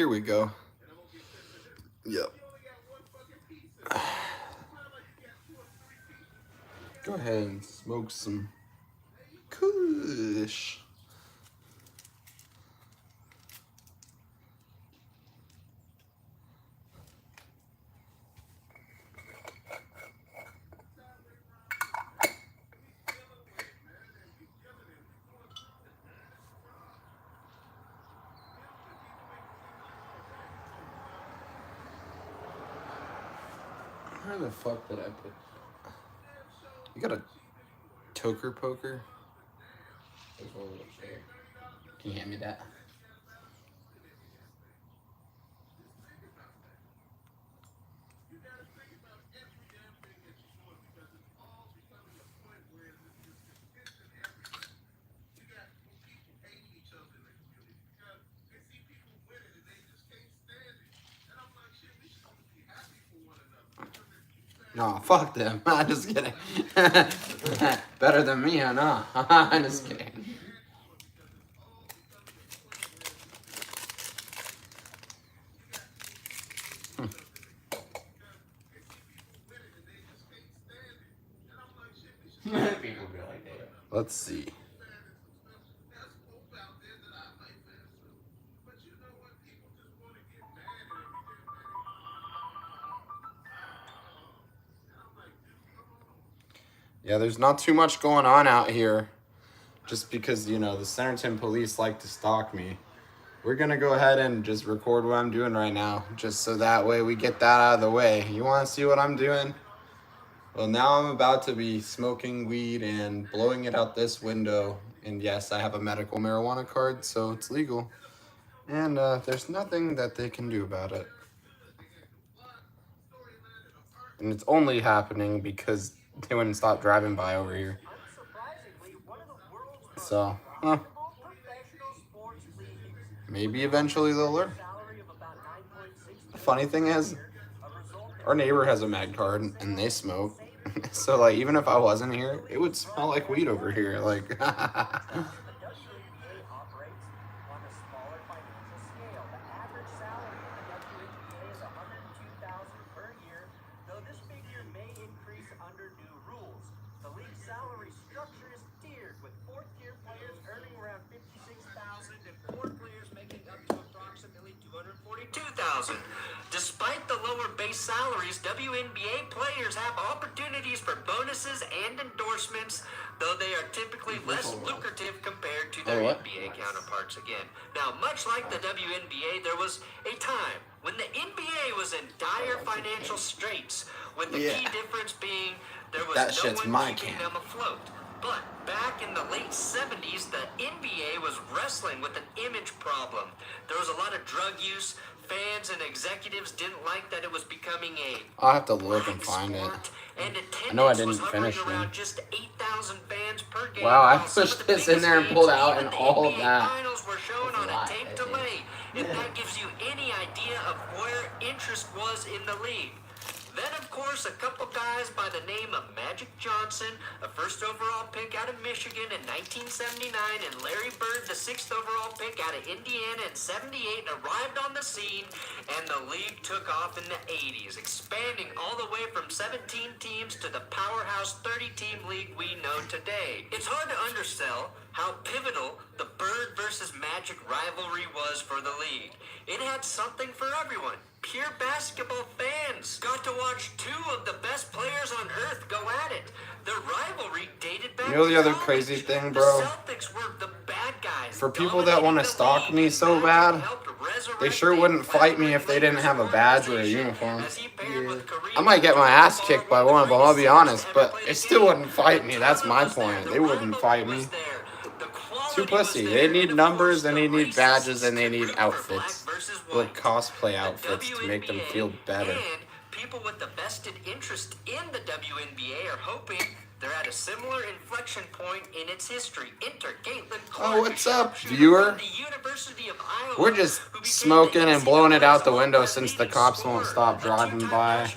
Here we go. Yep. Go ahead and smoke some kush. Where the fuck did I put? You got a toker poker? Can you hand me that? No, fuck them. I'm just kidding. Better than me, I know. I'm just kidding. Let's see. Yeah, there's not too much going on out here. Just because, you know, the Centerton police like to stalk me. We're going to go ahead and just record what I'm doing right now. Just so that way we get that out of the way. You want to see what I'm doing? Well, now I'm about to be smoking weed and blowing it out this window. And yes, I have a medical marijuana card, so it's legal. And there's nothing that they can do about it. And it's only happening because they wouldn't stop driving by over here. So, maybe eventually they'll learn. The funny thing is, our neighbor has a mag card and they smoke. So, like, even if I wasn't here, it would smell like weed over here. Like, Despite the lower base salaries, WNBA players have opportunities for bonuses and endorsements, though they are typically less lucrative compared to their NBA counterparts again. Now, much like the WNBA, there was a time when the NBA was in dire financial straits, with the key difference being there was no one keeping them afloat. But back in the late 70s, the NBA was wrestling with an image problem. There was a lot of drug use. Fans and executives didn't like that it was becoming a I'll have to look and find it. And I know I didn't finish it. Just 8,000 fans per game. Wow, I pushed this in there and pulled out and all of that. Finals were shown on a tape delay. If that gives you any idea of where interest was in the league. Then, of course, a couple guys by the name of Magic Johnson, a first overall pick out of Michigan in 1979, and Larry Bird, the sixth overall pick out of Indiana in 78, arrived on the scene, and the league took off in the 80s, expanding all the way from 17 teams to the powerhouse 30-team league we know today. It's hard to undersell how pivotal the Bird versus Magic rivalry was for the league. It had something for everyone. Pure basketball fans got to watch two of the best players on earth go at it. The rivalry dated back. You know the other crazy thing, bro? The Celtics were the bad guys. For people that want to stalk me so bad, they sure wouldn't fight me if they didn't have a badge or a uniform. I might get my ass kicked by one of them, I'll be honest, but they still wouldn't fight me. That's my point. They wouldn't fight me. Too pussy. They need numbers, and they need badges, and they need outfits. Like cosplay outfits to make them feel better. And people with the vested interest in the WNBA are hoping they're at a similar inflection point in its history. Enter Caitlin Clark. Oh, what's up, viewer? We're just smoking and blowing it out the window since the cops won't stop driving by.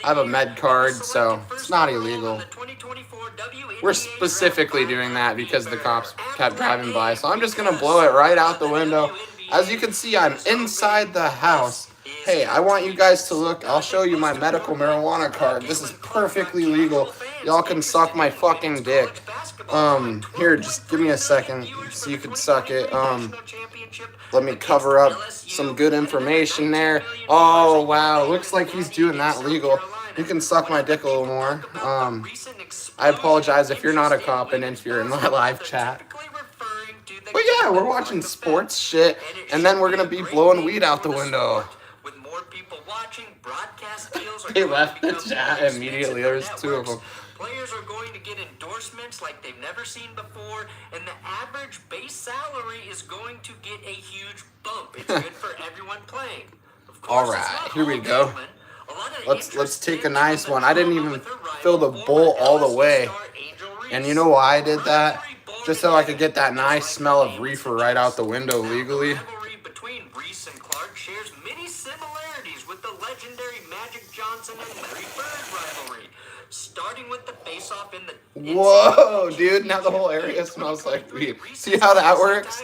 I have a med card, so it's not illegal. We're specifically doing that because the cops kept driving by, so I'm just going to blow it right out the window As you can see, I'm inside the house. Hey, I want you guys to look. I'll show you my medical marijuana card. This is perfectly legal. Y'all can suck my fucking dick. Here, just give me a second so you can suck it. Let me cover up some good information there. Oh, wow. Looks like he's doing that legal. You can suck my dick a little more. I apologize if you're not a cop and if you're in my live chat. But yeah, we're watching sports shit, and then we're going to be blowing weed out the window. With more people watching, broadcast deals are They going left to the become chat more immediately. expensive There's than 2 of them. networks. Players are going to get endorsements like they've never seen before, and the average base salary is going to get a huge bump. It's good for everyone playing. Of course, All it's right, not here we all go. gambling. A lot of Let's interest take a stems nice from the one. I didn't drama even with her fill the rival, bowl former all the LSU way. star Angel And Reese. you know why I did that? Rivalry born Just in so I could heaven. get that It's nice like smell the of name reefer right out the window Now, legally. The rivalry between Reese and Clark shares many similarities with the legendary Magic Johnson and Larry Bird rivalry. Starting with the face-off in the Whoa, dude, now the whole area smells like weed. See how that works?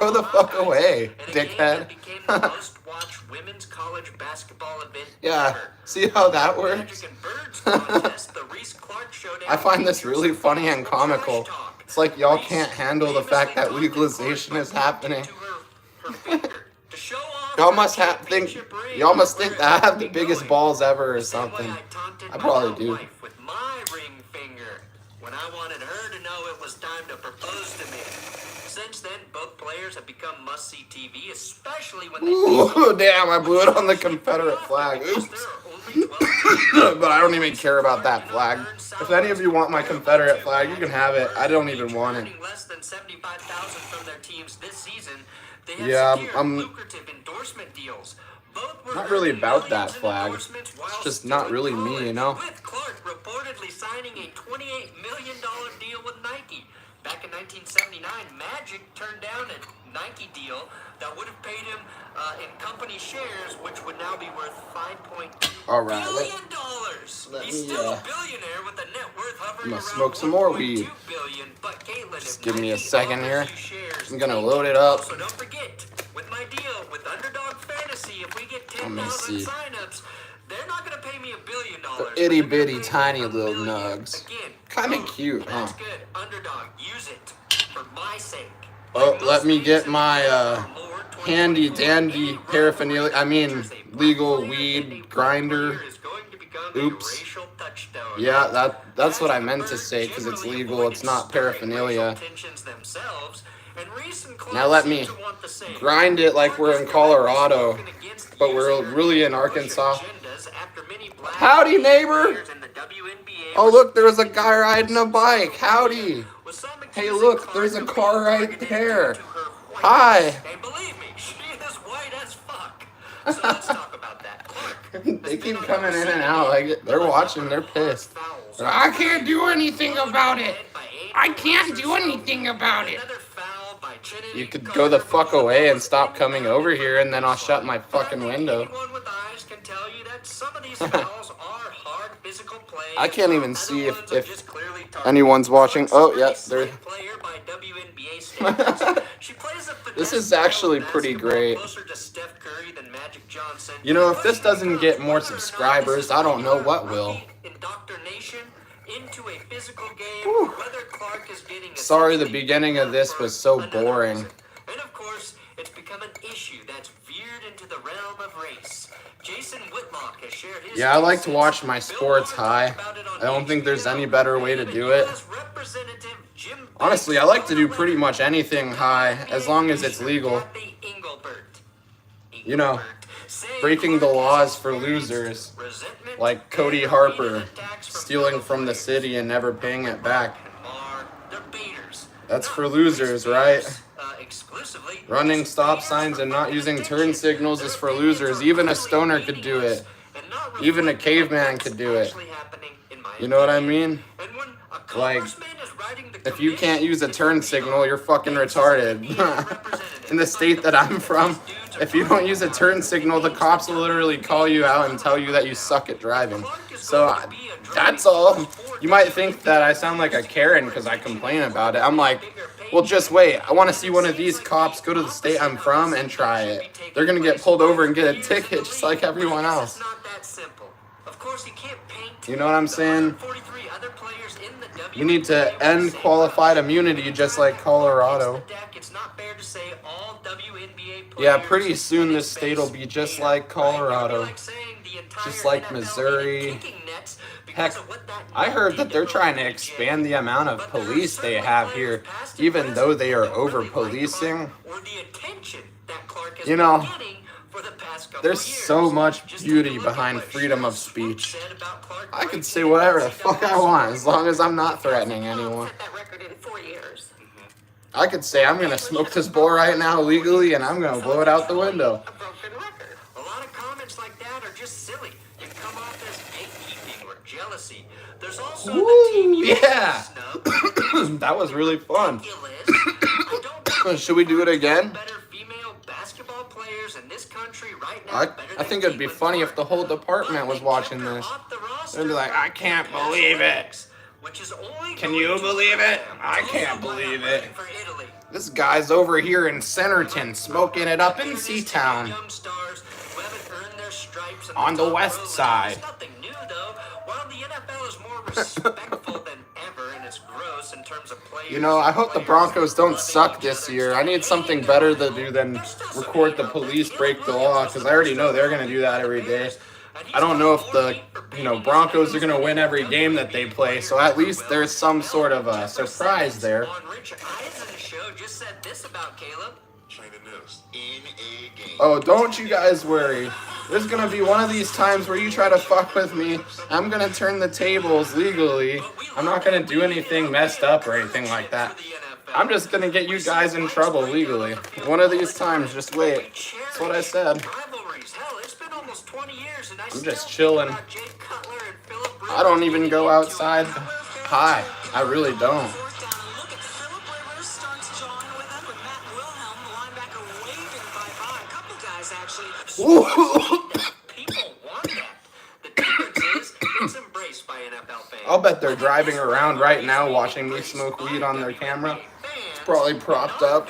Go the fuck away, dickhead. Became the most watched women's college basketball event Yeah, ever. see how that Magic works? and Birds contest, the Reese-Clark Showdown I find this features really funny and basketball comical. trash talk. It's like y'all Reese can't handle the fact that famously legalization is taunted Clark happening. to her finger to show off Y'all her must championship ring. y'all must think that I have the Where biggest going? balls ever or The same way something. I taunted I my probably now do. wife with my ring finger when I wanted her to know it was time to propose to me. Since then, both players have become must-see TV, especially when they Ooh, damn, I blew it on the Confederate flag. Oops. But I don't even care about that flag. If any of you want my Confederate flag, you can have it. I don't even want it. Less than $75,000 from their teams this season. They have Yeah, secured I'm lucrative endorsement deals. Both were not really earning about that millions in flag. endorsements It's while just not still in really me, college, you know? With Clark reportedly signing a $28 million deal with Nike. Back in 1979, Magic turned down a Nike deal that would have paid him in company shares, which would now be worth $5.2 billion. He's still a billionaire with a net worth hovering I'm gonna around smoke some more weed. $1.2 billion. But Caitlin, Just if give me a Nike second offers here. you shares, I'm gonna take load it up. Also, don't forget, with my deal with Underdog Fantasy, if we get Let me 10,000 see. signups, they're not gonna pay me $1 billion. The itty bitty tiny little nugs. Again, Kinda cute, huh? that's good. Underdog, use it for my sake. Oh, let me get my handy dandy paraphernalia. I mean, legal weed grinder. Oops. Yeah, that's what I meant to say because it's legal. It's not paraphernalia. Now let me grind it like we're in Colorado, but we're really in Arkansas. Howdy, neighbor. Oh, look, there's a guy riding a bike. Howdy. Hey, look, there's a car right there. Hi. And believe me, she is white as fuck. So let's talk about that. Clark. They keep coming in and out. Like they're watching. They're pissed. I can't do anything about it. I can't do anything about it. You could go the fuck away and stop coming over here, and then I'll shut my fucking window. Anyone with eyes can tell you that some of these fouls are hard physical play. I can't even see Other if ones are just clearly targeted. anyone's watching. Oh, yeah, Player there. by WNBA standards. She plays a This finesse is actually style pretty basketball great. closer to Steph Curry than Magic Johnson. You know, if this doesn't get more subscribers, I don't know what will. Indoctrination into a physical game. Whether Clark is getting Sorry, the beginning of this was so boring. And of course, it's become an issue that's veered into the realm of race. Jason Whitlock has shared his Yeah, I like to two watch cents. my Bill sports Maher high. talked about it on I don't think there's HBO, any better way to and do it. US Representative Jim Honestly, I like to do pretty much anything high, as long as it's legal. Kathy Engelbert. You know, Saying breaking the Clark laws has for experienced losers. resentment Like Cody and Harper, repeated attacks from stealing fellow from the players. city and never paying it back. They're baiters. That's Not for losers, right? race exclusively. Running stop signs and not using turn signals is for losers. Even a stoner could do it. Even a caveman could do it. You know what I mean? Like, if you can't use a turn signal, you're fucking retarded. In the state that I'm from, if you don't use a turn signal, the cops will literally call you out and tell you that you suck at driving. So that's all. You might think that I sound like a Karen because I complain about it. I'm like, Well, just wait. I want to see one of these cops go to the state I'm from and try it. They're going to get pulled over and get a ticket just like everyone else. You know what I'm saying? We need to end qualified immunity just like Colorado. Yeah, pretty soon this state will be just like Colorado. Just like Missouri. Heck, I heard that they're trying to expand the amount of police they have here, even though they are over-policing. You know, there's so much beauty behind freedom of speech. I can say whatever the fuck I want as long as I'm not threatening anyone. I could say I'm going to smoke this bowl right now legally and I'm going to blow it out the window. A lot of comments like that are just silly and come off as gatekeeping or jealousy. There's also the team yeah. That was really fun. Should we do it again? I think it'd be funny if the whole department was watching this. They'd be like, I can't believe it. Can you believe it? I can't believe it. This guy's over here in Centerton smoking it up in Seatown. On the west side. You know, I hope the Broncos don't suck this year. I need something better to do than record the police break the law, because I already know they're going to do that every day. I don't know if the Broncos are going to win every game that they play, so at least there's some sort of a surprise there. Oh, don't you guys worry. There's going to be one of these times where you try to fuck with me. I'm going to turn the tables legally. I'm not going to do anything messed up or anything like that. I'm just going to get you guys in trouble legally. One of these times, just wait. That's what I said. I'm just chilling. I don't even go outside. Hi, I really don't. I'll bet they're driving around right now watching me smoke weed on their camera. It's probably propped up.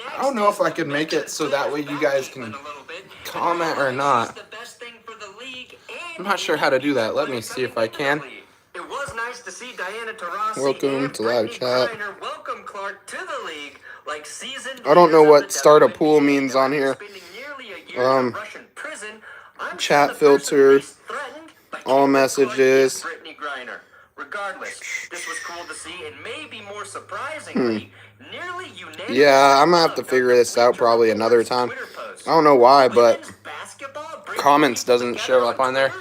I don't know if I could make it so that way you guys can comment or not. I'm not sure how to do that. Let me see if I can. It was nice to see Diana Taurasi. Welcome to live chat. Welcome Clark to the league. Like seasoned. I don't know what start a pool means on here. Chat filter. All messages. Regardless, this was cool to see, and maybe more surprisingly, nearly unanimous. Yeah, I'm gonna have to figure this out probably another time. I don't know why, but comments doesn't show up on there.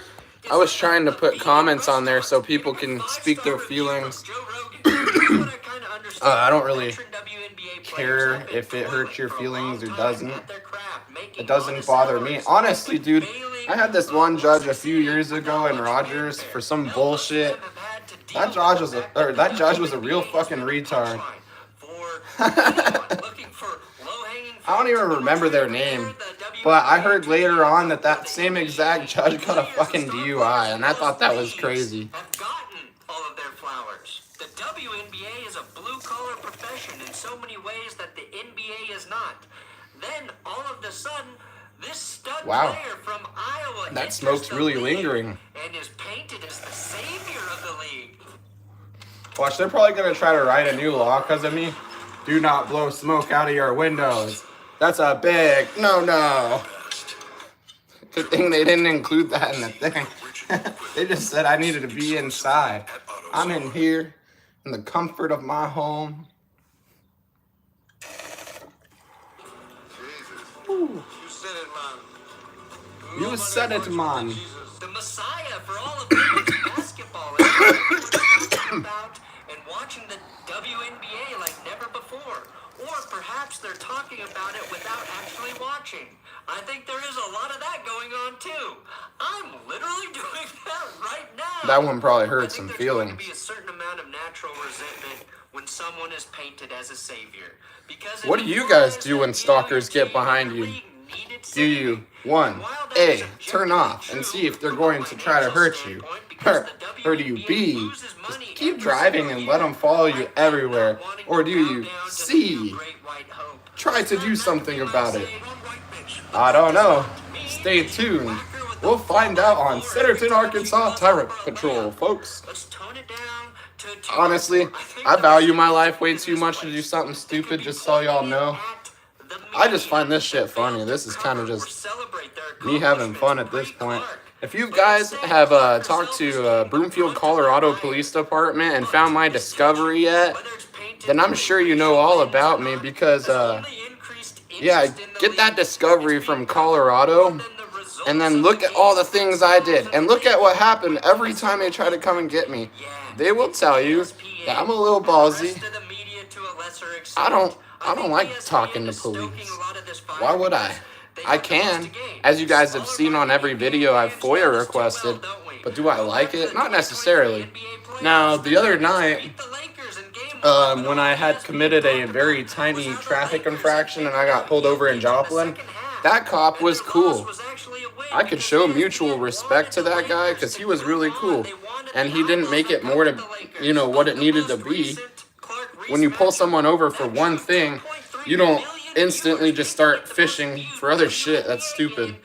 I was trying to put comments on there so people can speak their feelings. I don't really care if it hurts your feelings or doesn't. It doesn't bother me. Honestly, dude, I had this one judge a few years ago in Rogers for some bullshit. That judge was a real fucking retard. I don't even remember their name. But I heard later on that same exact judge got a fucking DUI, and I thought that was crazy. The WNBA is a blue-collar profession in so many ways that the NBA is not. Then, all of a sudden, this stud player from Iowa that smoke's really lingering. And is painted as the savior of the league. Watch, they're probably going to try to write a new law because of me. Do not blow smoke out of your windows. That's a big no-no. Good thing they didn't include that in the thing. They just said I needed to be inside. I'm in here in the comfort of my home. Ooh. You said it, man. The Messiah for all of women's basketball about and watching the WNBA like never before. Or perhaps they're talking about it without actually watching. I think there is a lot of that going on too. I'm literally doing that right now. That one probably hurt some feelings. There's going to be a certain amount of natural resentment when someone is painted as a savior. Because what do you guys do when stalkers get behind you? Do you 1. A, turn off and see if they're going to try to hurt you? Or do you B, just keep driving and let them follow you everywhere? Or do you C, try to do something about it? I don't know. Stay tuned. We'll find out on Centerton, Arkansas Tyrant Patrol, folks. Honestly, I value my life way too much to do something stupid, just so y'all know. I just find this shit funny. This is kind of just me having fun at this point. If you guys have talked to Broomfield, Colorado Police Department and found my discovery yet, then I'm sure you know all about me because, yeah, get that discovery from Colorado and then look at all the things I did and look at what happened every time they try to come and get me. They will tell you that I'm a little ballsy. I don't like talking to police. Why would I? I can. As you guys have seen on every video I've FOIA requested. But do I like it? Not necessarily. Now, the other night, when I had committed a very tiny traffic infraction and I got pulled over in Joplin, that cop was cool. I could show mutual respect to that guy because he was really cool. And he didn't make it more to, what it needed to be. When you pull someone over for one thing, you don't instantly just start fishing for other shit. That's stupid.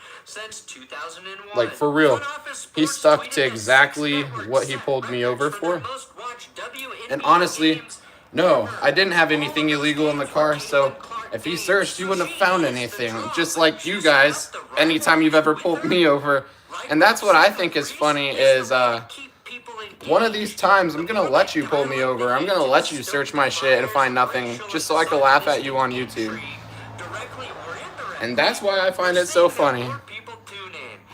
Like, for real. He stuck to exactly what he pulled me over for. And honestly, no, I didn't have anything illegal in the car, so if he searched, you wouldn't have found anything. Just like you guys, anytime you've ever pulled me over. And that's what I think is funny is, one of these times, I'm going to let you pull me over. I'm going to let you search my shit and find nothing just so I can laugh at you on YouTube. And that's why I find it so funny.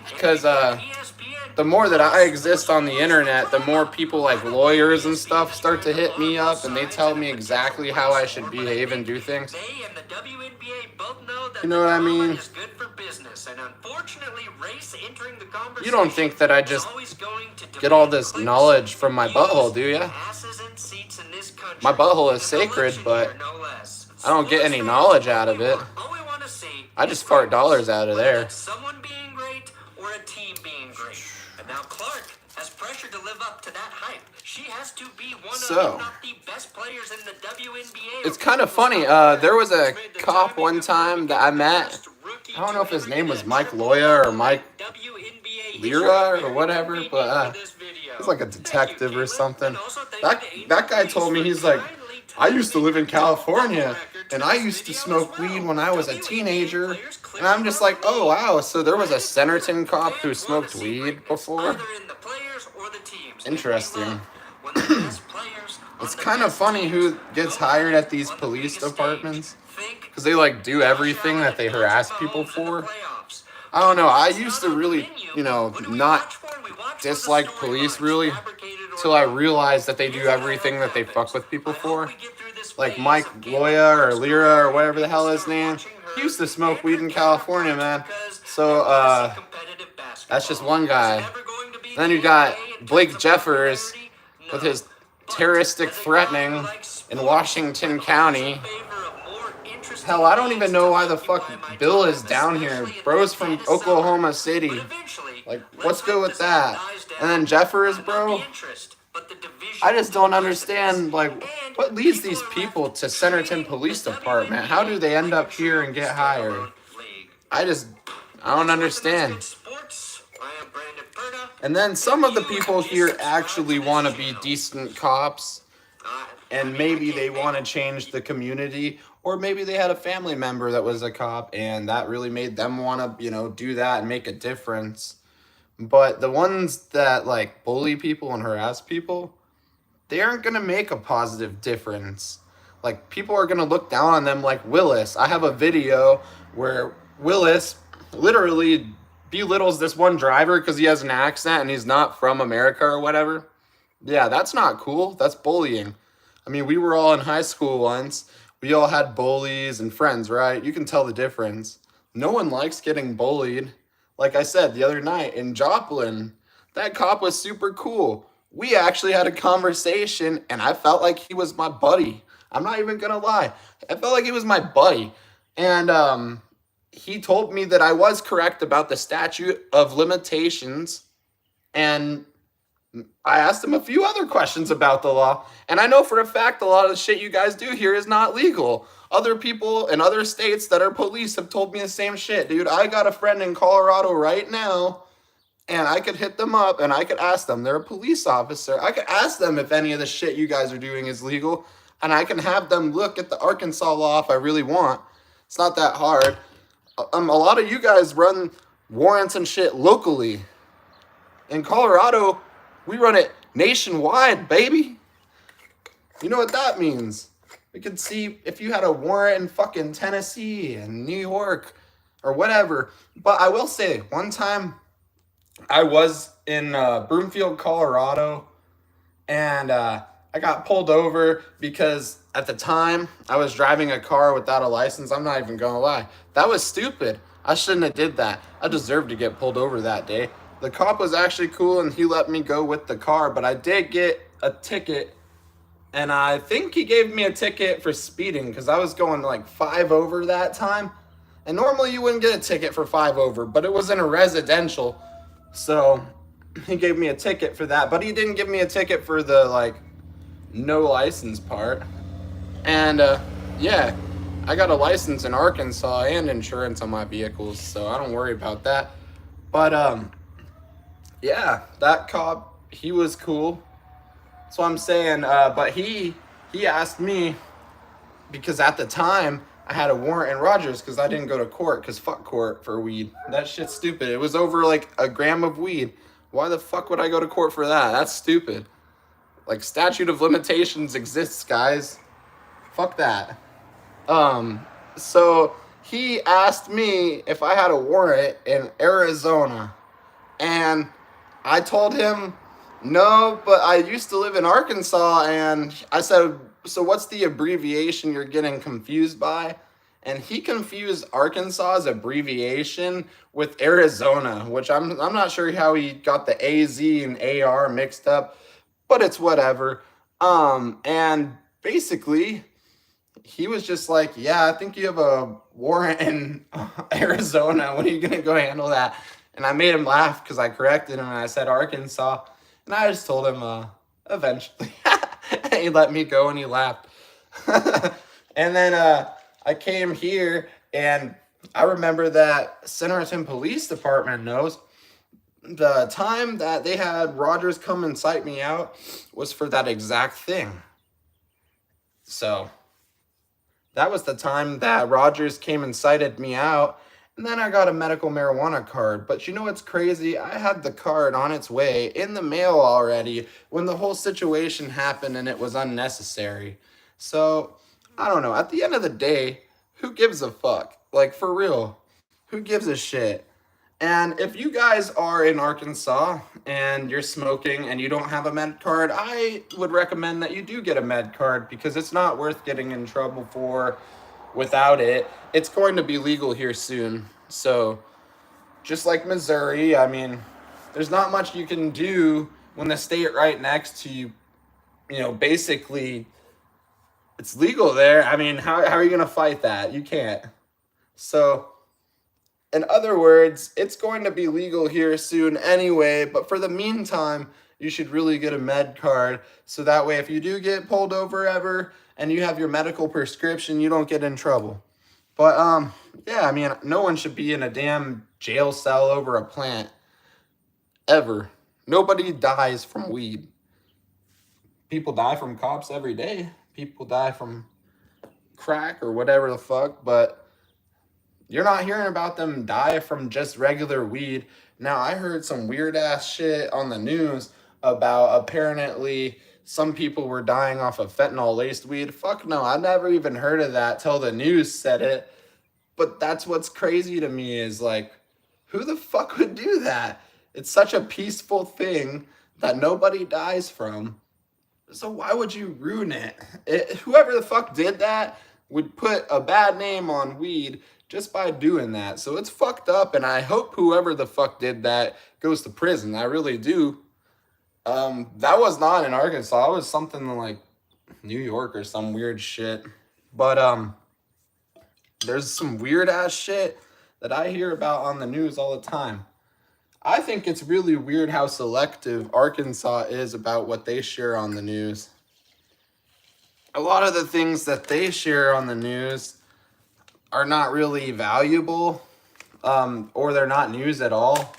Because the more that I exist on the internet, the more people like lawyers and stuff start to hit me up and they tell me exactly how I should behave and do things. You know what I mean? You don't think that I just get all this knowledge from my butthole, do ya? My butthole is sacred, but I don't get any knowledge out of it. I just fart dollars out of there. And now Clark has pressure to live up to that hype. She has to be one of the best players in the WNBA. It's kind of funny. There was a cop one time that I met. I don't know if his name was Mike Loya or Mike Lira or whatever, but he's like a detective or something. That guy told me, he's like, I used to live in California, and I used to smoke weed when I was a teenager. And I'm just like, oh, wow, so there was a Centerton cop who smoked weed before? Interesting. It's kind of funny who gets hired at these police departments, because they, like, do everything that they harass people for. I don't know, I used to really, not dislike police, really, till I realized that they do everything that they fuck with people for. Like Mike Loya or Lira or whatever the hell his name. He used to smoke weed in California, man. So, that's just one guy. Then you got Blake Jeffers with his terroristic threatening in Washington County. Hell, I don't even know why the fuck Bill is down here. Bro's from Oklahoma City. Like, what's good with that? And then Jeffers, bro. I just don't understand, like, what leads these people to Centerton Police Department? How do they end up here and get hired? I don't understand. And then some of the people here actually want to be decent cops, and maybe they want to change the community, or maybe they had a family member that was a cop, and that really made them want to, do that and make a difference. But the ones that, like, bully people and harass people, they aren't going to make a positive difference. Like, people are going to look down on them like Willis. I have a video where Willis literally belittles this one driver because he has an accent and he's not from America or whatever. Yeah, that's not cool. That's bullying. I mean, we were all in high school once. We all had bullies and friends, right? You can tell the difference. No one likes getting bullied. Like I said the other night in Joplin, that cop was super cool. We actually had a conversation, and I felt like he was my buddy. I'm not even going to lie. I felt like he was my buddy. And he told me that I was correct about the statute of limitations, and I asked him a few other questions about the law, and I know for a fact a lot of the shit you guys do here is not legal. Other people in other states that are police have told me the same shit, dude. I got a friend in Colorado right now, and I could hit them up and I could ask them. They're a police officer. I could ask them if any of the shit you guys are doing is legal, and I can have them look at the Arkansas law if I really want. It's not that hard. A lot of you guys run warrants and shit locally. In Colorado, we run it nationwide, baby. You know what that means? We could see if you had a warrant in fucking Tennessee and New York or whatever. But I will say, one time I was in Broomfield, Colorado, and I got pulled over because at the time I was driving a car without a license. I'm not even gonna lie. That was stupid. I shouldn't have did that. I deserved to get pulled over that day. The cop was actually cool and he let me go with the car, but I did get a ticket, and I think he gave me a ticket for speeding because I was going like 5 over that time. And normally you wouldn't get a ticket for 5 over, but it was in a residential. So he gave me a ticket for that, but he didn't give me a ticket for the like no license part. And yeah, I got a license in Arkansas and insurance on my vehicles, so I don't worry about that. But yeah, that cop, he was cool. That's what I'm saying. But he asked me, because at the time I had a warrant in Rogers because I didn't go to court, because fuck court for weed. That shit's stupid. It was over like a gram of weed. Why the fuck would I go to court for that? That's stupid. Like, statute of limitations exists, guys. Fuck that. So he asked me if I had a warrant in Arizona, and I told him no, but I used to live in Arkansas, and I said, so what's the abbreviation you're getting confused by? And he confused Arkansas's abbreviation with Arizona, which I'm not sure how he got the AZ and AR mixed up, but it's whatever. And basically, he was just like, yeah, I think you have a warrant in Arizona. When are you gonna go handle that? And I made him laugh because I corrected him and I said Arkansas. And I just told him eventually. He let me go and he laughed. And then I came here, and I remember that Centerton Police Department knows the time that they had Rogers come and cite me out was for that exact thing. So that was the time that Rogers came and cited me out, and then I got a medical marijuana card. But you know what's crazy? I had the card on its way in the mail already when the whole situation happened, and it was unnecessary. So I don't know. At the end of the day, who gives a fuck? Like, for real, who gives a shit? And if you guys are in Arkansas and you're smoking and you don't have a med card, I would recommend that you do get a med card, because it's not worth getting in trouble for without it. It's going to be legal here soon. So just like Missouri, I mean, there's not much you can do when the state right next to you, you know, basically it's legal there. I mean, how are you going to fight that? You can't. So in other words, it's going to be legal here soon anyway, but for the meantime, you should really get a med card, so that way if you do get pulled over ever and you have your medical prescription, you don't get in trouble. But yeah, I mean, no one should be in a damn jail cell over a plant ever. Nobody dies from weed. People die from cops every day. People die from crack or whatever the fuck, but you're not hearing about them die from just regular weed. Now, I heard some weird ass shit on the news about apparently some people were dying off of fentanyl laced weed. Fuck no, I never even heard of that till the news said it. But that's what's crazy to me is, like, who the fuck would do that? It's such a peaceful thing that nobody dies from. So why would you ruin it? Whoever the fuck did that would put a bad name on weed just by doing that. So it's fucked up, and I hope whoever the fuck did that goes to prison. I really do. That was not in Arkansas. It was something like New York or some weird shit. But there's some weird ass shit that I hear about on the news all the time. I think it's really weird how selective Arkansas is about what they share on the news. A lot of the things that they share on the news are not really valuable, or they're not news at all.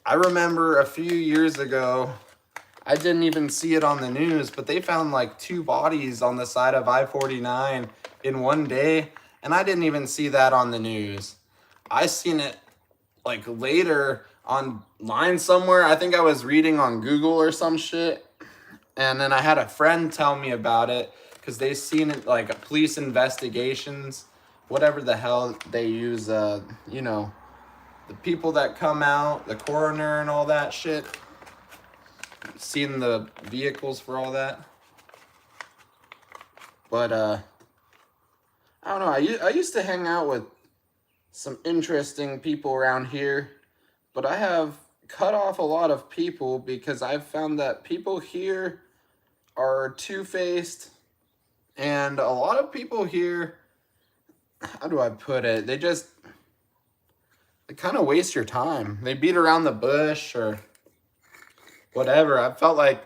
I remember a few years ago, I didn't even see it on the news, but they found like 2 bodies on the side of I-49 in one day, and I didn't even see that on the news. I seen it like later online somewhere. I think I was reading on Google or some shit, and then I had a friend tell me about it because they seen it like police investigations, whatever the hell they use, you know, the people that come out, the coroner and all that shit, seen the vehicles for all that. But I don't know, I used to hang out with some interesting people around here, but I have cut off a lot of people because I've found that people here are two-faced, and a lot of people here, how do I put it, they kind of waste your time. They beat around the bush or whatever. I felt like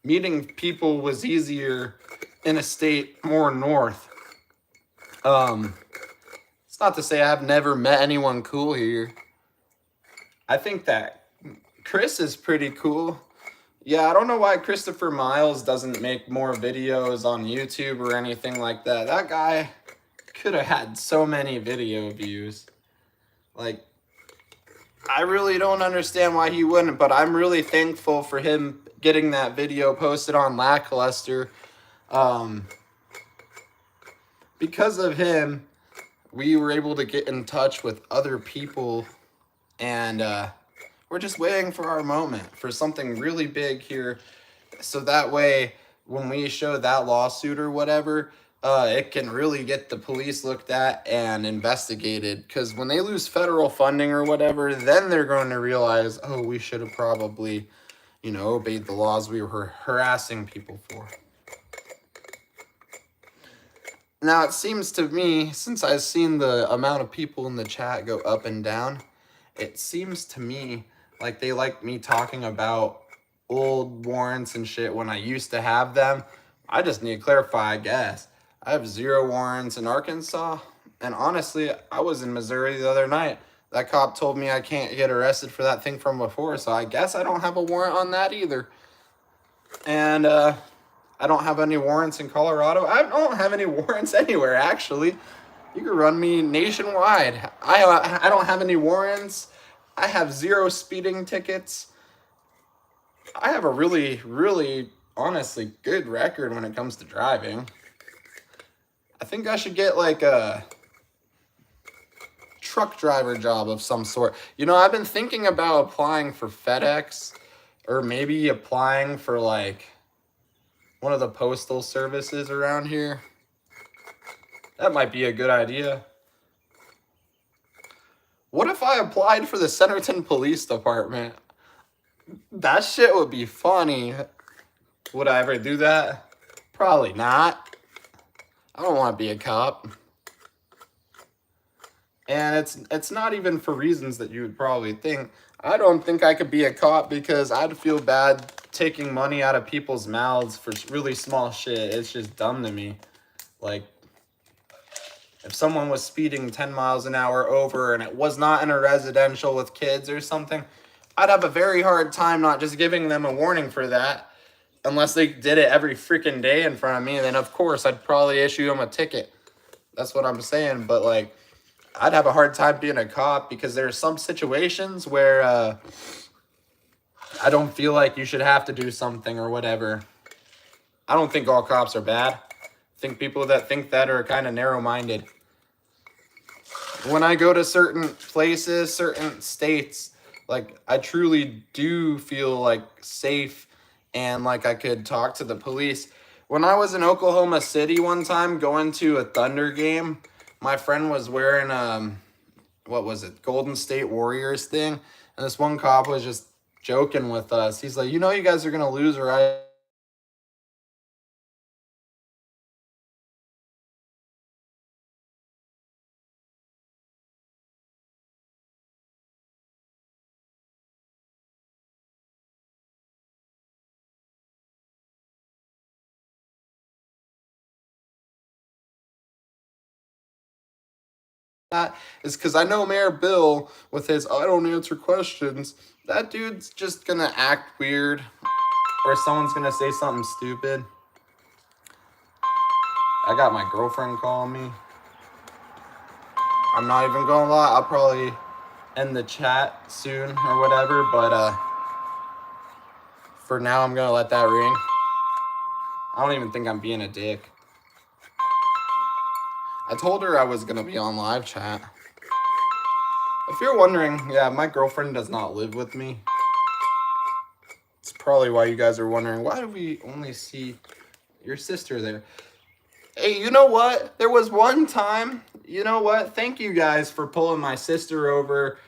meeting people was easier in a state more north. It's not to say I've never met anyone cool here. I think that Chris is pretty cool. Yeah, I don't know why Christopher Miles doesn't make more videos on YouTube or anything like that. That guy could have had so many video views. Like, I really don't understand why he wouldn't, but I'm really thankful for him getting that video posted on Lackluster. Because of him, we were able to get in touch with other people, and we're just waiting for our moment, for something really big here, so that way, when we show that lawsuit or whatever, it can really get the police looked at and investigated. Because when they lose federal funding or whatever, then they're going to realize, oh, we should have probably, you know, obeyed the laws we were harassing people for. Now, it seems to me, since I've seen the amount of people in the chat go up and down, it seems to me like they like me talking about old warrants and shit when I used to have them. I just need to clarify, I guess. I have 0 warrants in Arkansas, and honestly, I was in Missouri the other night. That cop told me I can't get arrested for that thing from before, so I guess I don't have a warrant on that either. And I don't have any warrants in Colorado. I don't have any warrants anywhere, actually. You can run me nationwide. I don't have any warrants. I have 0 speeding tickets. I have a really, really, honestly good record when it comes to driving. I think I should get like a truck driver job of some sort. You know, I've been thinking about applying for FedEx, or maybe applying for like one of the postal services around here. That might be a good idea. What if I applied for the Centerton Police Department? That shit would be funny. Would I ever do that? Probably not. I don't want to be a cop. And it's not even for reasons that you would probably think. I don't think I could be a cop because I'd feel bad taking money out of people's mouths for really small shit. It's just dumb to me. Like, if someone was speeding 10 miles an hour over and it was not in a residential with kids or something, I'd have a very hard time not just giving them a warning for that. Unless they did it every freaking day in front of me, then of course I'd probably issue them a ticket. That's what I'm saying. But like, I'd have a hard time being a cop because there are some situations where I don't feel like you should have to do something or whatever. I don't think all cops are bad. I think people that think that are kind of narrow-minded. When I go to certain places, certain states, like, I truly do feel like safe and like I could talk to the police. When I was in Oklahoma City one time going to a Thunder game, my friend was wearing what was it, Golden State Warriors thing, and this one cop was just joking with us. He's like, you know, you guys are gonna lose, right? that is because I know Mayor Bill with his I don't answer questions. That dude's just gonna act weird, or someone's gonna say something stupid. I got my girlfriend calling me. I'm not even gonna lie, I'll probably end the chat soon or whatever, but for now I'm gonna let that ring. I don't even think I'm being a dick. I told her I was gonna be on live chat. If you're wondering, yeah, my girlfriend does not live with me. It's probably why you guys are wondering, why do we only see your sister there? Hey, you know what? There was one time, you know what? Thank you guys for pulling my sister over.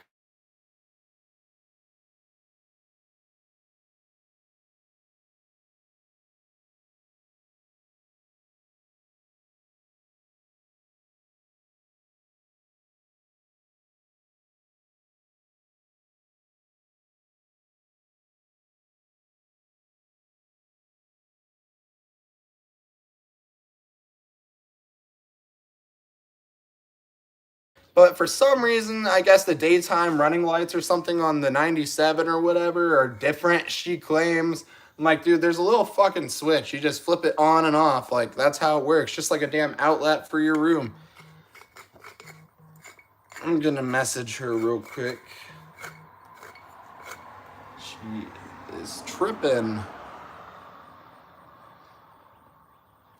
But for some reason, I guess the daytime running lights or something on the 97 or whatever are different, she claims. I'm like, dude, there's a little fucking switch. You just flip it on and off. Like, that's how it works. Just like a damn outlet for your room. I'm gonna message her real quick. She is tripping.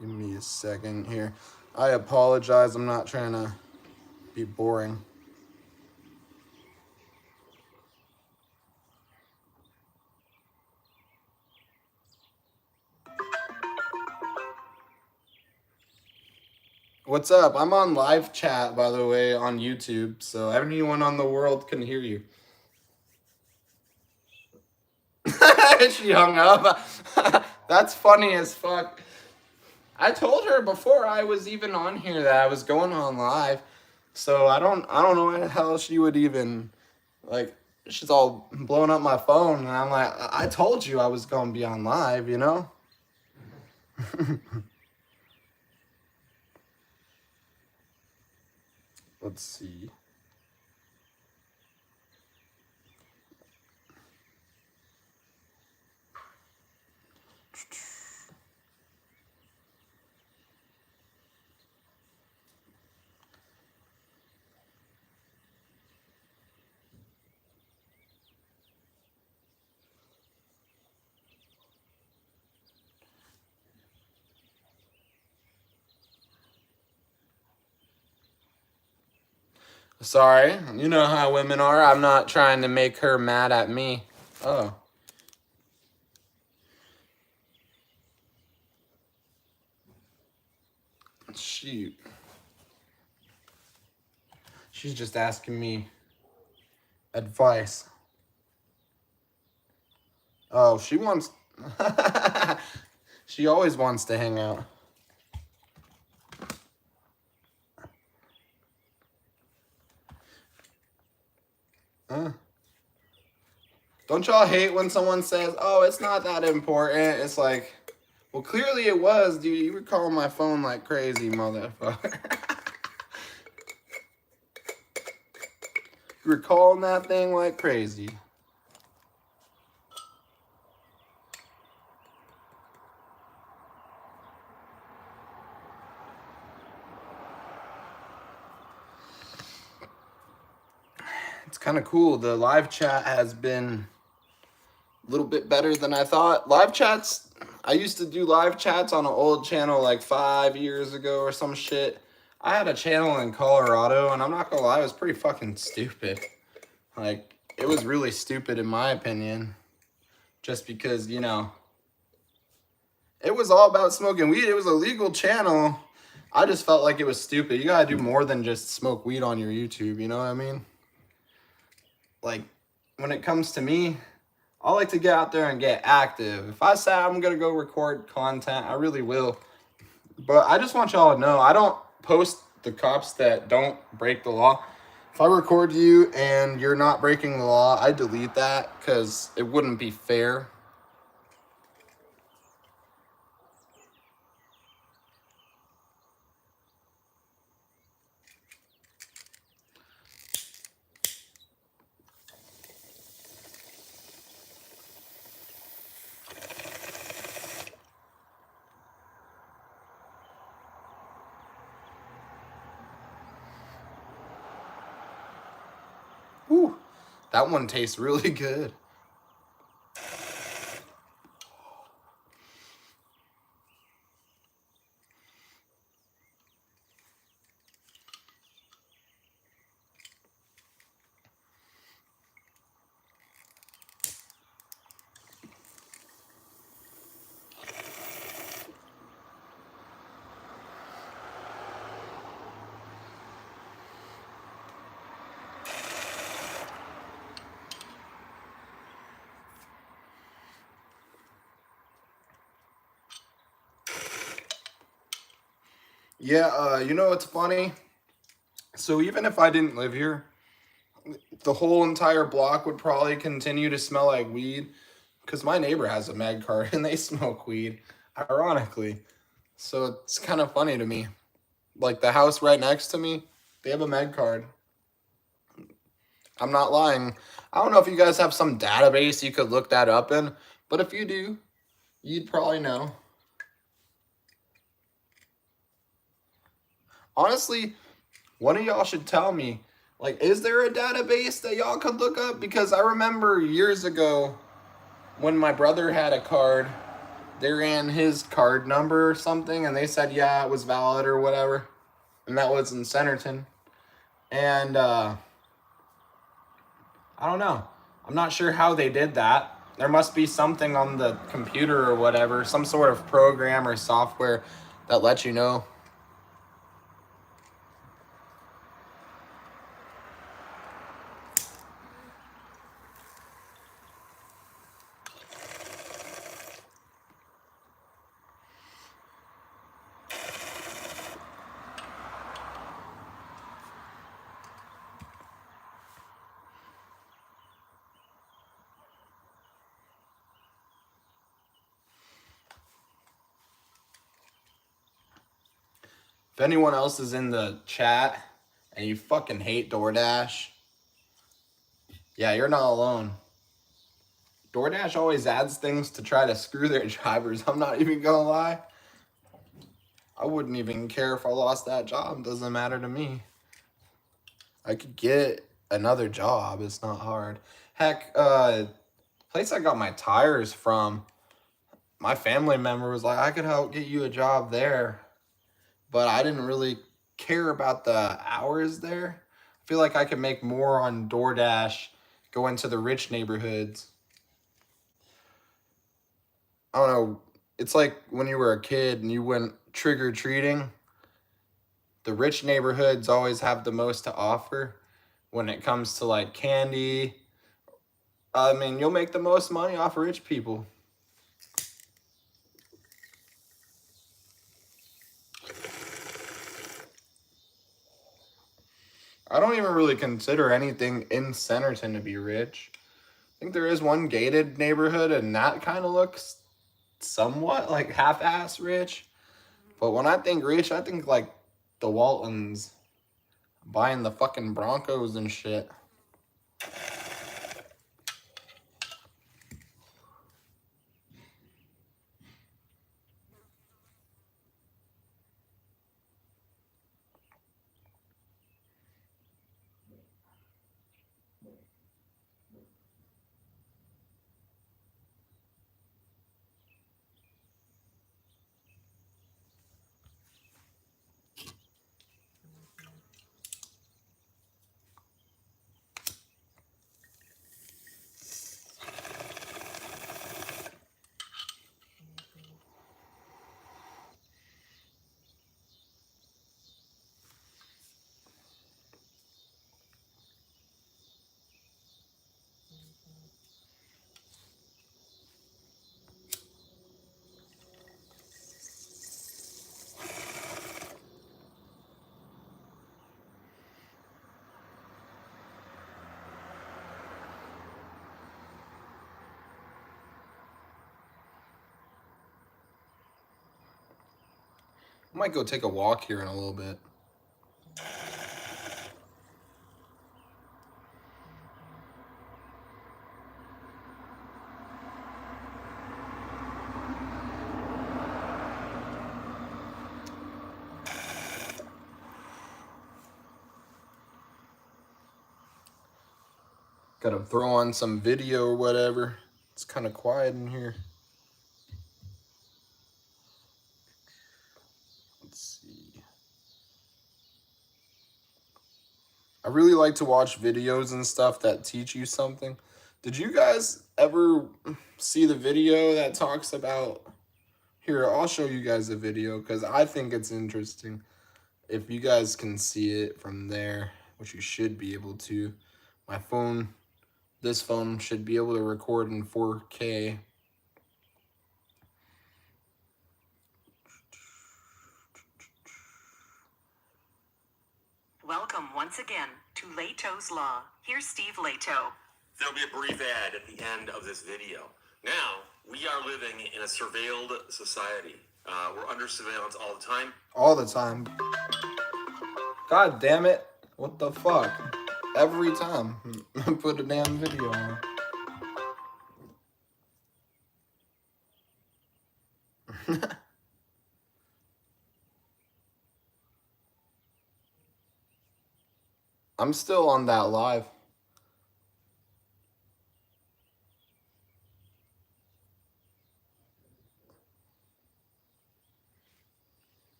Give me a second here. I apologize. I'm not trying to be boring. What's up? I'm on live chat, by the way, on YouTube, so everyone on the world can hear you. She hung up. That's funny as fuck. I told her before I was even on here that I was going on live, so I don't know how the hell she would even, like, she's all blowing up my phone, and I'm like, I told you I was going to be on live, you know? Let's see. Sorry, you know how women are. I'm not trying to make her mad at me. Oh. Shoot. She's just asking me advice. Oh, she wants... She always wants to hang out. Don't y'all hate when someone says, oh, it's not that important? It's like, well, clearly it was, dude. You were calling my phone like crazy, motherfucker. You were calling that thing like crazy. It's kind of cool. The live chat has been a little bit better than I thought. Live chats, I used to do live chats on an old channel like 5 years ago or some shit. I had a channel in Colorado, and I'm not gonna lie, it was pretty fucking stupid. Like, it was really stupid in my opinion. Just because, you know, it was all about smoking weed. It was a legal channel. I just felt like it was stupid. You gotta do more than just smoke weed on your YouTube, you know what I mean? Like, when it comes to me, I like to get out there and get active. If I say I'm gonna go record content, I really will. But I just want y'all to know, I don't post the cops that don't break the law. If I record you and you're not breaking the law, I delete that because it wouldn't be fair. Whew, that one tastes really good. Yeah, you know what's funny? So even if I didn't live here, the whole entire block would probably continue to smell like weed because my neighbor has a med card and they smoke weed, ironically. So it's kind of funny to me. Like the house right next to me, they have a med card. I'm not lying. I don't know if you guys have some database you could look that up in, but if you do, you'd probably know. Honestly, one of y'all should tell me, like, is there a database that y'all could look up? Because I remember years ago when my brother had a card, they ran his card number or something, and they said, yeah, it was valid or whatever. And that was in Centerton. And I don't know. I'm not sure how they did that. There must be something on the computer or whatever, some sort of program or software that lets you know. If anyone else is in the chat and you fucking hate DoorDash, yeah, you're not alone. DoorDash always adds things to try to screw their drivers. I'm not even gonna lie. I wouldn't even care if I lost that job. It doesn't matter to me. I could get another job. It's not hard. Heck, place I got my tires from, my family member was like, I could help get you a job there. But I didn't really care about the hours there. I feel like I could make more on DoorDash, go into the rich neighborhoods. I don't know. It's like when you were a kid and you went trick-or-treating. The rich neighborhoods always have the most to offer when it comes to like candy. I mean, you'll make the most money off of rich people. I don't even really consider anything in Centerton to be rich. I think there is one gated neighborhood, and that kind of looks somewhat like half-ass rich. But when I think rich, I think like the Waltons buying the fucking Broncos and shit. I might go take a walk here in a little bit. Gotta throw on some video or whatever. It's kind of quiet in here. Let's see. I really like to watch videos and stuff that teach you something. Did you guys ever see the video that talks about... Here, I'll show you guys the video because I think it's interesting. If you guys can see it from there, which you should be able to. My phone, this phone should be able to record in 4K. Welcome once again to Leto's Law. Here's Steve Leto. There'll be a brief ad at the end of this video. Now, we are living in a surveilled society. We're under surveillance all the time. All the time. God damn it. What the fuck? Every time. Put a damn video on. I'm still on that live.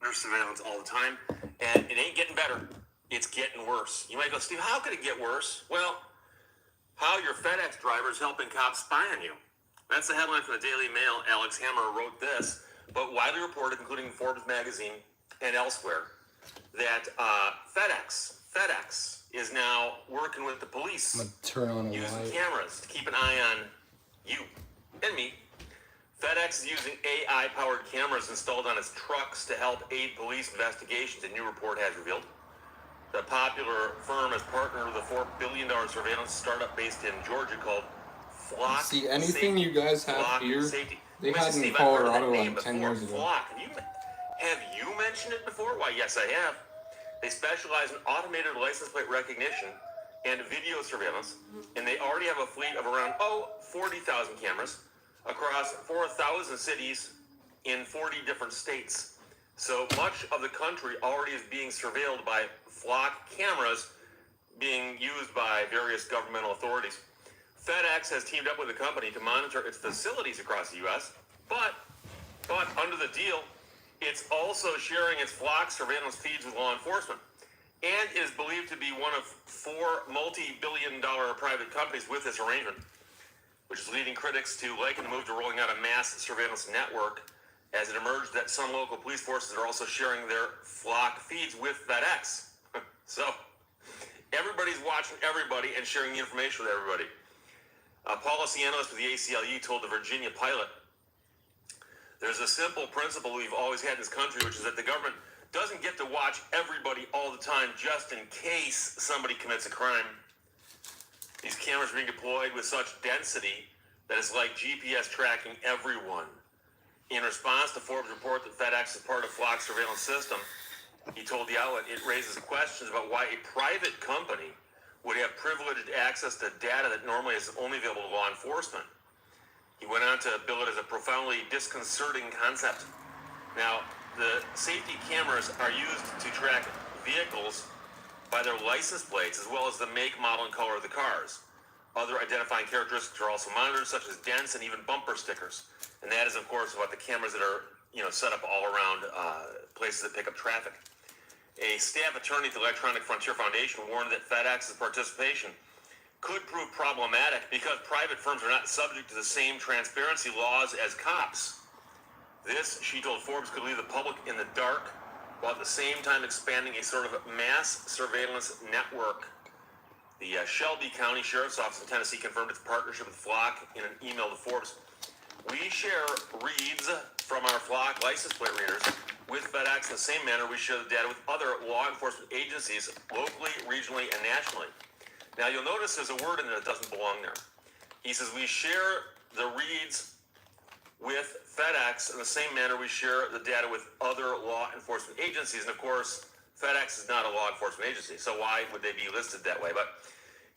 Under surveillance all the time, and it ain't getting better. It's getting worse. You might go, Steve, how could it get worse? Well, how your FedEx driver is helping cops spy on you. That's the headline from the Daily Mail. Alex Hammer wrote this, but widely reported, including Forbes magazine and elsewhere, that FedEx is now working with the police, I'm gonna turn on a using light. cameras to keep an eye on you and me. FedEx is using AI-powered cameras installed on its trucks to help aid police investigations, a new report has revealed. The popular firm has partnered with a $4 billion surveillance startup based in Georgia called Flock. See, anything you guys have Flock here, Safety. they had in Steve, I've heard of that Colorado name like 10 before. years ago. Flock. Have you mentioned it before? Why, yes, I have. They specialize in automated license plate recognition and video surveillance, and they already have a fleet of around 40,000 cameras across 4,000 cities in 40 different states. So much of the country already is being surveilled by Flock cameras being used by various governmental authorities. FedEx has teamed up with the company to monitor its facilities across the U.S., but under the deal, it's also sharing its Flock surveillance feeds with law enforcement, and is believed to be one of 4 multi-billion-dollar private companies with this arrangement, which is leading critics to liken the move to rolling out a mass surveillance network, as it emerged that some local police forces are also sharing their Flock feeds with FedEx. So everybody's watching everybody and sharing the information with everybody. A policy analyst with the ACLU told the Virginia Pilot, there's a simple principle we've always had in this country, which is that the government doesn't get to watch everybody all the time just in case somebody commits a crime. These cameras are being deployed with such density that it's like GPS tracking everyone. In response to Forbes' report that FedEx is part of Flock's surveillance system, he told the outlet it raises questions about why a private company would have privileged access to data that normally is only available to law enforcement. He went on to bill it as a profoundly disconcerting concept. Now, the safety cameras are used to track vehicles by their license plates, as well as the make, model, and color of the cars. Other identifying characteristics are also monitored, such as dents and even bumper stickers. And that is, of course, about the cameras that are, set up all around places that pick up traffic. A staff attorney at the Electronic Frontier Foundation warned that FedEx's participation could prove problematic because private firms are not subject to the same transparency laws as cops. This, she told Forbes, could leave the public in the dark, while at the same time expanding a sort of mass surveillance network. The Shelby County Sheriff's Office in Tennessee confirmed its partnership with Flock in an email to Forbes. We share reads from our Flock license plate readers with FedEx in the same manner we share the data with other law enforcement agencies locally, regionally, and nationally. Now, you'll notice there's a word in there that doesn't belong there. He says, we share the reads with FedEx in the same manner we share the data with other law enforcement agencies. And of course, FedEx is not a law enforcement agency, so why would they be listed that way? But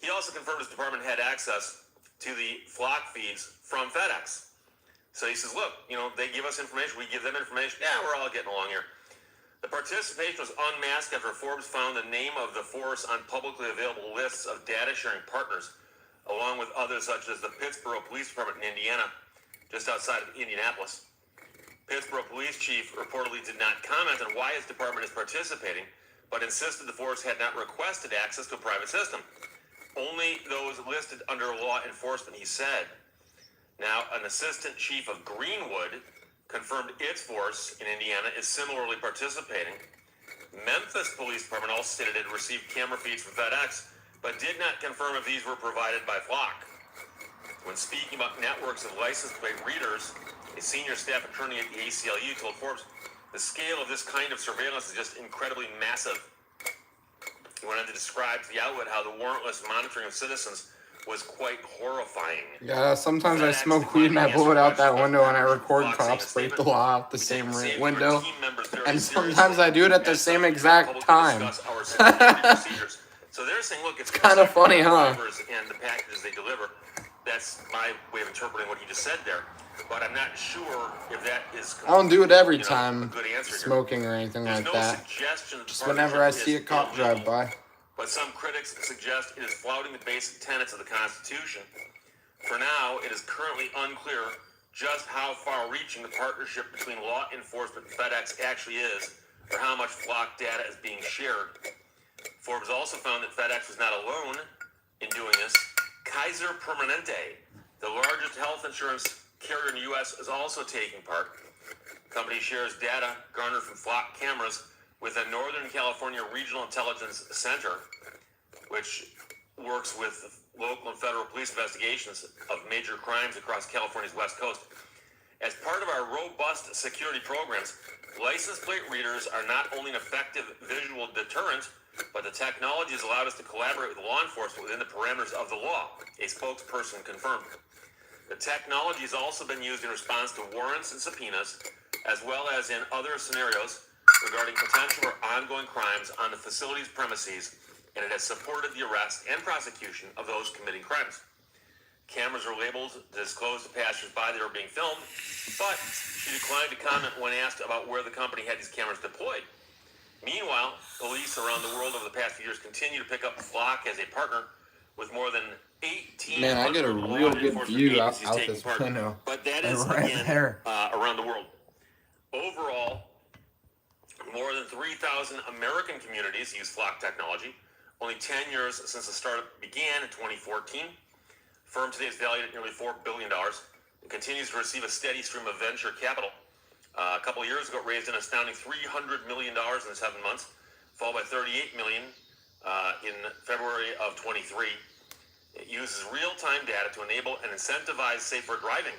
he also confirmed his department had access to the flock feeds from FedEx. So he says, look, they give us information, we give them information. Yeah, we're all getting along here. The participation was unmasked after Forbes found the name of the force on publicly available lists of data sharing partners, along with others such as the Pittsburgh Police Department in Indiana, just outside of Indianapolis. Pittsburgh Police Chief reportedly did not comment on why his department is participating, but insisted the force had not requested access to a private system. Only those listed under law enforcement, he said. Now, an assistant chief of Greenwood confirmed its force in Indiana is similarly participating. Memphis Police Department also stated it received camera feeds from FedEx, but did not confirm if these were provided by Flock. When speaking about networks of license plate readers, a senior staff attorney at the ACLU told Forbes, the scale of this kind of surveillance is just incredibly massive. He went on to describe to the outlet how the warrantless monitoring of citizens was quite horrifying. Yeah, sometimes I smoke weed and I blow it out that window and I record cops break the law out the same window. And sometimes I do it at the same exact time. So they're saying, look, it's kind of funny, huh? And the packages they deliver. That's my way of interpreting what he just said there. But I'm not sure if that is. I don't do it every time smoking or anything like that. Just whenever I see a cop drive by. But some critics suggest it is flouting the basic tenets of the Constitution. For now, it is currently unclear just how far-reaching the partnership between law enforcement and FedEx actually is, or how much flock data is being shared. Forbes also found that FedEx was not alone in doing this. Kaiser Permanente, the largest health insurance carrier in the U.S., is also taking part. The company shares data garnered from flock cameras with the Northern California Regional Intelligence Center, which works with local and federal police investigations of major crimes across California's West Coast. As part of our robust security programs, license plate readers are not only an effective visual deterrent, but the technology has allowed us to collaborate with law enforcement within the parameters of the law, a spokesperson confirmed. The technology has also been used in response to warrants and subpoenas, as well as in other scenarios regarding potential or ongoing crimes on the facility's premises, and it has supported the arrest and prosecution of those committing crimes. Cameras are labeled to disclose to passers-by they were being filmed, but she declined to comment when asked about where the company had these cameras deployed. Meanwhile, police around the world over the past few years continue to pick up Flock as a partner, with more than 18 Man, I get a real good view out this window. But that is right again there. Around the world. Overall, more than 3,000 American communities use Flock technology. Only 10 years since the startup began in 2014. The firm today is valued at nearly $4 billion and continues to receive a steady stream of venture capital. A couple of years ago, it raised an astounding $300 million in 7 months, followed by $38 million in February of 23. It uses real-time data to enable and incentivize safer driving,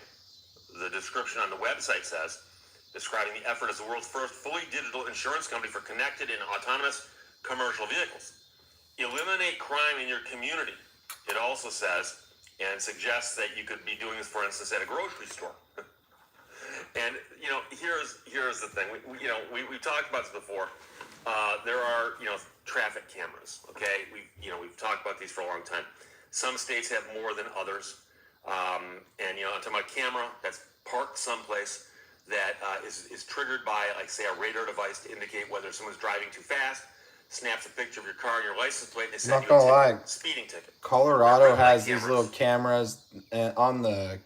the description on the website says, describing the effort as the world's first fully digital insurance company for connected and autonomous commercial vehicles. Eliminate crime in your community, it also says, and suggests that you could be doing this, for instance, at a grocery store. And, here's the thing. We've talked about this before. There are, traffic cameras, okay? We've talked about these for a long time. Some states have more than others. I'm talking about a camera that's parked someplace that is triggered by, like, say, a radar device to indicate whether someone's driving too fast, snaps a picture of your car and your license plate, and they send you a speeding ticket. Colorado has these little cameras on the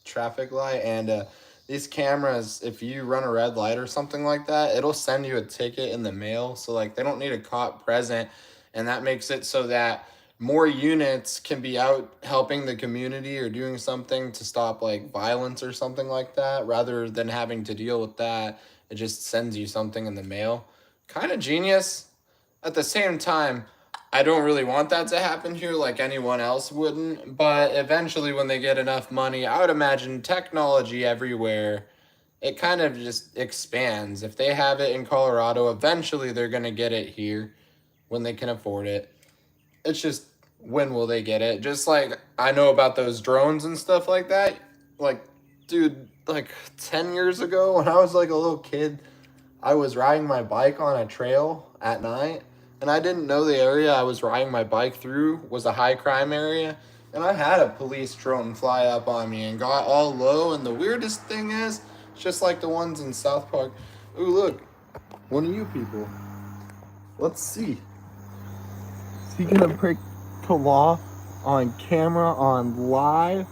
traffic light, and these cameras, if you run a red light or something like that, it'll send you a ticket in the mail. So, like, they don't need a cop present, and that makes it so that more units can be out helping the community or doing something to stop, like, violence or something like that, rather than having to deal with that. It just sends you something in the mail. Kind of genius. At the same time, I don't really want that to happen here like anyone else wouldn't, but eventually when they get enough money, I would imagine technology everywhere, it kind of just expands. If they have it in Colorado, eventually they're going to get it here when they can afford it. It's just when will they get it? Just like I know about those drones and stuff like that. Like, dude, like 10 years ago when I was like a little kid, I was riding my bike on a trail at night, and I didn't know the area I was riding my bike through was a high crime area. And I had a police drone fly up on me and got all low. And the weirdest thing is, it's just like the ones in South Park. Ooh, look, one of you people. Let's see. Is he gonna break the law on camera, on live?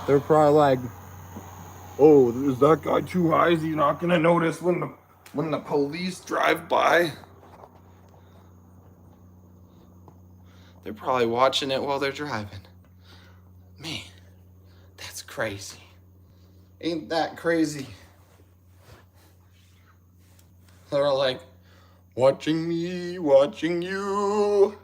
They're probably like, oh, is that guy too high? Is he not gonna notice when the police drive by? They're probably watching it while they're driving. Man, that's crazy. Ain't that crazy? They're like, watching me, watching you.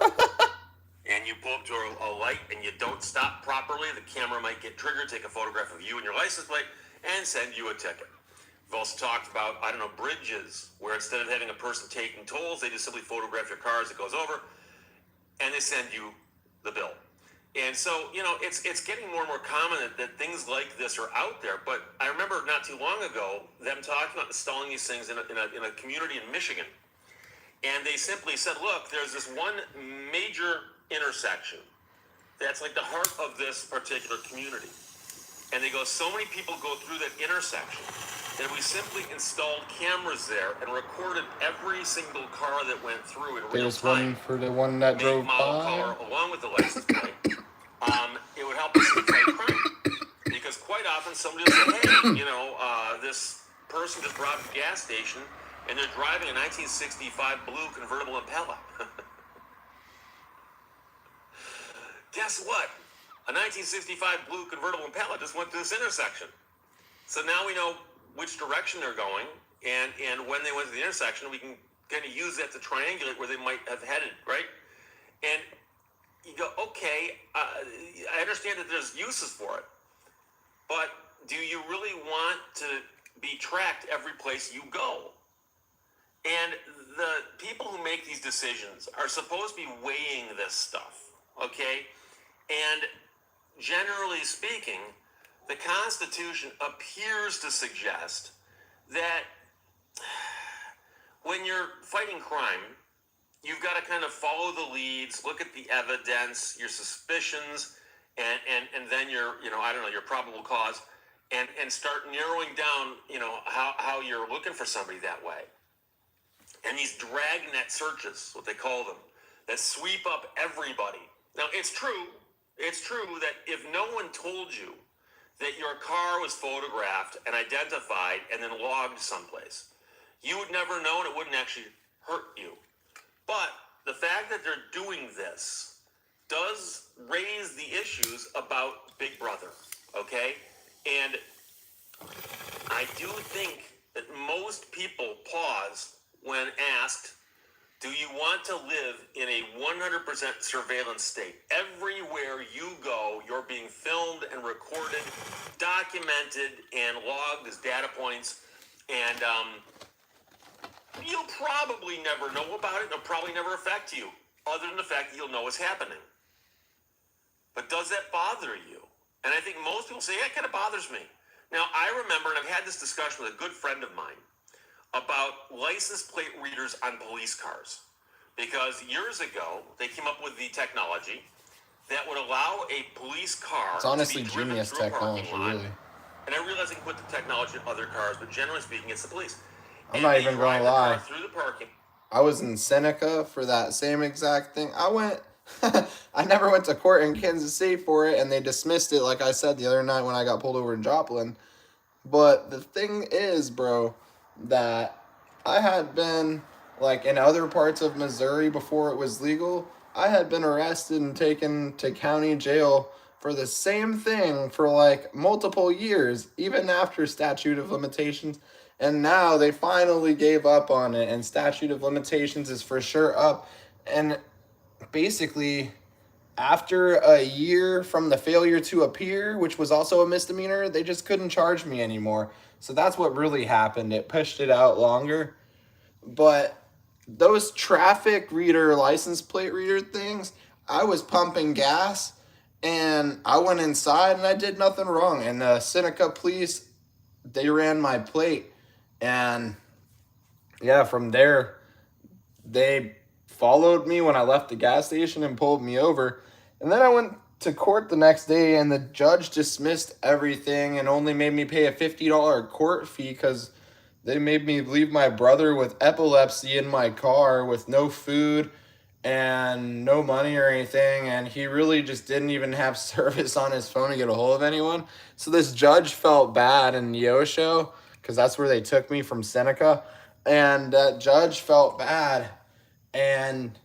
And you pull up to a light and you don't stop properly, the camera might get triggered, take a photograph of you and your license plate, and send you a ticket. We've also talked about, bridges, where instead of having a person taking tolls, they just simply photograph your car as it goes over, and they send you the bill. And so, it's getting more and more common that things like this are out there. But I remember not too long ago them talking about installing these things in a community in Michigan. And they simply said, look, there's this one major intersection that's like the heart of this particular community. And they go, so many people go through that intersection that we simply installed cameras there and recorded every single car that went through in real There's time. one for the one that drove by. Color, along with the license plate. It would help us fight crime. Because quite often somebody will say, hey, this person just robbed a gas station and they're driving a 1965 blue convertible Impala. Guess what? A 1965 blue convertible Impala just went through this intersection. So now we know which direction they're going, and when they went to the intersection, we can kind of use that to triangulate where they might have headed, right? And you go, okay, I understand that there's uses for it, but do you really want to be tracked every place you go? And the people who make these decisions are supposed to be weighing this stuff, okay? And generally speaking, the Constitution appears to suggest that when you're fighting crime, you've got to kind of follow the leads, look at the evidence, your suspicions, and then your, your probable cause, and start narrowing down, how you're looking for somebody that way. And these dragnet searches, what they call them, that sweep up everybody. Now, it's true that if no one told you that your car was photographed and identified and then logged someplace, you would never know, and it wouldn't actually hurt you. But the fact that they're doing this does raise the issues about Big Brother, okay? And I do think that most people pause when asked, do you want to live in a 100% surveillance state? Everywhere you go, you're being filmed and recorded, documented, and logged as data points. And you'll probably never know about it. It'll probably never affect you, other than the fact that you'll know what's happening. But does that bother you? And I think most people say, yeah, it kind of bothers me. Now, I remember, and I've had this discussion with a good friend of mine, about license plate readers on police cars. Because years ago, they came up with the technology that would allow a police car It's honestly to be driven genius through a technology, parking lot. really. And I realize they can put the technology in other cars, but generally speaking, it's the police. I'm not even drive gonna the car lie. through the parking. I was in Seneca for that same exact thing. I never went to court in Kansas City for it, and they dismissed it, like I said the other night when I got pulled over in Joplin. But the thing is, bro, that I had been, like, in other parts of Missouri before it was legal, I had been arrested and taken to county jail for the same thing for, like, multiple years, even after statute of limitations. And now they finally gave up on it, and statute of limitations is for sure up. And basically, after a year from the failure to appear, which was also a misdemeanor, they just couldn't charge me anymore. So that's what really happened. It pushed it out longer. But those traffic reader, license plate reader things, I was pumping gas and I went inside and I did nothing wrong. And the Seneca police, they ran my plate. And yeah, from there, they followed me when I left the gas station and pulled me over. And then I went to court the next day, and the judge dismissed everything and only made me pay a $50 court fee because they made me leave my brother with epilepsy in my car with no food and no money or anything. And he really just didn't even have service on his phone to get a hold of anyone. So this judge felt bad in Neosho because that's where they took me from Seneca. And that judge felt bad. And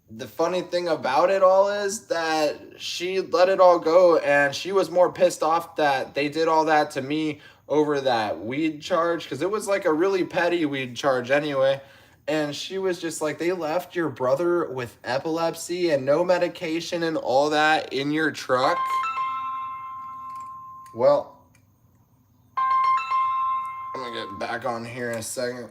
the funny thing about it all is that she let it all go, and she was more pissed off that they did all that to me over that weed charge, because it was like a really petty weed charge anyway. And she was just like, they left your brother with epilepsy and no medication and all that in your truck. Well, I'm gonna get back on here in a second.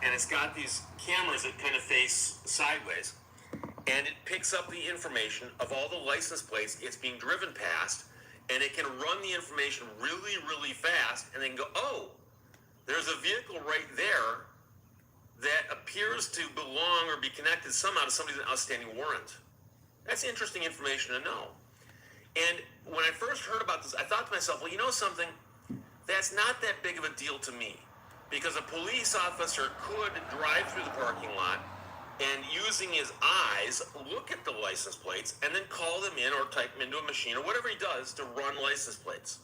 and it's got these cameras that kind of face sideways, and it picks up the information of all the license plates it's being driven past, and it can run the information really, really fast, and then go, oh, there's a vehicle right there that appears to belong or be connected somehow to somebody with an outstanding warrant. That's interesting information to know. And when I first heard about this, I thought to myself, well, you know something? That's not that big of a deal to me, because a police officer could drive through the parking lot and, using his eyes, look at the license plates and then call them in or type them into a machine or whatever he does to run license plates.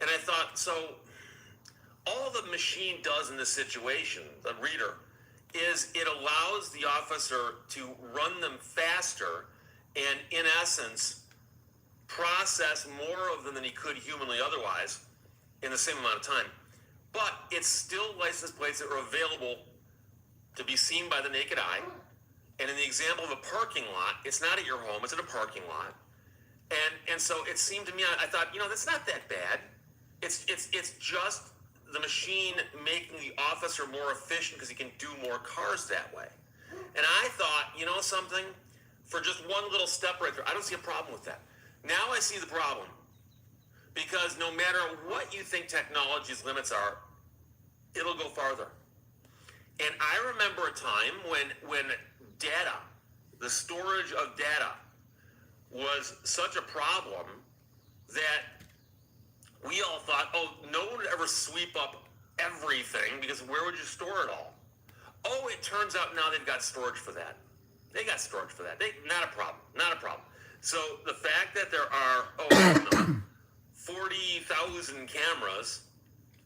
And I thought, so all the machine does in this situation, the reader, is it allows the officer to run them faster and, in essence, process more of them than he could humanly otherwise in the same amount of time. But it's still license plates that are available to be seen by the naked eye. And in the example of a parking lot, it's not at your home, it's at a parking lot. And so it seemed to me, I thought, you know, that's not that bad. It's just the machine making the officer more efficient because he can do more cars that way. And I thought, you know something? For just one little step right there, I don't see a problem with that. Now I see the problem. Because no matter what you think technology's limits are, it'll go farther. And I remember a time when data, the storage of data, was such a problem that we all thought, oh, no one would ever sweep up everything, because where would you store it all? Oh, it turns out now they've got storage for that. They got storage for that. Not a problem. Not a problem. So the fact that there are, I don't know, 40,000 cameras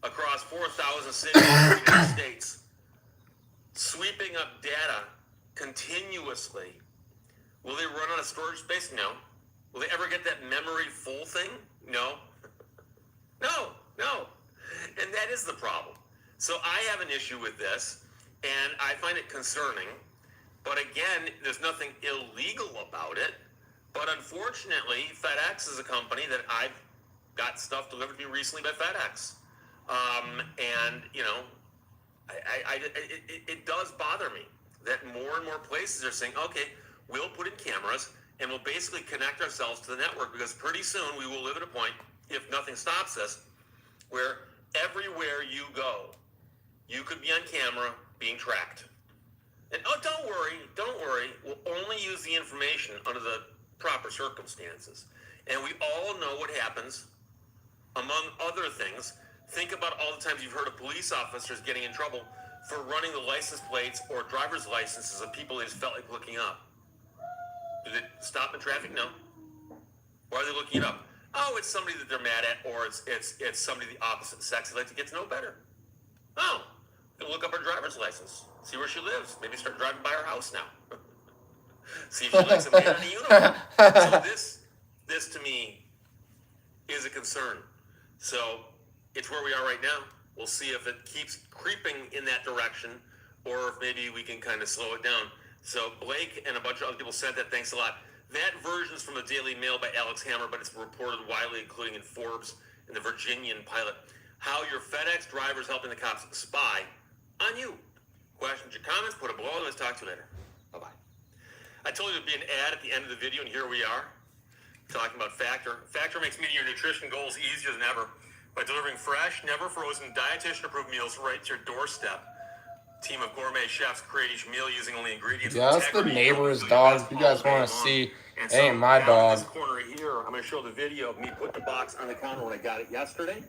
across 4,000 cities in the United States sweeping up data continuously, will they run out of storage space? No. Will they ever get that memory full thing? No. No. And that is the problem. So I have an issue with this, and I find it concerning. But again, there's nothing illegal about it. But unfortunately, FedEx is a company that I've got stuff delivered to me recently by FedEx. And, you know, it does bother me that more and more places are saying, okay, we'll put in cameras and we'll basically connect ourselves to the network, because pretty soon we will live at a point, if nothing stops us, where everywhere you go, you could be on camera being tracked. And don't worry, we'll only use the information under the proper circumstances. And we all know what happens, among other things. Think about all the times you've heard of police officers getting in trouble for running the license plates or driver's licenses of people they just felt like looking up. Did they stop in traffic? No. Why are they looking it up? Oh, it's somebody that they're mad at, or it's somebody of the opposite sex they'd like to get to know better. Oh, they'll look up her driver's license, see where she lives, maybe start driving by her house now. See if she likes a man in a uniform. So this to me is a concern. So it's where we are right now. We'll see if it keeps creeping in that direction, or if maybe we can kind of slow it down. So Blake and a bunch of other people said that. Thanks a lot. That version is from the Daily Mail by Alex Hammer, but it's reported widely, including in Forbes and the Virginian Pilot. How your FedEx driver is helping the cops spy on you. Questions or comments, put a below. Let's talk to you later. Bye-bye. I told you there'd be an ad at the end of the video, and here we are, talking about Factor. Factor makes meeting your nutrition goals easier than ever by delivering fresh, never frozen, dietitian-approved meals right to your doorstep. Team of gourmet chefs create each meal using only ingredients. Yeah, that's the neighbor's dog. If you guys want to see, it ain't my dog. In this corner here, I'm going to show the video of me putting the box on the counter when I got it yesterday,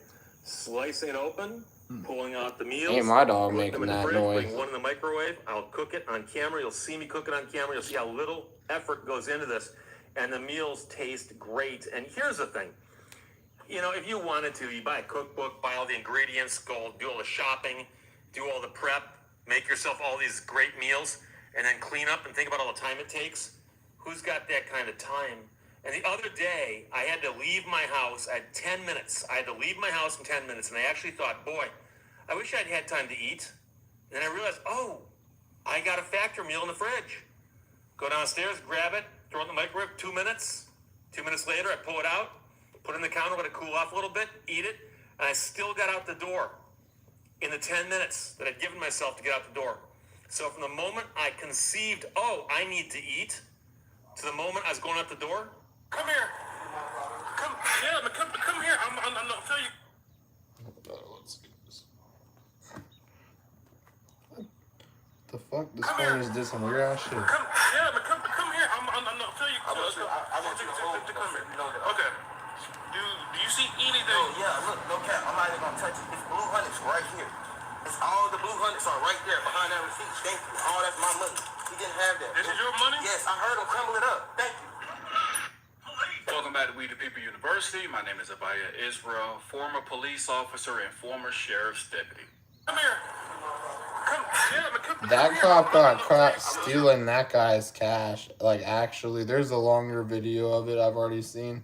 slicing it open, pulling out the meals. Ain't my dog making making that noise. Putting one in the microwave. I'll cook it on camera. You'll see me cook it on camera. You'll see how little effort goes into this, and the meals taste great. And here's the thing. You know, if you wanted to, you buy a cookbook, buy all the ingredients, go do all the shopping, do all the prep, make yourself all these great meals, and then clean up and think about all the time it takes. Who's got that kind of time? And the other day, I had to leave my house. I had 10 minutes. I had to leave my house in 10 minutes, and I actually thought, boy, I wish I'd had time to eat. And then I realized, oh, I got a Factor meal in the fridge. Go downstairs, grab it, throw it in the microwave, 2 minutes. 2 minutes later, I pull it out, put it in the counter, let it cool off a little bit, eat it, and I still got out the door in the 10 minutes that I'd given myself to get out the door. So from the moment I conceived, oh, I need to eat, to the moment I was going out the door, come here. Come here. I'll tell you. Let's get this. What the fuck? This phone is doing some weird ass shit. Come here. I'll tell you. I want you to come here. Okay. Do you see anything? Oh, yeah, look, no cap. I'm not even gonna touch it. It's blue hundreds right here. It's all the blue hundreds are right there behind that receipt. Thank you. All that's my money. He didn't have that. This is your money? Yes, I heard him crumble it up. Thank you. Welcome back to We the People University. My name is Abaya Israel, former police officer and former sheriff's deputy. Come here. That cop got caught stealing that guy's cash. Like, actually, there's a longer video of it I've already seen.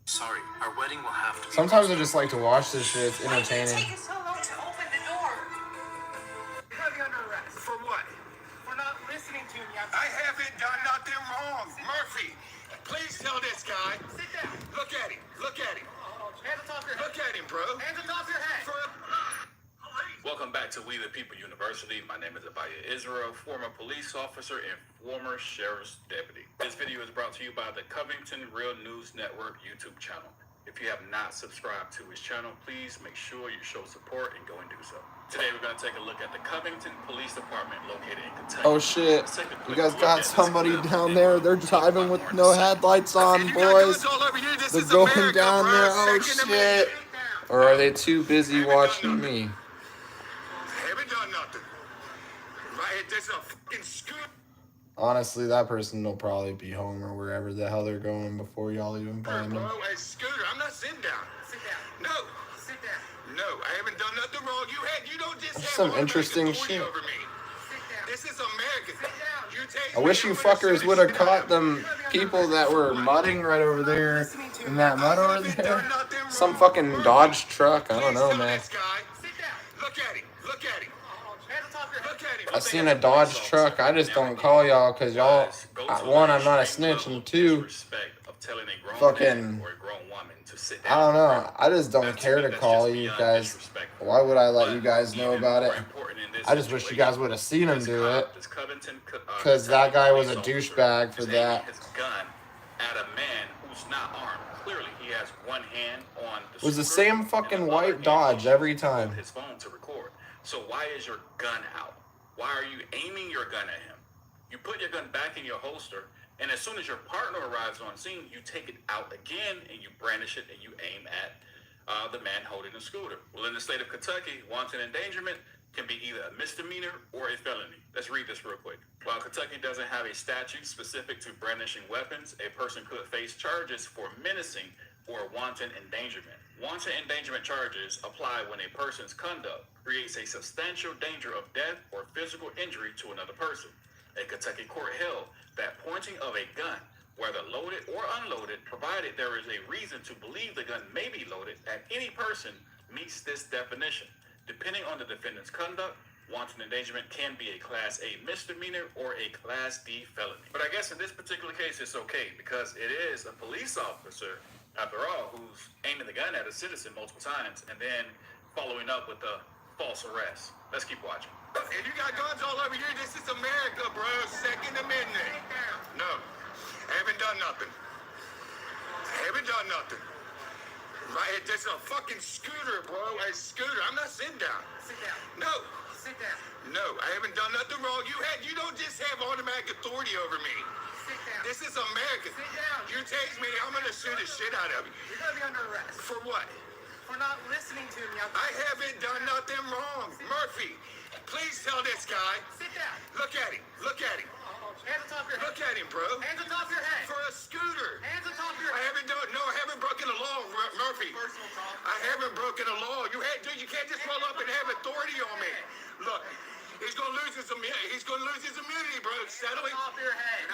Sorry, our wedding will have to be... Sometimes I just like to watch this shit. It's entertaining. Why did it take us so long to open the door? You have you under arrest. For what? For not listening to me. I haven't done nothing wrong. Murphy, please tell this guy. Sit down. Look at him. Look at him. Hands on top of your head. Look at him, bro. Hands on top of your head. Welcome back to We the People University. My name is Abaya Israel, former police officer and former sheriff's deputy. This video is brought to you by the Covington Real News Network YouTube channel. If you have not subscribed to his channel, please make sure you show support and go and do so. Today we're going to take a look at the Covington Police Department located in Kentucky. Oh shit. Let's take a You quick guys look got at this somebody clip. down there. They're driving with no headlights on, You got boys. guns all over here. This They're is going America, down bro. there. Oh Second shit. Amendment. Or are they too busy watching me? Haven't done nothing. Right, this is a fucking scoop. Honestly, that person will probably be home or wherever the hell they're going before y'all even find them. Bro, a scooter. I'm not sitting down. Sit down. No. Sit down. No, I haven't done nothing wrong. You don't just have Some automatic interesting authority shit. over me. Sit down. This is America. Sit down. You take I wish me, you I'm gonna fuckers shoot would the have shit out caught of them people that were mudding right over there in that mud over there. Some fucking Dodge truck. I don't know, man. This guy. Sit down. Look at him. Look at him. Hands on top of your head. Look at him. I seen a Dodge truck. I just don't call y'all because y'all, one, I'm not a snitch, and two, fucking, I don't know. I just don't care to call you guys. Why would I let you guys know about it? I just wish you guys would have seen him do it. Because that guy was a douchebag for that. It was the same fucking white Dodge every time. His phone to record. So why is your gun out? Why are you aiming your gun at him? You put your gun back in your holster, and as soon as your partner arrives on scene, you take it out again and you brandish it and you aim at the man holding the scooter. Well, in the state of Kentucky, wanton endangerment can be either a misdemeanor or a felony. Let's read this real quick. While Kentucky doesn't have a statute specific to brandishing weapons, a person could face charges for menacing or wanton endangerment. Wanton endangerment charges apply when a person's conduct creates a substantial danger of death or physical injury to another person. A Kentucky court held that pointing of a gun, whether loaded or unloaded, provided there is a reason to believe the gun may be loaded at any person, meets this definition. Depending on the defendant's conduct, wanton endangerment can be a Class A misdemeanor or a Class D felony. But I guess in this particular case, it's okay because it is a police officer, after all, who's aiming the gun at a citizen multiple times and then following up with a false arrest. Let's keep watching. If you got guns all over here, this is America, bro. Second Amendment. No, haven't done nothing. Haven't done nothing. Right, this is a fucking scooter, bro. A scooter. I'm not sitting down. Sit down. No. Sit down. No, I haven't done nothing wrong. You don't just have automatic authority over me. Sit down. This is America. Sit down. You tase me, I'm gonna shoot the shit out of you. You're gonna be under arrest. For what? For not listening to me. I haven't done nothing wrong. Murphy, please tell this guy. Sit down. Look at him. Look at him. Hands on top of your head. Look at him, bro. Hands on top of your head. For a scooter. Hands on top of your I head. haven't broken the law, Murphy. Personal talk. I haven't broken the law. You can't just roll up and have authority on me. Look, he's gonna lose his immunity, bro. Settle it. Top of your head.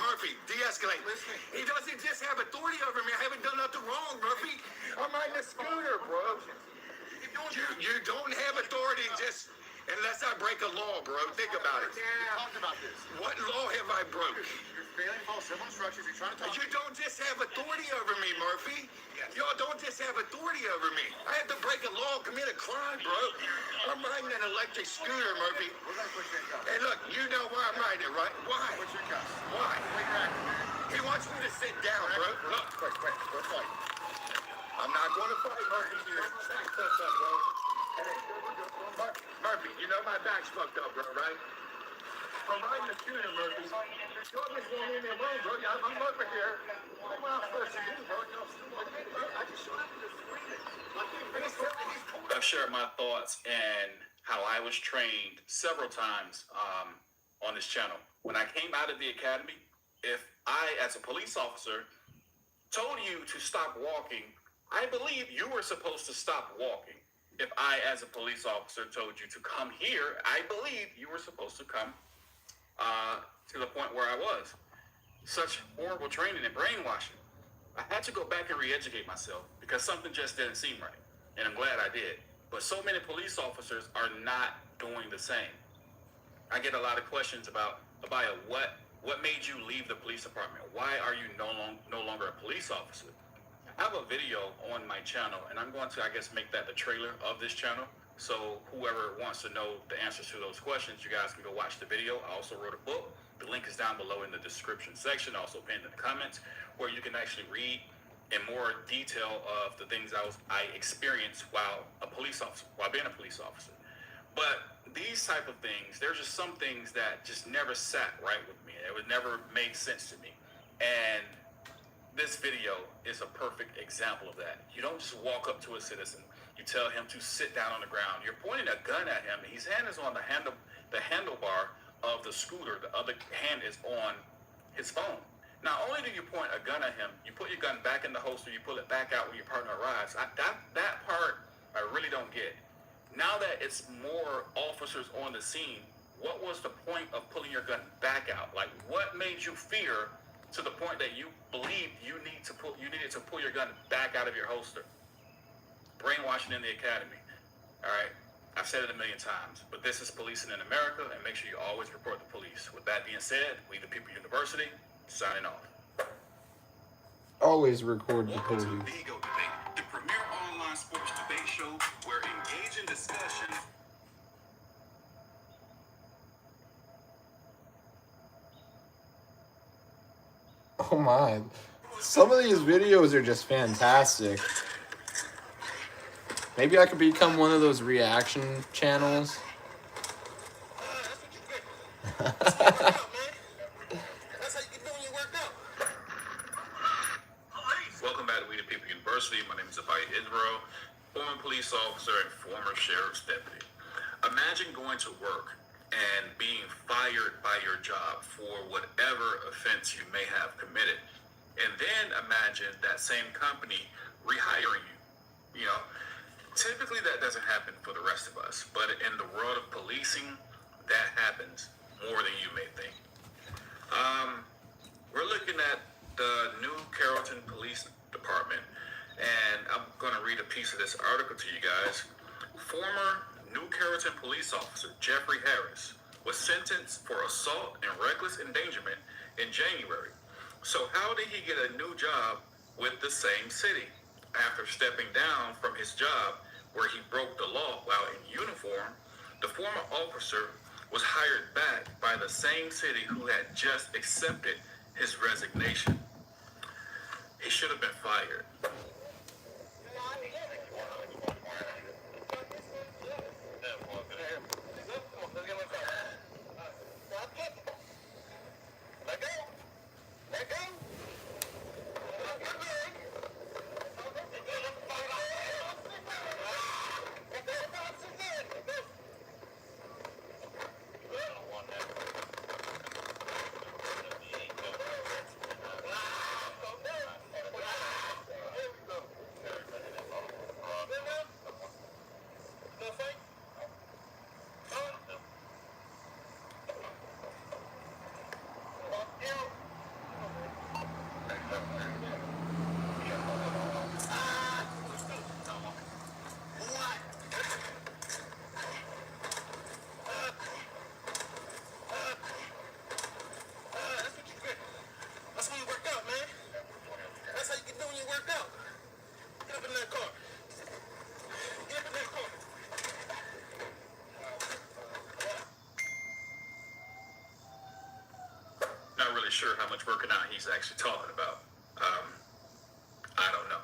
Murphy, de-escalate. Listen. He doesn't just have authority over me. I haven't done nothing wrong, Murphy. I'm riding a scooter, bro. You don't have authority. Just Unless I break a law, bro. Think about it. We talked about this. What law have I broken? You're failing to follow civil instructions. You're trying to talk. You don't just have authority over me, Murphy. Y'all don't just have authority over me. I have to break a law, commit a crime, bro. I'm riding an electric scooter, Murphy. We're going to put you in cuffs. And look, you know why I'm riding it, right? Why? Put you in cuffs. Why? Wait, you're acting. He wants me to sit down, bro. Look. Quick. Let's fight. I'm not going to fight, Murphy. Murphy, you know my back's fucked up, bro, right? I'm riding the scooter, Murphy. You're just going in there wrong, bro. I'm over here. What am I supposed to do, bro? I just showed up to the I've shared my thoughts and how I was trained several times on this channel. When I came out of the academy, if I, as a police officer, told you to stop walking, I believe you were supposed to stop walking. If I, as a police officer, told you to come here, I believe you were supposed to come to the point where I was. Such horrible training and brainwashing. I had to go back and re-educate myself because something just didn't seem right. And I'm glad I did. But so many police officers are not doing the same. I get a lot of questions about, Abaya, what made you leave the police department? Why are you no longer a police officer? I have a video on my channel, and I'm going to, I guess, make that the trailer of this channel. So whoever wants to know the answers to those questions, you guys can go watch the video. I also wrote a book. The link is down below in the description section, also pinned in the comments, where you can actually read in more detail of the things I experienced while being a police officer. But these type of things, there's just some things that just never sat right with me. It would never make sense to me. And this video is a perfect example of that. You don't just walk up to a citizen, you tell him to sit down on the ground. You're pointing a gun at him, and his hand is on the handlebar of the scooter. The other hand is on his phone. Not only do you point a gun at him, you put your gun back in the holster, you pull it back out when your partner arrives. That part I really don't get. Now that it's more officers on the scene, what was the point of pulling your gun back out? Like, what made you fear to the point that you believed you needed to pull your gun back out of your holster? Brainwashing in the academy. All right, I've said it a million times, but this is policing in America, and make sure you always report the police. With that being said, We the People University, signing off. Always record the Welcome to police. Vigo Debate, the premier online sports debate show where engaging discussions. Oh my. Some of these videos are just fantastic. Maybe I could become one of those reaction channels. That's how you get doing your work out. Welcome back to We the People University. My name is Abaya Israel, former police officer and former sheriff's deputy. Imagine going to work and being fired by your job for whatever offense you may have committed. And then imagine that same company rehiring you. You know, typically that doesn't happen for the rest of us, but in the world of policing, that happens more than you may think. We're looking at the New Carrollton Police Department, and I'm going to read a piece of this article to you guys. Former New Carrollton police officer Jeffrey Harris was sentenced for assault and reckless endangerment in January. So how did he get a new job with the same city? After stepping down from his job where he broke the law while in uniform, the former officer was hired back by the same city who had just accepted his resignation. He should have been fired. sure how much working out he's actually talking about. I don't know.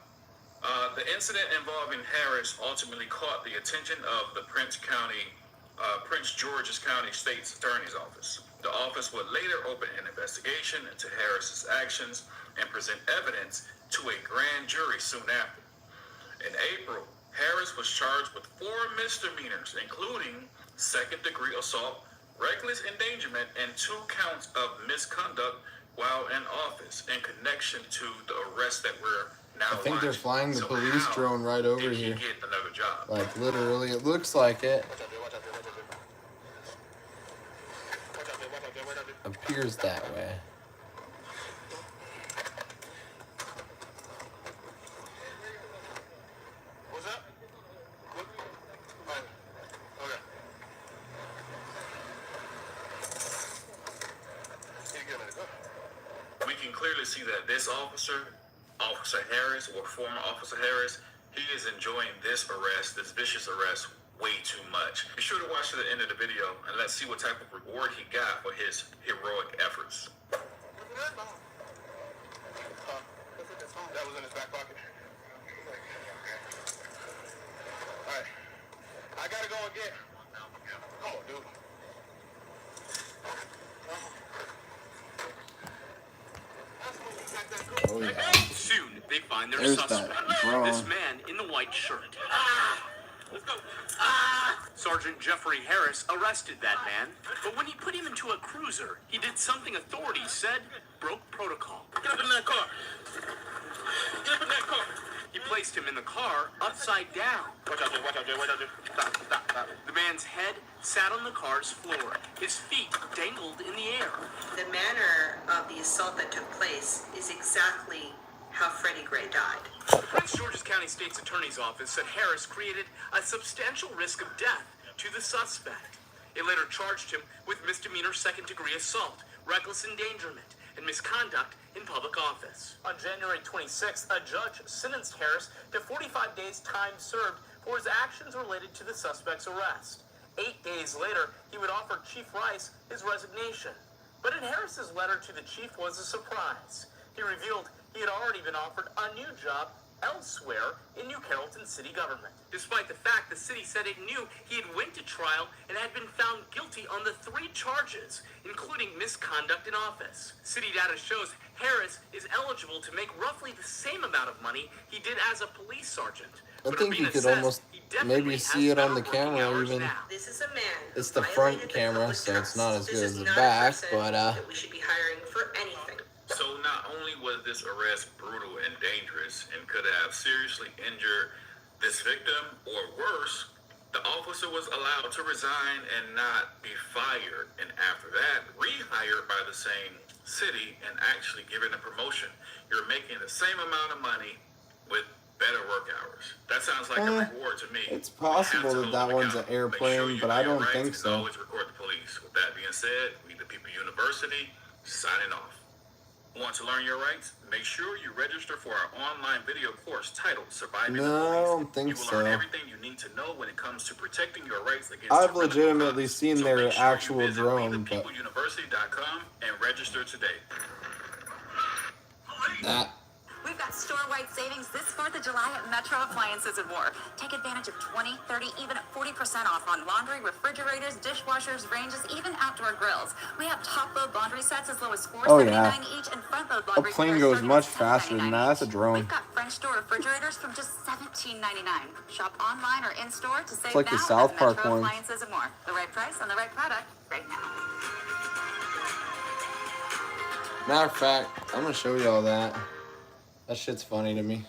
The incident involving Harris ultimately caught the attention of the Prince George's County State's Attorney's Office. The office would later open an investigation into Harris's actions and present evidence to a grand jury soon after. In April, Harris was charged with 4 misdemeanors, including second-degree assault, reckless endangerment, and 2 counts of misconduct while in office in connection to the arrest that we're now I think they're watching. flying the So police how drone right over did he here. get another job? Like, literally, it looks like it. Watch out there, watch out there, watch out there. Watch out there, watch out there, watch out there. Appears that way. What's up? What? Oh, okay. Here, get a minute. Go. We can clearly see that this officer, Officer Harris, or former Officer Harris, he is enjoying this arrest, this vicious arrest, way too much. Be sure to watch to the end of the video, and let's see what type of reward he got for his heroic efforts. That was in his back pocket. Alright. I gotta go again. Oh, dude. Oh, yeah. Soon, they find their There's suspect. that drone. This man in the white shirt. Let's go. Sergeant Jeffrey Harris arrested that man, but when he put him into a cruiser, he did something authorities said broke protocol. Get up in that car. Get up in that car. He placed him in the car upside down. Watch out there, watch out there, watch out there. Stop, stop, stop. The man's head sat on the car's floor. His feet dangled in the air. The manner of the assault that took place is exactly how Freddie Gray died. Prince George's County State's Attorney's Office said Harris created a substantial risk of death to the suspect. It later charged him with misdemeanor second-degree assault, reckless endangerment, and misconduct in public office. On January 26th, a judge sentenced Harris to 45 days time served for his actions related to the suspect's arrest. 8 days later, he would offer Chief Rice his resignation. But in Harris's letter to the chief was a surprise. He revealed he had already been offered a new job elsewhere in New Carrollton city government. Despite the fact the city said it knew he had went to trial and had been found guilty on the 3 charges, including misconduct in office. City data shows Harris is eligible to make roughly the same amount of money he did as a police sergeant. I But think you Urbina could says almost he definitely maybe has see it on the better working camera hours even. now. This is a man. It's the who front violated the camera, public so it's trust. not as This good is as the not a back, person but that we should be hiring for anything. So not only was this arrest brutal and dangerous and could have seriously injured this victim, or worse, the officer was allowed to resign and not be fired, and after that, rehired by the same city and actually given a promotion. You're making the same amount of money with better work hours. That sounds like a reward to me. It's possible You have to that hold them one's an accountable. Make airplane, you but know I your don't rights think and so. Always report the police. With that being said, we the People University, signing off. Want to learn your rights? Make sure you register for our online video course titled Surviving the No, I Police. don't think You will so. learn everything you need to know when it comes to protecting your rights against I've tyrannical legitimately cops. seen So their make sure actual you visit drone, but WeThePeopleUniversity.com and register today. that We've got store-wide savings this 4th of July at Metro Appliances and More. Take advantage of 20, 30, even 40% off on laundry, refrigerators, dishwashers, ranges, even outdoor grills. We have top-load laundry sets as low as $4.79 each, and front-load a laundry plane sets goes starting much at faster than that. That's a $7.99 each. drone. We've got French door refrigerators from just $17.99. Shop online or in-store to save like the now South at Park Metro ones. Appliances and More. The right price on the right product right now. matter of fact, I'm gonna show y'all that. That shit's funny to me.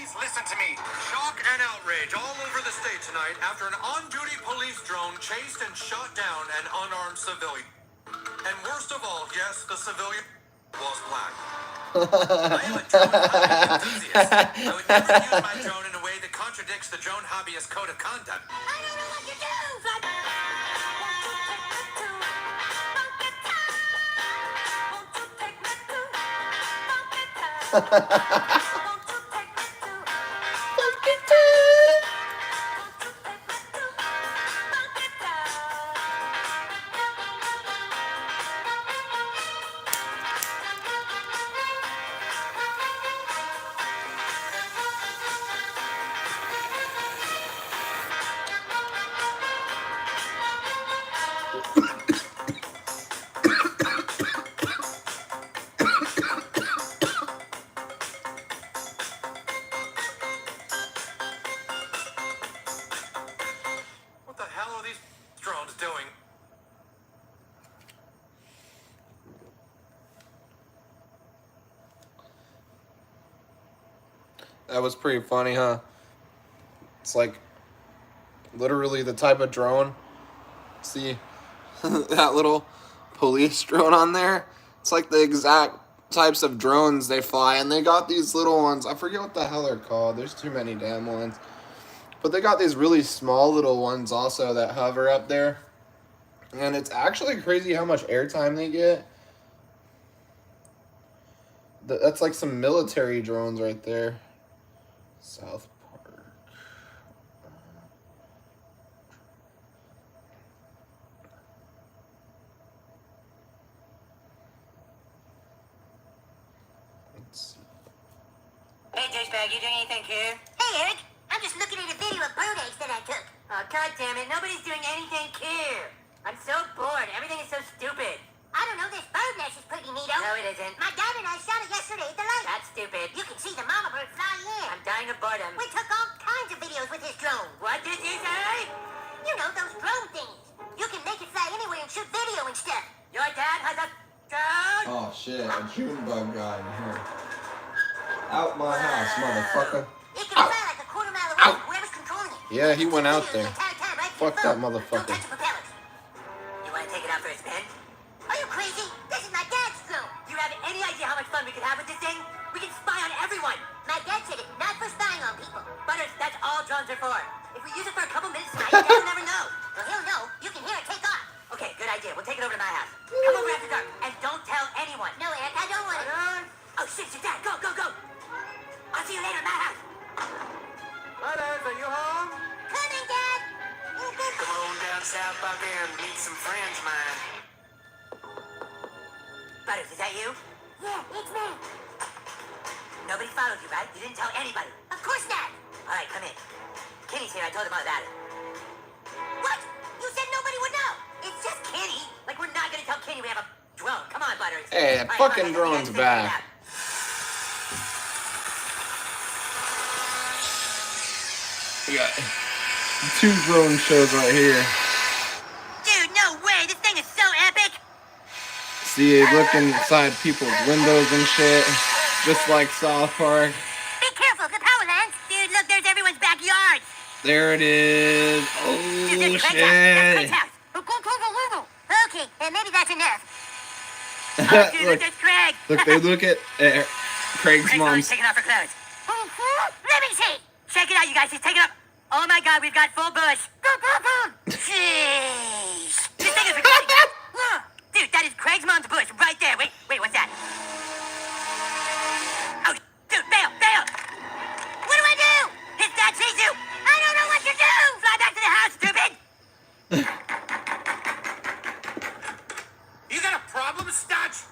Please listen to me. Shock and outrage all over the state tonight after an on-duty police drone chased and shot down an unarmed civilian. And worst of all, yes, the civilian was black. I am a drone hobby enthusiast. I would never use my drone in a way that contradicts the drone hobbyist code of conduct. I don't know what you do. What the hell are these drones doing? That was pretty funny, huh? It's like literally the type of drone. See that little police drone on there? It's like the exact types of drones they fly, and they got these little ones. I forget what the hell they're called. There's too many damn ones. But they got these really small little ones also that hover up there. And it's actually crazy how much airtime they get. That's like some military drones right there. South Park. Let's see. Hey, douchebag, you doing anything here? Hey, Eric. I'm just looking at a video of bird eggs that I took. Oh, god damn it, nobody's doing anything here. I'm so bored. Everything is so stupid. I don't know, this bird nest is pretty neato. No, it isn't. My dad and I shot it yesterday at the lake. That's stupid. You can see the mama bird fly in. I'm dying of boredom. We took all kinds of videos with this drone. What did you say? You know, those drone things. You can make it fly anywhere and shoot video and stuff. Your dad has a drone? Oh shit, a June bug guy in here. Out my house, motherfucker. It can fly like a quarter mile away from whoever's controlling it. Yeah, he went out there. Right Fuck that motherfucker. Don't touch the propellers. You want to take it out for a spin? Are you crazy? This is my dad's drone. Do you have any idea how much fun we could have with this thing? We can spy on everyone. My dad said it's not for spying on people. Butters, that's all drones are for. If we use it for a couple minutes tonight, your dad will never know. Well, he'll know. You can hear it take off. Okay, good idea. We'll take it over to my house. Come over after dark, and don't tell anyone. No, Eric, I don't want it. Oh, shit, it's your dad. Go, go, go. I'll see you later at my house. Butters, are you home? Coming, Dad. Come on down South Park and meet some friends of mine. Butters, is that you? Yeah, it's me. Nobody followed you, right? You didn't tell anybody. Of course not. All right, come in. Kenny's here. I told him all about it. What? You said nobody would know. It's just Kenny. Like, we're not going to tell Kenny we have a drone. Come on, Butters. Hey, that All right, fucking come on, drone's let's figure it back. out. We got 2 drone shows right here. Dude, no way. This thing is so epic. See, you look inside people's windows and shit, just like South Park. Be careful, the power lines. Dude, look, there's everyone's backyard. There it is. Dude, Oh there's Craig's house. That's shit. Craig's house. Okay, maybe that's enough. Oh, dude, Look, there's Craig. look, they look at Craig's Craig's always mom's. taking off her clothes. Let me see. Check it out, you guys. He's taking off. Oh my God, we've got full bush. Jeez. This thing is recording. Dude, that is Craig's mom's bush right there. Wait, what's that? Oh, dude, bail. What do I do? His dad sees you. I don't know what to do. Fly back to the house, stupid. You got a problem, Stutch?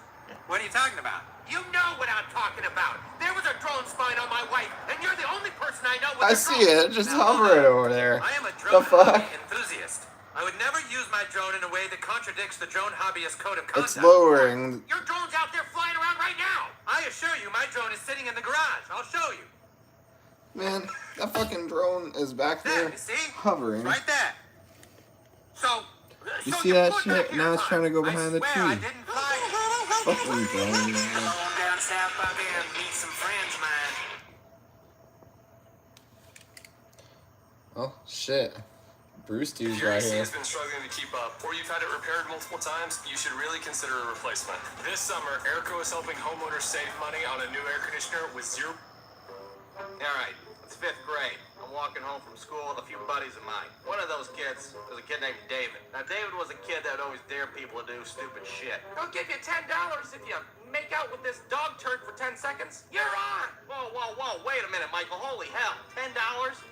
What are you talking about? You know what I'm talking about. There was a drone spying on my wife, and you're the only person I know with I a see drone. it, just Now, hovering over there. I am a The drone fuck? enthusiast. I would never use my drone in a way that contradicts the drone hobbyist code of It's conduct. lowering. Your drone's out there flying around right now. I assure you, my drone is sitting in the garage. I'll show you. Man, that fucking drone is back There, there you see? hovering. Right there. So, You so see that put shit? here Now it's fine. trying to go behind the I swear I tree. didn't fly it. Fucking drone, Come man. on down South Park and meet some friends of mine. Oh, shit. Bruce dude's If your right AC here. has been struggling to keep up, or you've had it repaired multiple times, you should really consider a replacement. This summer, Airco is helping homeowners save money on a new air conditioner with zero... Alright, it's 5th grade. I'm walking home from school with a few buddies of mine. One of those kids was a kid named David. Now, David was a kid that would always dare people to do stupid shit. I'll give you $10 if you make out with this dog turd for 10 seconds. You're on! Whoa, wait a minute, Michael. Holy hell. $10?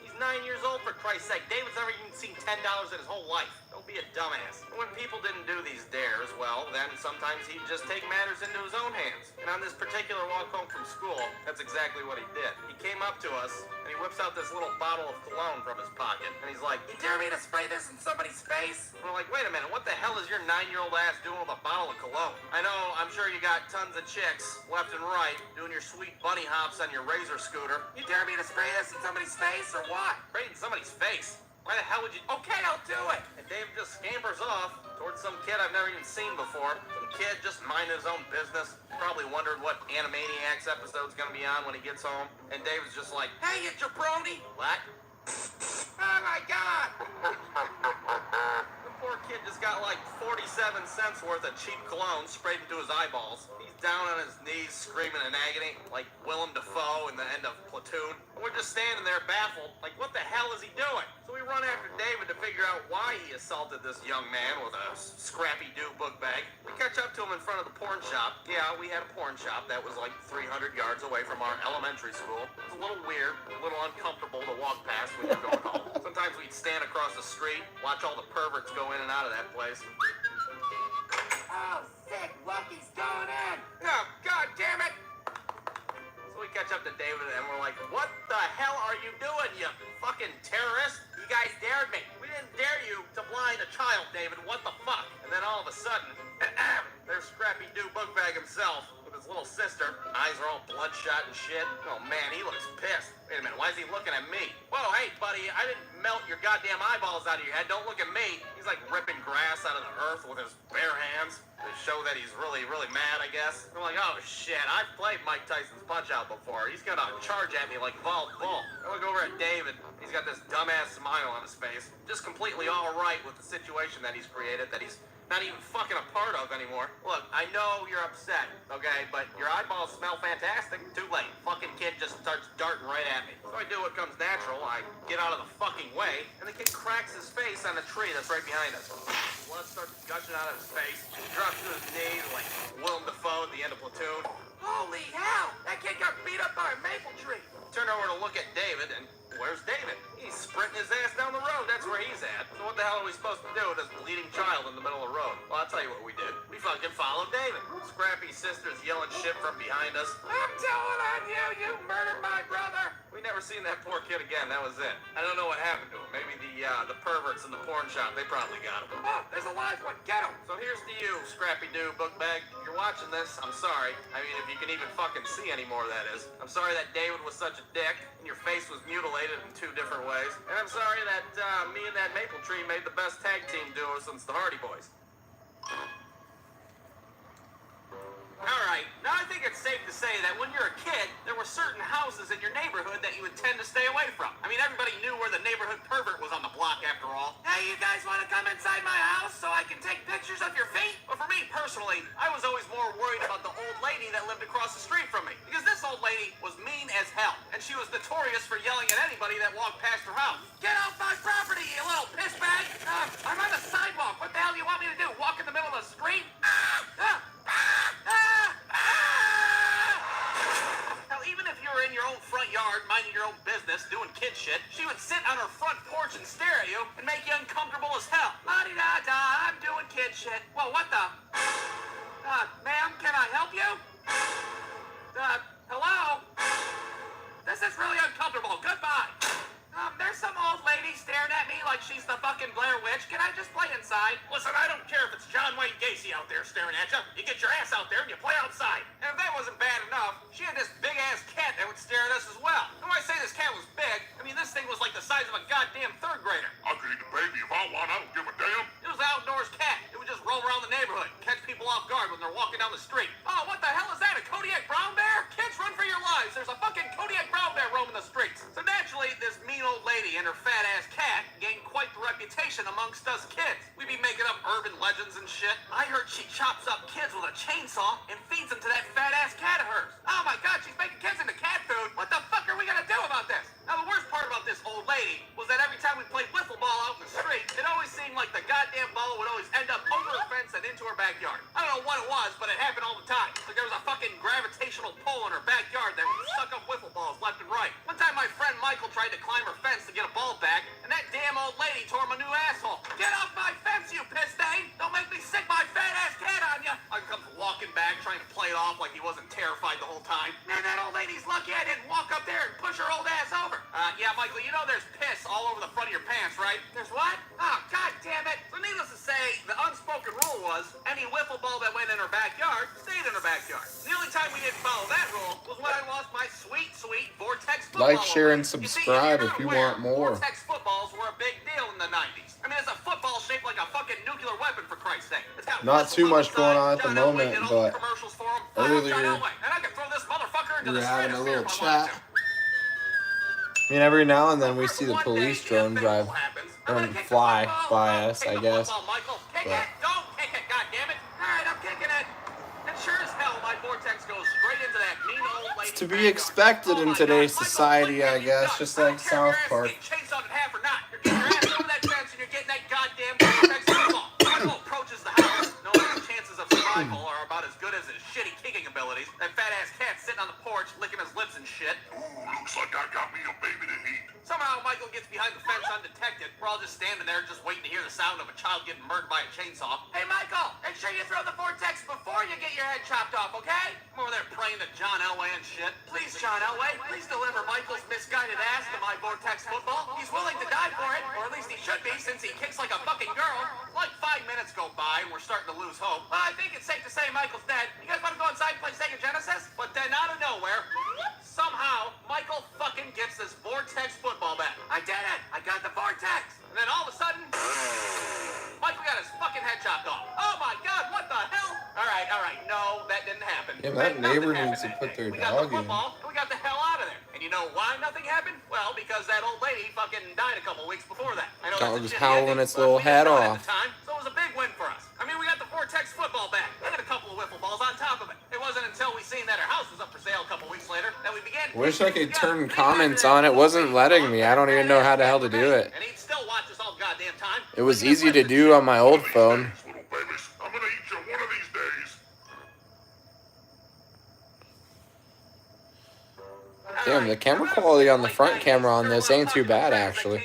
He's 9 years old, for Christ's sake. David's never even seen $10 in his whole life. Don't be a dumbass. And when people didn't do these dares, well, then sometimes he'd just take matters into his own hands. And on this particular walk home from school, that's exactly what he did. He came up to us, and he whips out this little bottle of cologne from his pocket, and he's like, You dare me to spray this in somebody's face? we're like, wait a minute, what the hell is your 9-year-old ass doing with a bottle of cologne? I know, I'm sure you got tons of chicks, left and right, doing your sweet bunny hops on your Razor scooter. You dare me to spray this in somebody's face or what? Spray it in somebody's face. Why the hell would you... Okay, I'll do it. And Dave just scampers off towards some kid I've never even seen before. Some kid just minding his own business. Probably wondered what Animaniacs episode's gonna be on when he gets home. And Dave's just like, Hey, you jabroni. what? Oh, my God. The poor kid just got like 47 cents worth of cheap cologne sprayed into his eyeballs. He's down on his knees screaming in agony, like Willem Dafoe in the end of Platoon. And we're just standing there baffled, like what the hell is he doing? So we run after David to figure out why he assaulted this young man with a scrappy-doo book bag. We catch up to him in front of the porn shop. Yeah, we had a porn shop that was like 300 yards away from our elementary school. It was a little weird, a little uncomfortable to walk past when you're going home. Sometimes we'd stand across the street, watch all the perverts go in and out of that place. Oh, sick. Lucky's going in. Oh, God damn it! So we catch up to David and we're like, what the hell are you doing, you fucking terrorist? You guys dared me. We didn't dare you to blind a child, David. What the fuck? And then all of a sudden, there's Scrappy Doo Bookbag himself with his little sister. Eyes are all bloodshot and shit. Oh man, he looks pissed. Wait a minute, why is he looking at me? Whoa, hey buddy, I didn't melt your goddamn eyeballs out of your head. Don't look at me. He's like ripping grass out of the earth with his bare hands to show that he's really, really mad, I guess. I'm like, oh shit, I've played Mike Tyson's Punch-Out before. He's gonna charge at me like Vol Bull. I look over at David. He's got this dumbass smile on his face. Just completely all right with the situation that he's created, that he's not even fucking a part of anymore. Look, I know you're upset, okay, but your eyeballs smell fantastic. Too late. Fucking kid just starts darting right at me. So I do what comes natural. I get out of the fucking way, and the kid cracks his face on a tree that's right behind us. Blood starts gushing out of his face. He drops to his knees like Willem Dafoe at the end of Platoon. Holy hell. That kid got beat up by a maple tree. Turn over to look at David, and where's David? He's sprinting his ass down the road. That's where he's at. So what the hell are we supposed to do with this bleeding child in the middle of the road? Well, I'll tell you what we did. We fucking followed David. Scrappy's sister's yelling shit from behind us. I'm telling on you, you murdered my brother. We never seen that poor kid again. That was it. I don't know what happened to him. Maybe the perverts in the porn shop, they probably got him. Oh, there's a live one. Get him. So here's to you, Scrappy Doo Bookbag. If you're watching this, I'm sorry. I mean, if you can even fucking see anymore, that is. I'm sorry that David was such a dick and your face was mutilated in 2 different ways. And I'm sorry that me and that maple tree made the best tag team duo since the Hardy Boys. Alright, now I think it's safe to say that when you're a kid, there were certain houses in your neighborhood that you would tend to stay away from. I mean, everybody knew where the neighborhood pervert was on the block after all. Hey, you guys want to come inside my house so I can take pictures of your feet? But for me personally, I was always more worried about the old lady that lived across the street from me. Because this old lady was mean as hell. And she was notorious for yelling at anybody that walked past her house. Get off my property, you little pissbag! I'm on the sidewalk. What the hell do you want me to do? Walk in the middle of the street? Hell, even if you were in your own front yard, minding your own business, doing kid shit, she would sit on her front porch and stare at you and make you uncomfortable as hell. La-di-da-da, I'm doing kid shit. Well, what the? Ma'am, can I help you? Hello? This is really uncomfortable. Goodbye. There's some old lady staring at me like she's the fucking Blair Witch. Can I just play inside? Listen, I don't care if it's John Wayne Gacy out there staring at you. You get your ass out there and you play outside. And if that wasn't bad enough, she had this big-ass cat that would stare at us as well. And when I say this cat was big, I mean this thing was like the size of a goddamn 3rd grader. I could eat the baby if I want. I don't give a damn. It was an outdoors cat. It would just roam around the neighborhood, catch people off guard when they're walking down the street. Oh, what the hell is that? A Kodiak brown bear? Kids, run for your lives. There's a fucking Kodiak brown bear roaming the streets. So naturally, this mean old lady and her fat-ass cat reputation amongst us kids. We be making up urban legends and shit. I heard she chops up kids with a chainsaw and feeds them to that fat-ass cat of hers. Oh my God, she's making kids into cat food. What the fuck are we gonna do about this? Now, the worst part about this old lady was that every time we played wiffle ball out in the street, it always seemed like the goddamn ball would always end up over a fence and into her backyard. I don't know what it was, but it happened all the time. Like there was a fucking gravitational pull in her backyard that would suck up wiffle balls left and right. One time my friend Michael tried to climb her fence to get a ball back, and that damn old lady tore him a new asshole. Get off my fence, you piss stain! Don't make me sick my fat-ass cat on ya! I comes walking back, trying to play it off like he wasn't terrified the whole time. Man, that old lady's lucky I didn't walk up there and push her old ass over. Yeah, Michael, you know there's piss all over the front of your pants, right? There's what? Oh, God damn it. So needless to say, the unspoken rule was any wiffle ball that went in her backyard stayed in her backyard. The only time we didn't follow that rule was when I lost my sweet, sweet Vortex football. Like, share, and You see, subscribe if you aware, want more. Vortex footballs were a big deal in the 90s. I mean, it's a football shaped like a fucking nuclear weapon, for Christ's sake. It's got Not too much going on at the John Elway moment, did all the but commercials for 'em. earlier John Elway, and I could throw this motherfucker into we were the having a stratosphere little if I wanted chat. to. I mean, every now and then we see the police drone drive or fly by us, I guess. Kick it! Don't kick it, goddammit! Alright, I'm kicking it. And sure as hell, my vortex goes straight into that mean old lady. It's to be expected in today's society, I guess, just like South Park. Chase on in half or not. You're getting your ass over that fence and you're getting that goddamn vortex football. Michael approaches the house, knowing his chances of survival are about as good as his shitty kicking abilities. That fat-ass cat sitting on the porch, licking his lips and shit. Ooh, looks like I got me a baby to eat. Somehow Michael gets behind the fence undetected. We're all just standing there just waiting to hear the sound of a child getting murdered by a chainsaw. Hey, Michael, make sure you throw the vortex before you get your head chopped off, okay? I'm over there praying to John Elway and shit. Please, John Elway, please deliver Michael's misguided ass to my vortex football. He's willing to die for it, or at least he should be since he kicks like a fucking girl. Like 5 minutes go by and we're starting to lose hope. I think it's safe to say Michael's dead. You guys want to go inside and play Sega Genesis? But then out of nowhere, somehow, Michael fucking gets this vortex football back. I did it! I got the vortex! And then all of a sudden, Michael got his fucking head chopped off. Oh my God, what the hell? Alright, no, that didn't happen. Yeah, that Nothing neighbor happened needs to that put day. their We got dog the in. football, and we got the hell out of there. And you know why nothing happened? Well, because that old lady fucking died a couple weeks before that. I know Dog that's a was shitty howling ending, its but little we didn't head know it off. at the time, so it was a big win for us. I mean, we got the vortex football back. I got a couple of wiffle balls on top of it. It wasn't until we seen that our house was up for sale a couple weeks later that we began. Wish I could turn comments on. It wasn't letting me. I don't even know how the hell to do it. And he'd still watch us all goddamn time. It was easy to do on my old phone. Little babies, I'm gonna eat you one of these days. Damn, the camera quality on the front camera on this ain't too bad, actually.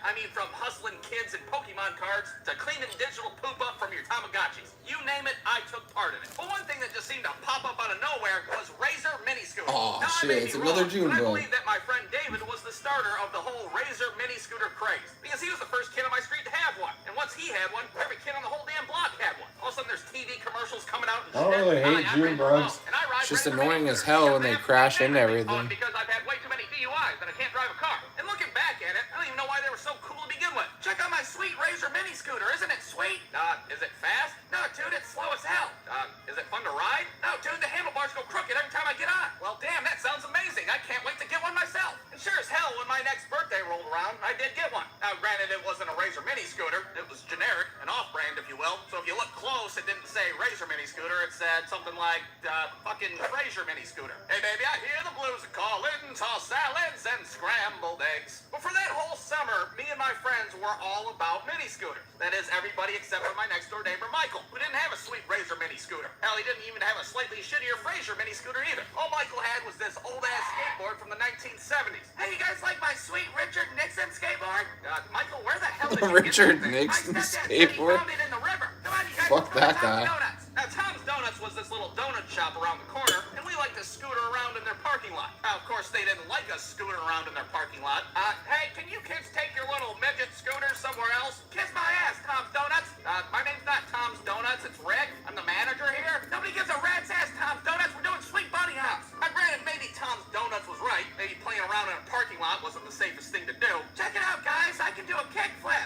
I mean, from hustling kids and Pokemon cards to cleaning digital poop up from your Tamagotchis. You name it, I took part in it. But one thing that just seemed to pop up out of nowhere was Razor Mini Scooter. Aw, Now, I shit, may be it's another wrong, June but I bug. believe that my friend David was the starter of the whole Razor Mini Scooter craze. Because he was the first kid on my street to have one. And once he had one, every kid on the whole damn block had one. All of a sudden there's TV commercials coming out and I don't shit. really hate I June ran bugs. and I ride It's just Razor annoying Mini as Scooter. hell when they crash into Everything everything. because I've had way too many DUIs that I can't drive a car. And looking back at it, I don't even know why they were so cool to begin with. Check out my sweet Razor Mini Scooter. Isn't it sweet? Is it fast? No, dude, it's slow as hell. Is it fun to ride? No, dude, the handlebars go crooked every time I get on. Well, damn, that sounds amazing. I can't wait to get one myself. And sure as hell, when my next birthday rolled around, I did get one. Now, granted, it wasn't a Razor Mini Scooter. It was generic, an off-brand, if you will. So if you look close, it didn't say Razor Mini Scooter. It said something like, fucking Fraser Mini Scooter. Hey, baby, I hear the blues are calling, toss salads and scrambled eggs. But for that whole summer, me and my friends were all about mini scooters. That is, everybody except for my next-door neighbor, Michael, who didn't have a sweet Razor Mini Scooter. Hell, he didn't even have a slightly shittier Fraser Mini Scooter either. All Michael had was this old-ass skateboard from the 1970s. Hey, you guys like my sweet Richard Nixon skateboard? Michael, where the hell did you Richard get that thing? Nixon My stepdad said he skateboard? found it in the river. Come on, you guys, Fuck let's go to that Tom's guy. Donuts. Now, Tom's Donuts was this little donut shop around the corner, and we like to scooter around in their parking lot. Now, of course, they didn't like us scootering around in their parking lot. Hey, can you kids take your little midget scooters somewhere else? Kiss my ass, Tom's Donuts. My name's not Tom's Donuts, it's Rick. I'm the manager here. Nobody gives a rat's ass Tom's Donuts. We're doing Sweet Bunny House. Granted, maybe Tom's Donuts was right. Maybe playing around in a parking lot wasn't the safest thing to do. Check it out, guys. I can do a kickflip.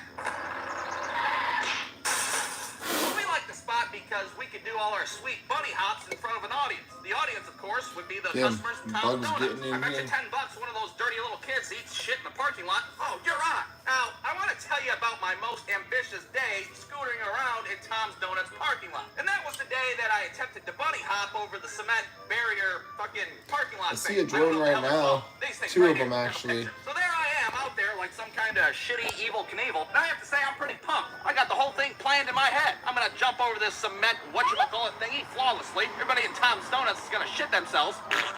We like the spot because we could do all our sweet bunny hops in front of an audience. The audience, of course, would be the Damn, customers of Tom's bugs Donuts. getting in I bet you here. $10 one of those dirty little kids eats shit in the parking lot. Oh, you're on. Now, I want to tell you about my most ambitious day scootering around in Tom's Donuts parking lot. And that was the day that I attempted to bunny hop over the cement barrier fucking parking lot. I see a drone right now. 2 of them, actually. So there I am out there like some kind of shitty Evil Knievel. And I have to say I'm pretty pumped. I got the whole thing planned in my head. I'm going to jump over this cement whatchamacallit thingy flawlessly. Everybody in Tom's Donuts is going to shit themselves.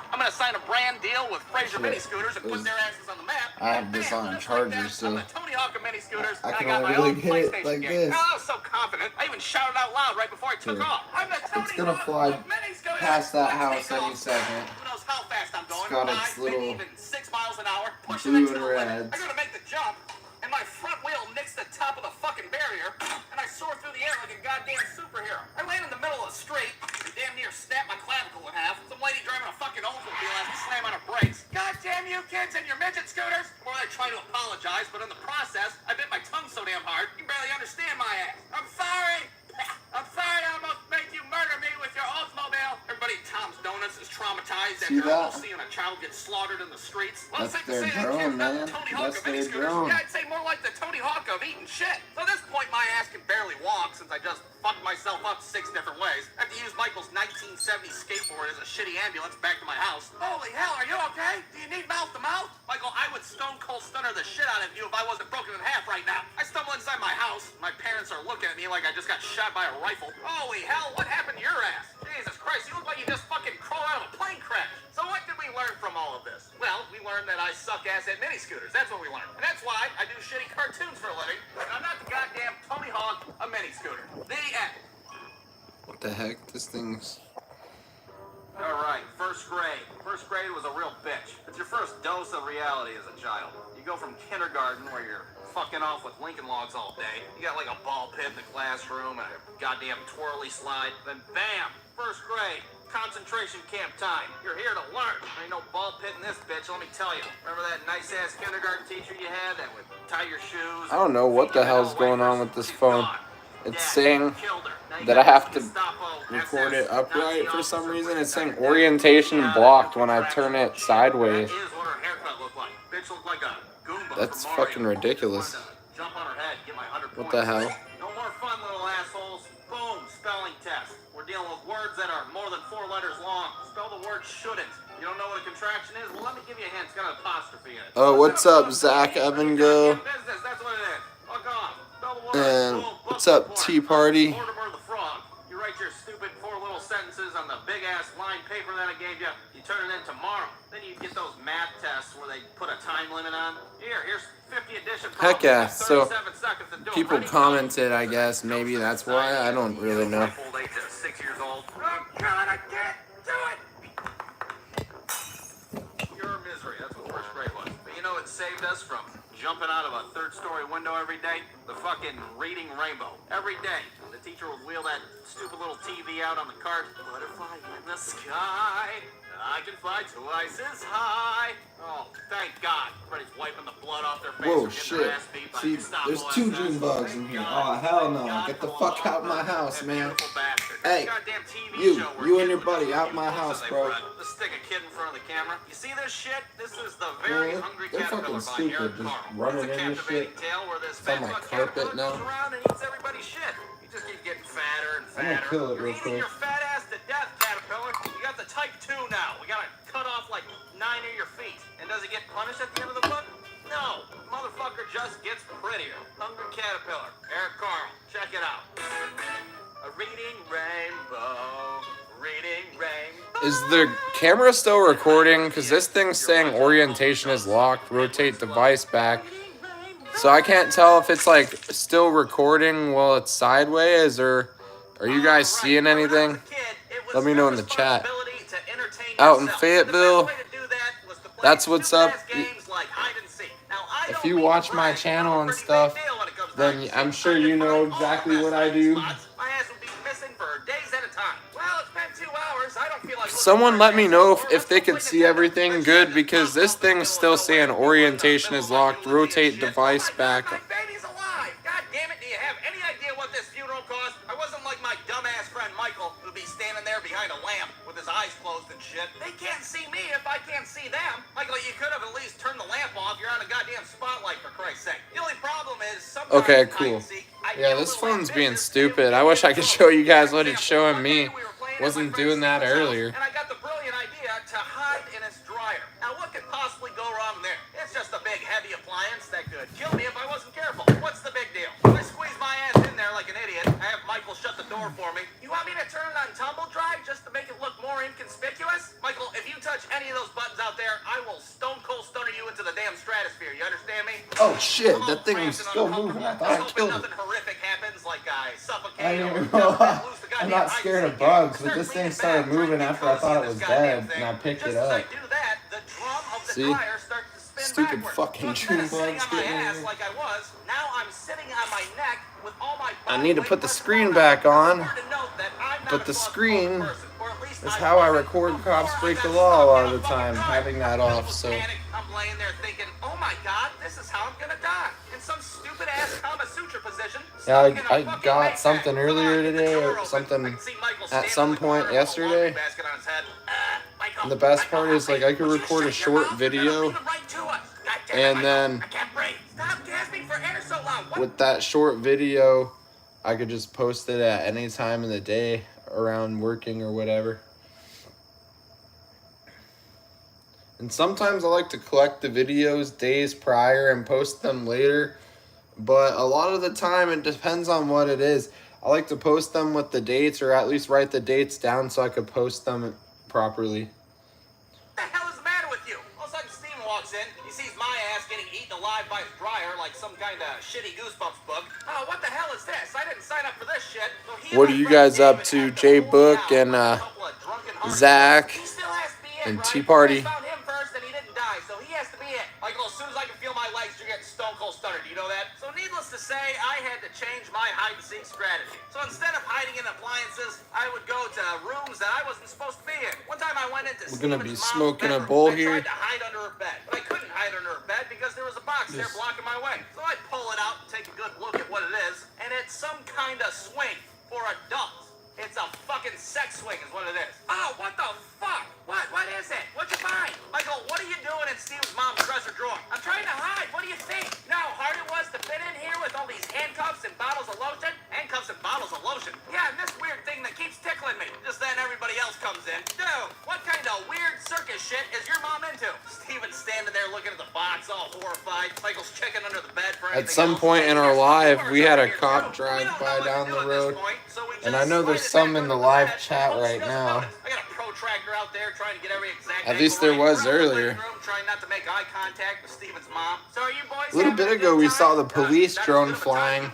I'm going to sign a brand deal with Fraser Mini Scooters and put their asses on the map. I have this on charger, so Tony Hawk of Mini Scooters. I can got only my really own get it PlayStation like game. this. Oh, I was so confident. I even shouted out loud right before I took off. I'm the Tony It's gonna Hawk fly of Mini Scooters. past that house any second. Who knows how fast I'm going? It's got 5, its maybe little even 6 miles an hour. Pushing blue it to and the limit. reds. I gotta make the jump, and my front wheel nicks the top of the fucking barrier, and I soar through the air like a goddamn superhero. I land in the middle of the street, and damn near snap my clavicle in half. Some lady driving a fucking Oldsmobile has to slam on her brakes. God damn you kids and your midget scooters! Well, I try to apologize, but in the process, I bit my tongue so damn hard, you barely understand my ass. I'm sorry! I'm sorry I almost made you murder me with your Oldsmobile. Everybody at Tom's Donuts is traumatized after almost seeing a child get slaughtered in the streets. Well, That's their drone, man. That's their drone. Yeah, I'd say more like the Tony Hawk of eating shit. So at this point, my ass can barely walk since I just fucked myself up 6 different ways. I have to use Michael's 1970 skateboard as a shitty ambulance back to my house. Holy hell, are you okay? Do you need mouth to mouth? Michael, I would stone cold stunner the shit out of you if I wasn't broken in half right now. I stumble inside my house. My parents are looking at me like I just got shot by a rifle. Holy hell, what happened to your ass? Jesus Christ, you look like you just fucking crawled out of a plane crash. So what did we learn from all of this? Well, we learned that I suck ass at mini scooters. That's what we learned. And that's why I do shitty cartoons for a living. And I'm not the goddamn Tony Hawk of mini scooter. The end. What the heck? This thing's... Alright, first grade. First grade was a real bitch. It's your first dose of reality as a child. You go from kindergarten where you're fucking off with Lincoln Logs all day. You got like a ball pit in the classroom and a goddamn twirly slide. Then bam, first grade. Concentration camp time. You're here to learn. There ain't no ball pit in this bitch, let me tell you. Remember that nice ass kindergarten teacher you had that would tie your shoes? I don't know what the hell's going on with this phone. It's saying that I have to record it upright for some reason. It's saying orientation blocked when I turn it sideways. That's fucking ridiculous. What the hell? No more fun, little assholes. Boom, spelling test. We're dealing with words that are more than 4 letters long. Spell the word shouldn't. You don't know what a contraction is? Well, let me give you a hint. It's got an apostrophe in it. Oh, what's up, Zach Evan Go? That's what it is. Fuck off. Spell the word. And what's up, Tea Party? Mortimer the Frog. You write your stupid 4 little sentences on the big-ass lined paper that I gave you. You turn it in tomorrow. Then you get those math tests where they put a time limit on. Here's 50 edition. Heck yeah. So people commented, I guess. Maybe that's why. I don't really know. 6 years old. Oh God, I can't do it. Pure misery. That's what first grade was. But you know it saved us from jumping out of a 3rd-story window every day? The fucking reading rainbow. Every day. The teacher would wheel that stupid little TV out on the cart. Butterfly in the sky. I can fly twice as high. Oh, thank God. Everybody's wiping the blood off their face. Whoa, shit. See, there's 2 June bugs in here. Oh, hell no. Get the fuck out my house, man. Hey, you and your buddy out my house, bro. Let's stick a kid in front of the camera. You see this shit? This is the very hungry caterpillar by Eric Just Carl. running It's a into shit. captivating tale where this It's on fat my fuck carpet caterpillar now. goes around and eats everybody's shit. You just keep getting fatter and I'm gonna fatter. kill it You're real eating quick. your fat ass to death, caterpillar. You got the type 2 now. We gotta cut off like 9 of your feet. And does it get punished at the end of the book? No. Motherfucker just gets prettier. Hungry caterpillar. Eric Carl. Check it out. A reading rainbow. Reading rainbow. Is the camera still recording? Because this thing's saying orientation is locked. Rotate device back. So I can't tell if it's like still recording while it's sideways, or are you guys seeing anything? Let me know in the chat. Out in Fayetteville, that's what's up. If you watch my channel and stuff, then I'm sure you know exactly what I do. My ass will be missing for days at a time. Well, it's been 2 hours. I don't feel like Someone let me know if they could see everything good, because this thing's still saying orientation is locked. Rotate device back. My baby's alive. God damn it, do you have any idea what this funeral cost? I wasn't like my dumbass friend Michael, who'd be standing there behind a lamp with his eyes closed and shit. They can't see me if I can't see them. Michael, you could have at least turned the lamp off. Your on a goddamn spotlight, for Christ's sake. The only problem is sometimes Okay, cool. Yeah, this phone's being stupid. I wish I could show you guys what it's showing me. Wasn't doing that earlier. And I got the brilliant idea to hide in his dryer. Now, what could possibly go wrong there? It's just a big, heavy appliance that could kill me if I wasn't careful. What's the big deal? I squeeze my ass in there like an idiot. I have Michael shut the door for me. You want me to turn it on tumble dry just to make it look more inconspicuous? Michael, if you touch any of those buttons out there, I will stone cold stunner you into the damn stratosphere. You understand me? Oh shit, that thing was still moving. I thought I killed it. Nothing horrific happens, like I suffocate. I didn't even know. I'm not scared of bugs, but this thing started moving after I thought it was dead, and I picked it up. See? Stupid fucking June bugs getting me. I need to put the screen back on, but the screen is how I record cops break the law a lot of the time, having that off, so. I'm laying there thinking, oh my god, this is how I'm gonna die. In some stupid ass Kama Sutra position. Yeah, I got something earlier today, or something at some point yesterday. And the best part is, like, I could record a short video, and then with that short video, I could just post it at any time of the day around working or whatever. And sometimes I like to collect the videos days prior and post them later. But a lot of the time it depends on what it is. I like to post them with the dates, or at least write the dates down so I could post them properly. What the hell is the matter with you? All of a sudden Steven walks in, he sees my ass getting eaten alive by his dryer like some kind of shitty Goosebumps book. Oh, what the hell is this? I didn't sign up for this shit. So what are you guys up to? J Book and Zach and Tea Party. Michael, as soon as I can feel my legs, you're getting stone cold stunner. Do you know that? So needless to say, I had to change my hide and seek strategy. So instead of hiding in appliances, I would go to rooms that I wasn't supposed to be in. One time I went into We're gonna be smoking a bowl here. I tried to hide under her bed, but I couldn't hide under her bed because there was a box there blocking my way. So I pull it out and take a good look at what it is, and it's some kind of swing for adults. It's a fucking sex swing is what it is. Oh, what the fuck? What is it? What'd you find? Michael, what are you doing in Steve's mom's dresser drawer? I'm trying to hide. What do you think? You know how hard it was to fit in here with all these handcuffs and bottles of lotion? Handcuffs and bottles of lotion. Yeah, and this weird thing that keeps tickling me. Just then everybody else comes in. Dude, what kind of weird circus shit is your mom into? Steven's standing there looking at the box all horrified. Michael's checking under the bed for anything At some point in our live, we had a cop drive by down the road. And I know there's some in the live chat right now. I got a protractor out there trying to get every exact At least there was earlier. Trying not to make eye contact with Steven's mom. So are you boys a little bit ago, we saw the police drone flying.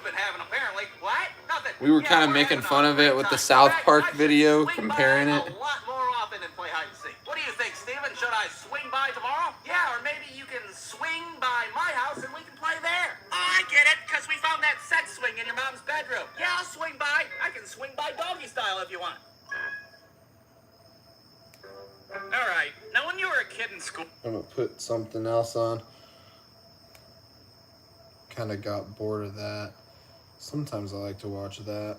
We were kind of making fun of it with the South Park video, comparing it. A lot more often than play hide and seek. What do you think, Steven? Should I swing by tomorrow? Yeah, or maybe you can swing by my house and we can play there. Oh, I get it, because we found that sex swing in your mom's bedroom. Yeah, I'll swing by. I can swing by doggy style if you want. All right. Now, when you were a kid in school... I'm going to put something else on. Kind of got bored of that. Sometimes I like to watch that.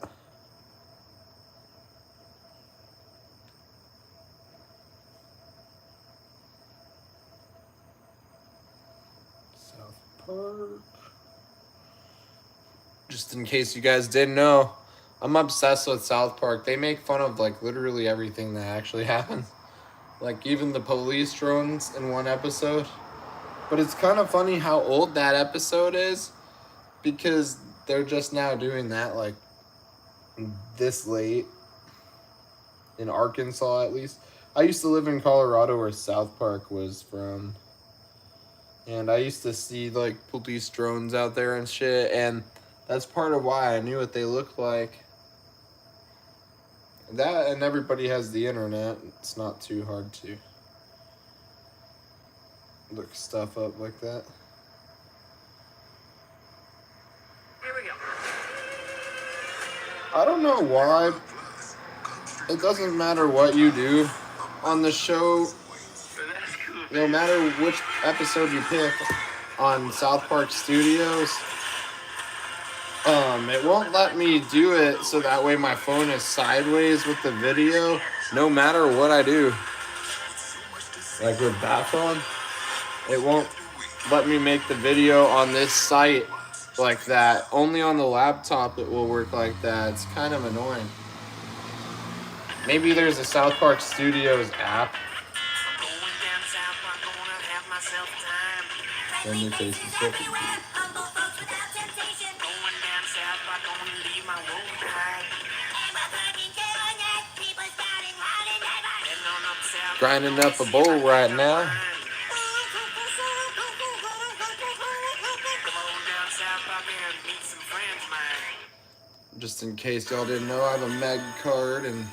South Park. Just in case you guys didn't know, I'm obsessed with South Park. They make fun of, like, literally everything that actually happens. Like, even the police drones in one episode. But it's kind of funny how old that episode is, because they're just now doing that, like, this late. In Arkansas, at least. I used to live in Colorado, where South Park was from. And I used to see, like, police drones out there and shit. And that's part of why I knew what they looked like. That, and everybody has the internet. It's not too hard to look stuff up like that. Here we go. I don't know why. It doesn't matter what you do on the show. No matter which episode you pick on South Park Studios, it won't let me do it so that way my phone is sideways with the video, no matter what I do. Like with that phone, it won't let me make the video on this site like that. Only on the laptop it will work like that. It's kind of annoying. Maybe there's a South Park Studios app. Then your face is different. Grinding up a bowl right now. Just in case y'all didn't know, I have a Meg card and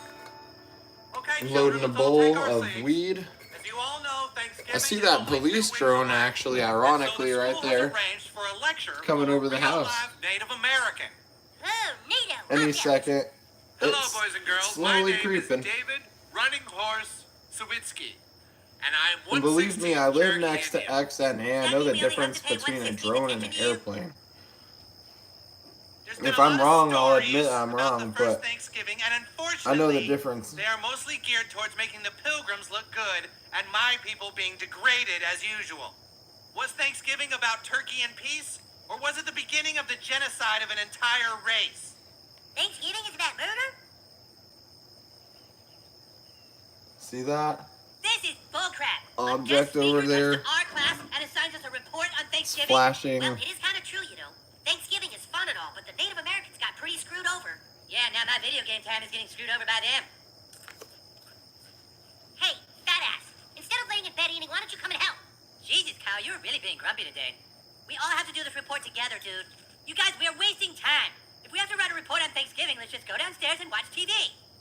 I'm loading a bowl of weed. I see that police drone actually, ironically, right there. Coming over the house. Any second. It's slowly creeping. David, running horse, Sawitsky. And believe me, I live next to XNA. I know the difference between a drone and an airplane. If I'm wrong, I'll admit I'm wrong, but I know the difference. They are mostly geared towards making the pilgrims look good and my people being degraded as usual. Was Thanksgiving about turkey and peace? Or was it the beginning of the genocide of an entire race? Thanksgiving is about murder? See that? This is bullcrap. Object over there. Our class and assigns us a report on Thanksgiving. Flashing. Well, it is kind of true, you know. Thanksgiving is fun and all, but the Native Americans got pretty screwed over. Yeah, now my video game time is getting screwed over by them. Hey, fat ass. Instead of laying in bed eating, why don't you come and help? Jesus, Kyle, you're really being grumpy today. We all have to do this report together, dude. You guys, we are wasting time. If we have to write a report on Thanksgiving, let's just go downstairs and watch TV.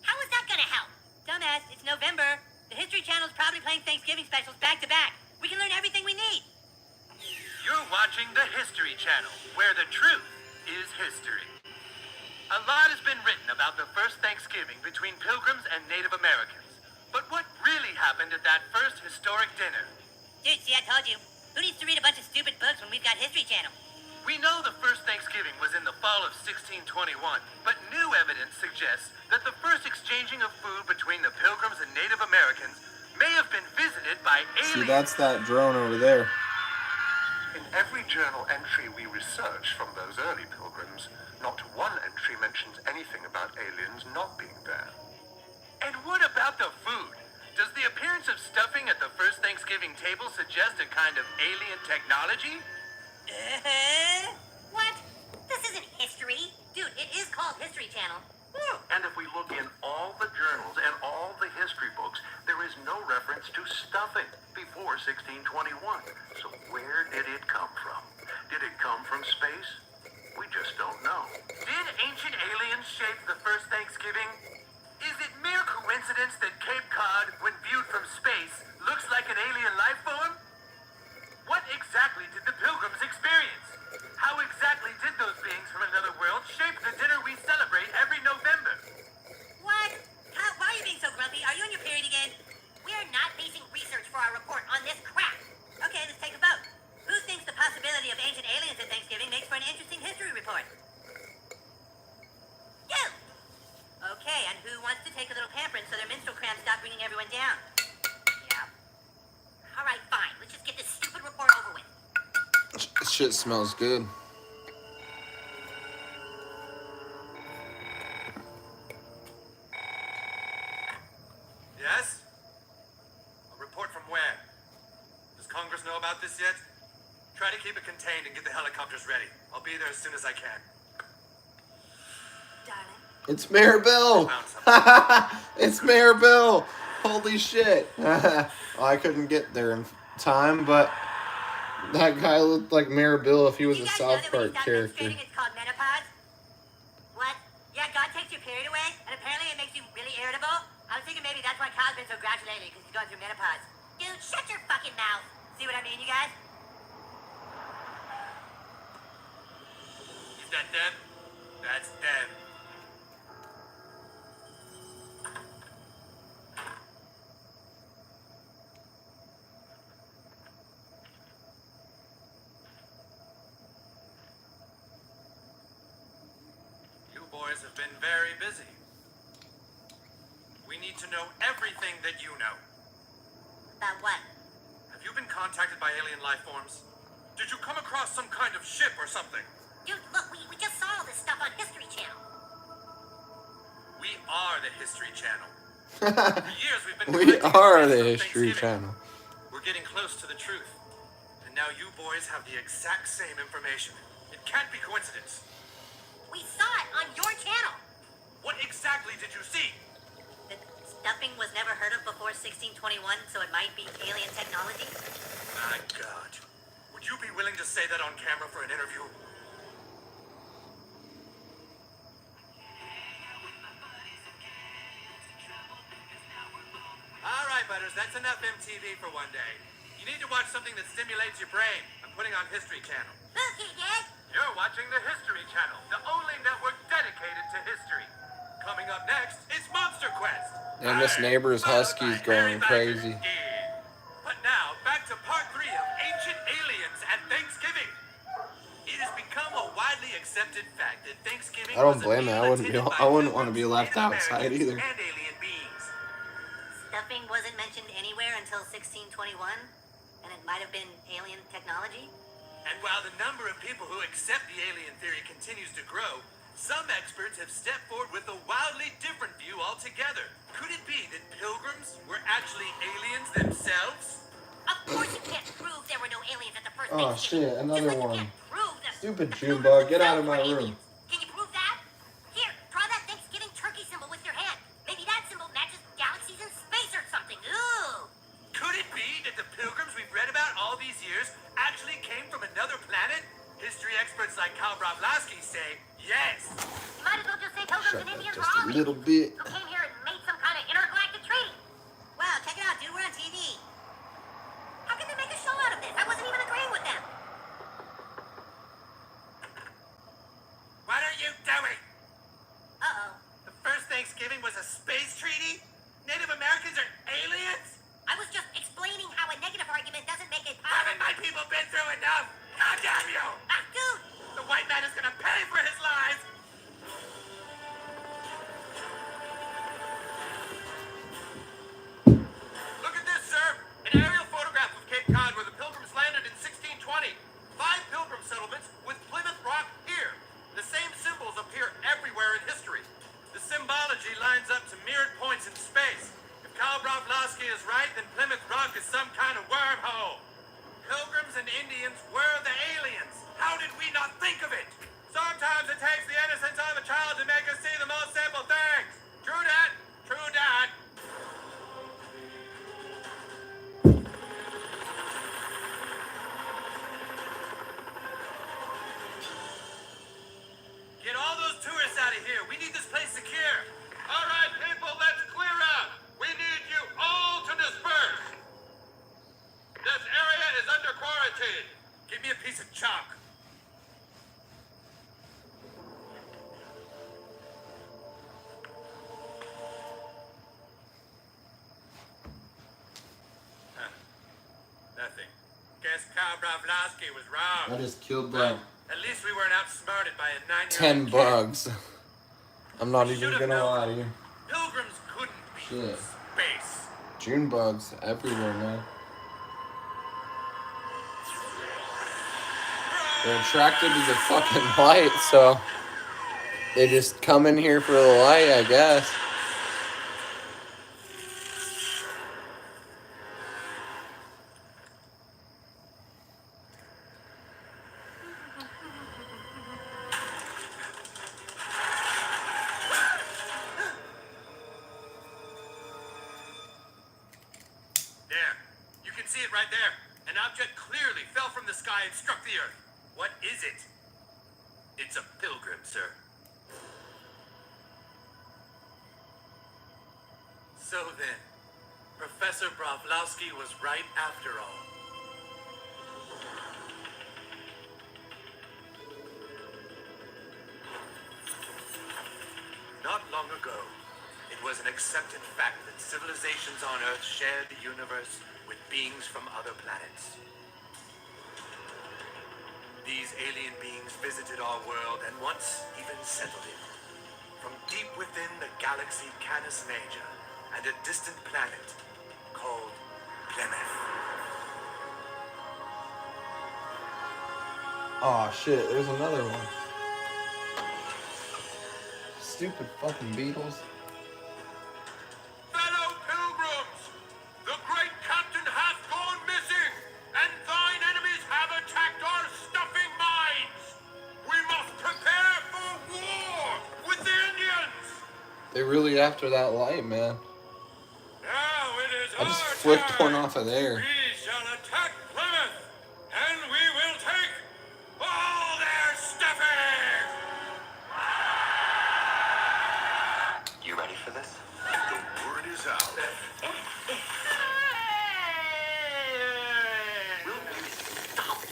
How is that gonna help? Dumbass, it's November. The History Channel is probably playing Thanksgiving specials back to back. We can learn everything we need. You're watching the History Channel, where the truth is history. A lot has been written about the first Thanksgiving between Pilgrims and Native Americans. But what really happened at that first historic dinner? Dude, see, I told you. Who needs to read a bunch of stupid books when we've got History Channel? We know the first Thanksgiving was in the fall of 1621, but new evidence suggests that the first exchanging of food between the Pilgrims and Native Americans may have been visited by aliens. See, that's that drone over there. In every journal entry we researched from those early pilgrims, not one entry mentions anything about aliens not being there. And what about the food? Does the appearance of stuffing at the first Thanksgiving table suggest a kind of alien technology? What? This isn't history. Dude, it is called History Channel. And if we look in all the journals and all the history books, there is no reference to stuffing before 1621. So where did it come from? Did it come from space? We just don't know. Did ancient aliens shape the first Thanksgiving? Is it mere coincidence that Cape Cod, when viewed from space, looks like an alien life form? What exactly did the Pilgrims experience? How exactly did those beings from another world shape the dinner we celebrate every November? What? Kyle, why are you being so grumpy? Are you on your period again? We are not basing research for our report on this crap. Okay, let's take a vote. Who thinks the possibility of ancient aliens at Thanksgiving makes for an interesting history report? You! Okay, and who wants to take a little pampering so their menstrual cramps stop bringing everyone down? Yeah. All right, fine. Let's just get this stupid report over with. Shit smells good. Yes? A report from where? Does Congress know about this yet? Try to keep it contained and get the helicopters ready. I'll be there as soon as I can. Darling. It's Mayor Bill! It's Mayor Bill! Holy shit. Well, I couldn't get there in time, but that guy looked like Mayor Bill if he was a South Park character. It's called menopause. What? Yeah, God takes your period away, and apparently it makes you really irritable. I was thinking maybe that's why Kyle's been so grouchy lately, because he's going through menopause. Dude, shut your fucking mouth. See what I mean, you guys? Is that them? That's them. You boys have been very busy. We need to know everything that you know. About what? Have you been contacted by alien life forms? Did you come across some kind of ship or something? Dude, look, we just saw all this stuff on History Channel. We are the History Channel. For years we've been We collecting are evidence the from History Thanksgiving. Channel. We're getting close to the truth. And now you boys have the exact same information. It can't be coincidence. We saw it on your channel. What exactly did you see? The stuffing was never heard of before 1621, so it might be alien technology. My God. Would you be willing to say that on camera for an interview? All right, Butters, that's enough MTV for one day. You need to watch something that stimulates your brain. I'm putting on History Channel. Okay, Dad. You're watching the History Channel, the only network dedicated to history. Coming up next is Monster Quest. And this neighbor's husky's going crazy. But now, back to part 3 of Ancient Aliens at Thanksgiving. It has become a widely accepted fact that Thanksgiving I don't was a blame it. meal attended by I wouldn't want to be pilgrims, left Native outside Americans, either. and alien beings. Stuffing wasn't mentioned anywhere until 1621, and it might have been alien technology. And while the number of people who accept the alien theory continues to grow, some experts have stepped forward with a wildly different view altogether. Could it be that pilgrims were actually aliens themselves? Of course you can't prove there were no aliens at the first Oh Thanksgiving. shit, another Just like one. you can't prove that Stupid the June pilgrims bug, get out of my themselves were room. aliens. Can you prove that? Here, draw that Thanksgiving turkey symbol with your hand. Maybe that symbol matches galaxies in space or something. Ooh. Could it be that the pilgrims we've read about all these years actually came from another planet? History experts like Karl Bravlowski say yes. You might as well just say pilgrims and Indians were Just a all little bit. who came here and made some kind of intergalactic treaty. Wow, check it out, dude. We're on TV. How can they make a show out of this? I wasn't even agreeing with them. What are you doing? Uh-oh. The first Thanksgiving was a space treaty? Native Americans are aliens? I was just explaining how a negative argument doesn't make it Haven't my people been through enough? God damn you! Ah, dude! The white man is gonna pay for his lies! Look at this, sir! An aerial photograph of Cape Cod where the pilgrims landed in 1620. 5 pilgrim settlements with Plymouth Rock here. The same symbols appear everywhere in history. The symbology lines up to mirrored points in space. If Karl Bravlowski is right, then Plymouth Rock is some kind of wormhole. Pilgrims and Indians were the aliens. How did we not think of it? Sometimes it takes the innocence of a child to make us see the most simple things. True that. True that. Get all those tourists out of here. We need this place secure. All right, people, let's clear out. We need you all to disperse. This area is under quarantine. Give me a piece of chalk. Huh. Nothing. Guess Karl Bravlowski was wrong. I just killed like At least we weren't outsmarted by a 9-year-old 10 kid. bugs. I'm not even Should've gonna known. lie to you. Pilgrims couldn't be Shit. in space. June bugs everywhere, man. They're attracted to the fucking light, so they just come in here for the light, I guess. There. You can see it right there. An object clearly fell from the sky and struck the earth. What is it? It's a pilgrim, sir. So then, Professor Bravlowski was right after all. Not long ago, it was an accepted fact that civilizations on Earth shared the universe with beings from other planets. These alien beings visited our world and once even settled it. From deep within the galaxy Canis Major and a distant planet called Plymouth. Oh shit, there's another one. Stupid fucking Beatles. Fellow pilgrims, the great captain hath gone missing, and thine enemies have attacked our stuffing mines. We must prepare for war with the Indians. They really after that light, man. Now it is I just our flicked turn. one off of there. We shall attack Plymouth, and we will take all their stuffing. You ready for this? The word is out.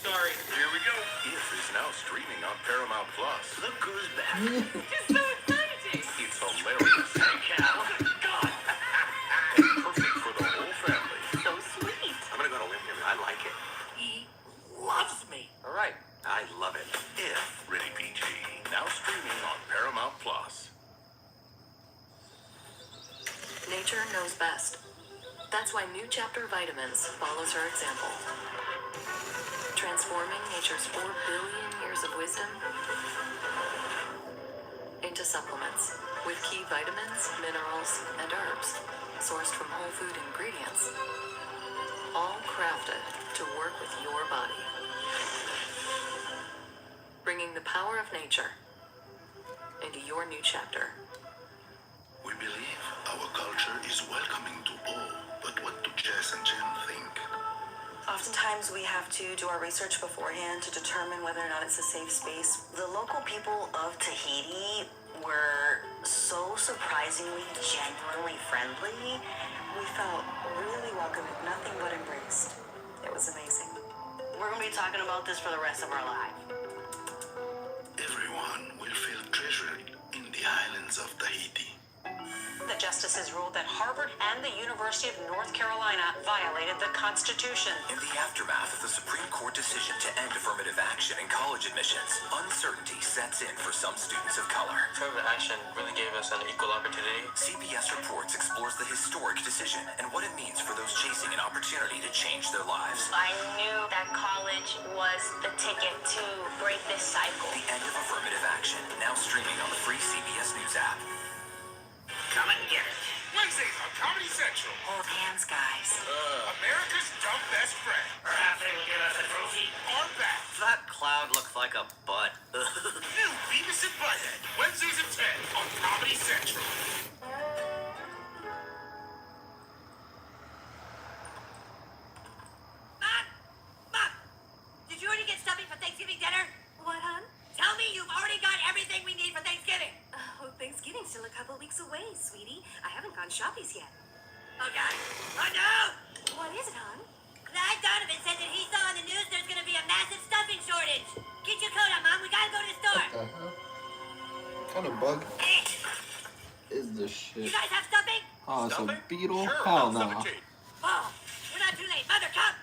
Sorry. Here we go. If is now streaming on Paramount Plus. Look who's back. It's so exciting. It's hilarious. Hey, Cal. God. And perfect for the whole family. So sweet. I'm gonna go on a limb here. I like it. He loves me. All right. I love it. If rated PG. Now streaming on Paramount Plus. Nature knows best. That's why New Chapter Vitamins follows her example. Transforming nature's 4 billion years of wisdom into supplements with key vitamins, minerals, and herbs sourced from whole food ingredients, all crafted to work with your body. Bringing the power of nature into your new chapter. We believe our culture is welcoming to all, but what do Jess and Jen think? Oftentimes we have to do our research beforehand to determine whether or not it's a safe space. The local people of Tahiti were so surprisingly, genuinely friendly. We felt really welcome, nothing but embraced. It was amazing. We're gonna be talking about this for the rest of our life. Everyone will feel treasured in the islands of Tahiti. The justices ruled that Harvard and the University of North Carolina violated the Constitution. In the aftermath of the Supreme Court decision to end affirmative action in college admissions, uncertainty sets in for some students of color. Affirmative action really gave us an equal opportunity. CBS Reports explores the historic decision and what it means for those chasing an opportunity to change their lives. I knew that college was the ticket to break this cycle. The end of affirmative action, now streaming on the free CBS News app. Come and get it. Wednesdays on Comedy Central. Hold hands, guys. America's dumb best friend. Perhaps they will give us a trophy. Are back. That cloud looks like a butt. New Beavis and Butthead. Wednesdays at 10 on Comedy Central. Mom! Did you already get stuffing for Thanksgiving dinner? What, hon? Tell me you've already got everything we need for Thanksgiving. Oh, Thanksgiving's still a couple weeks away, sweetie. I haven't gone shoppies yet. Oh, God. Oh, no! What is it, hon? Clyde Donovan said that he saw on the news there's going to be a massive stuffing shortage. Get your coat on, Mom. We got to go to the store. What the hell? What kind of bug is this You shit? guys have stuffing? Oh, it's a beetle? Sure, Hell I'll no. stuff it to you. Oh, we're not too late. Mother, come!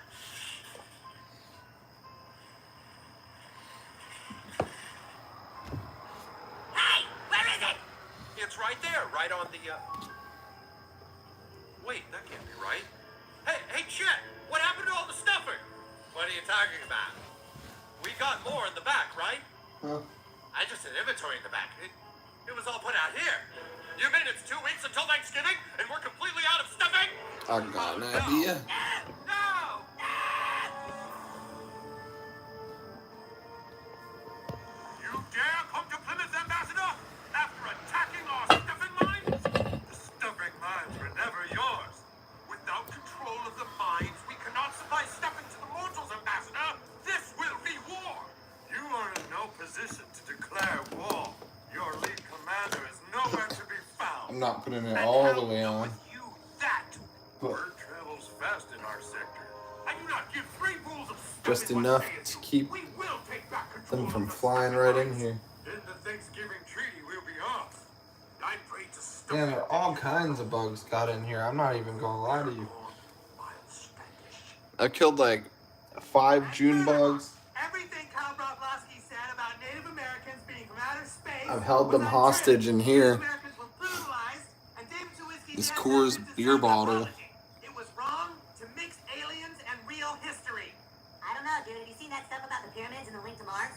Hey, where is it? It's right there, right on the, Wait, that can't be right. Hey, Chet, what happened to all the stuffing? What are you talking about? We got more in the back, right? Huh? I just did inventory in the back. It was all put out here. You mean it's 2 weeks until Thanksgiving, and we're completely out of stuffing? I got an idea. No! You dare come to Plymouth, Ambassador, after attacking our stuffing mines? The stuffing mines were never yours. Without control of the mines, we cannot supply stuffing to the mortals, Ambassador. This will be war. You are in no position to declare war. Your lead commander is nowhere to be found. I'm not putting it all the way on. You that But word travels fast in our sector. I do not give 3 fools of stuffing just what enough say it. to keep We will take back control them from of the flying stuffing right in mines. here. Then the Thanksgiving treaty will be off. I pray to stop. Man, there are all kinds of bugs got in here. I'm not even gonna lie to you. I killed like 5 June bugs. Everything Kyle Broflovsky said about Native Americans being from outer space. I've held them hostage in here. This Coors beer bottle. It was wrong to mix aliens and real history. I don't know, dude. Have you seen that stuff about the pyramids and the link to Mars?